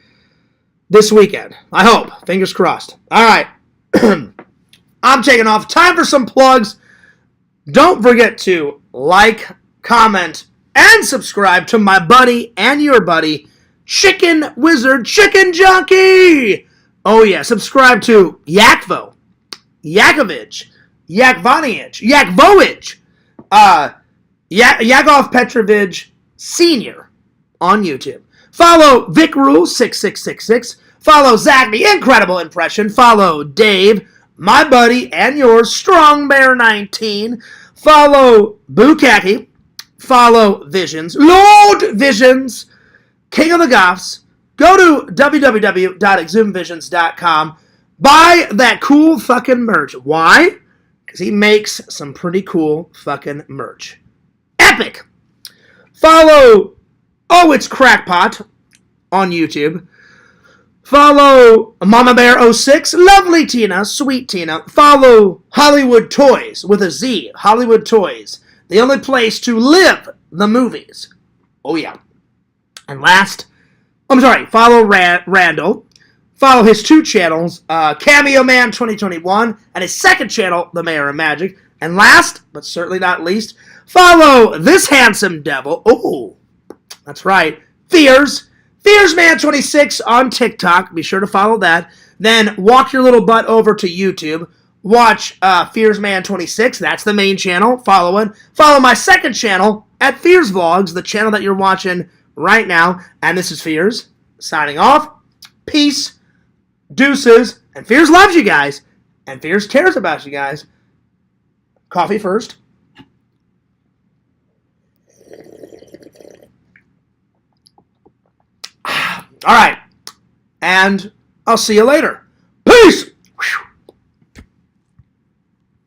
Speaker 1: this weekend. I hope. Fingers crossed. All right. I'm taking off. Time for some plugs. Don't forget to like, comment, and subscribe to my buddy and your buddy, Chicken Wizard Chicken Junkie. Oh, yeah. Subscribe to Yakvo, Yakovich, Yakvoniich, Yakvoich, Yakov Petrovich Sr. on YouTube. Follow Vic Rule 6666. Follow Zach the Incredible Impression. Follow Dave, my buddy and yours, Strong Bear 19. Follow Bukaki. Follow Visions, Lord Visions, King of the Goths. Go to www.exhumevisions.com. Buy that cool fucking merch. Why? Because he makes some pretty cool fucking merch. Epic! Follow Oh It's Crackpot on YouTube. Follow Mama Bear 06, Lovely Tina, Sweet Tina. Follow Hollywood Toys with a Z, Hollywood Toys. The only place to live the movies. Oh, yeah. And last, follow Randall. Follow his 2 channels, Cameo Man 2021, and his 2nd channel, The Mayor of Magic. And last, but certainly not least, follow this handsome devil. Oh, that's right. FearsMan26 on TikTok. Be sure to follow that. Then walk your little butt over to YouTube. Watch FearsMan26. That's the main channel. Follow my 2nd channel at Fears Vlogs, the channel that you're watching right now. And this is Fears signing off. Peace, deuces, and Fears loves you guys, and Fears cares about you guys. Coffee first. All right, and I'll see you later. Peace!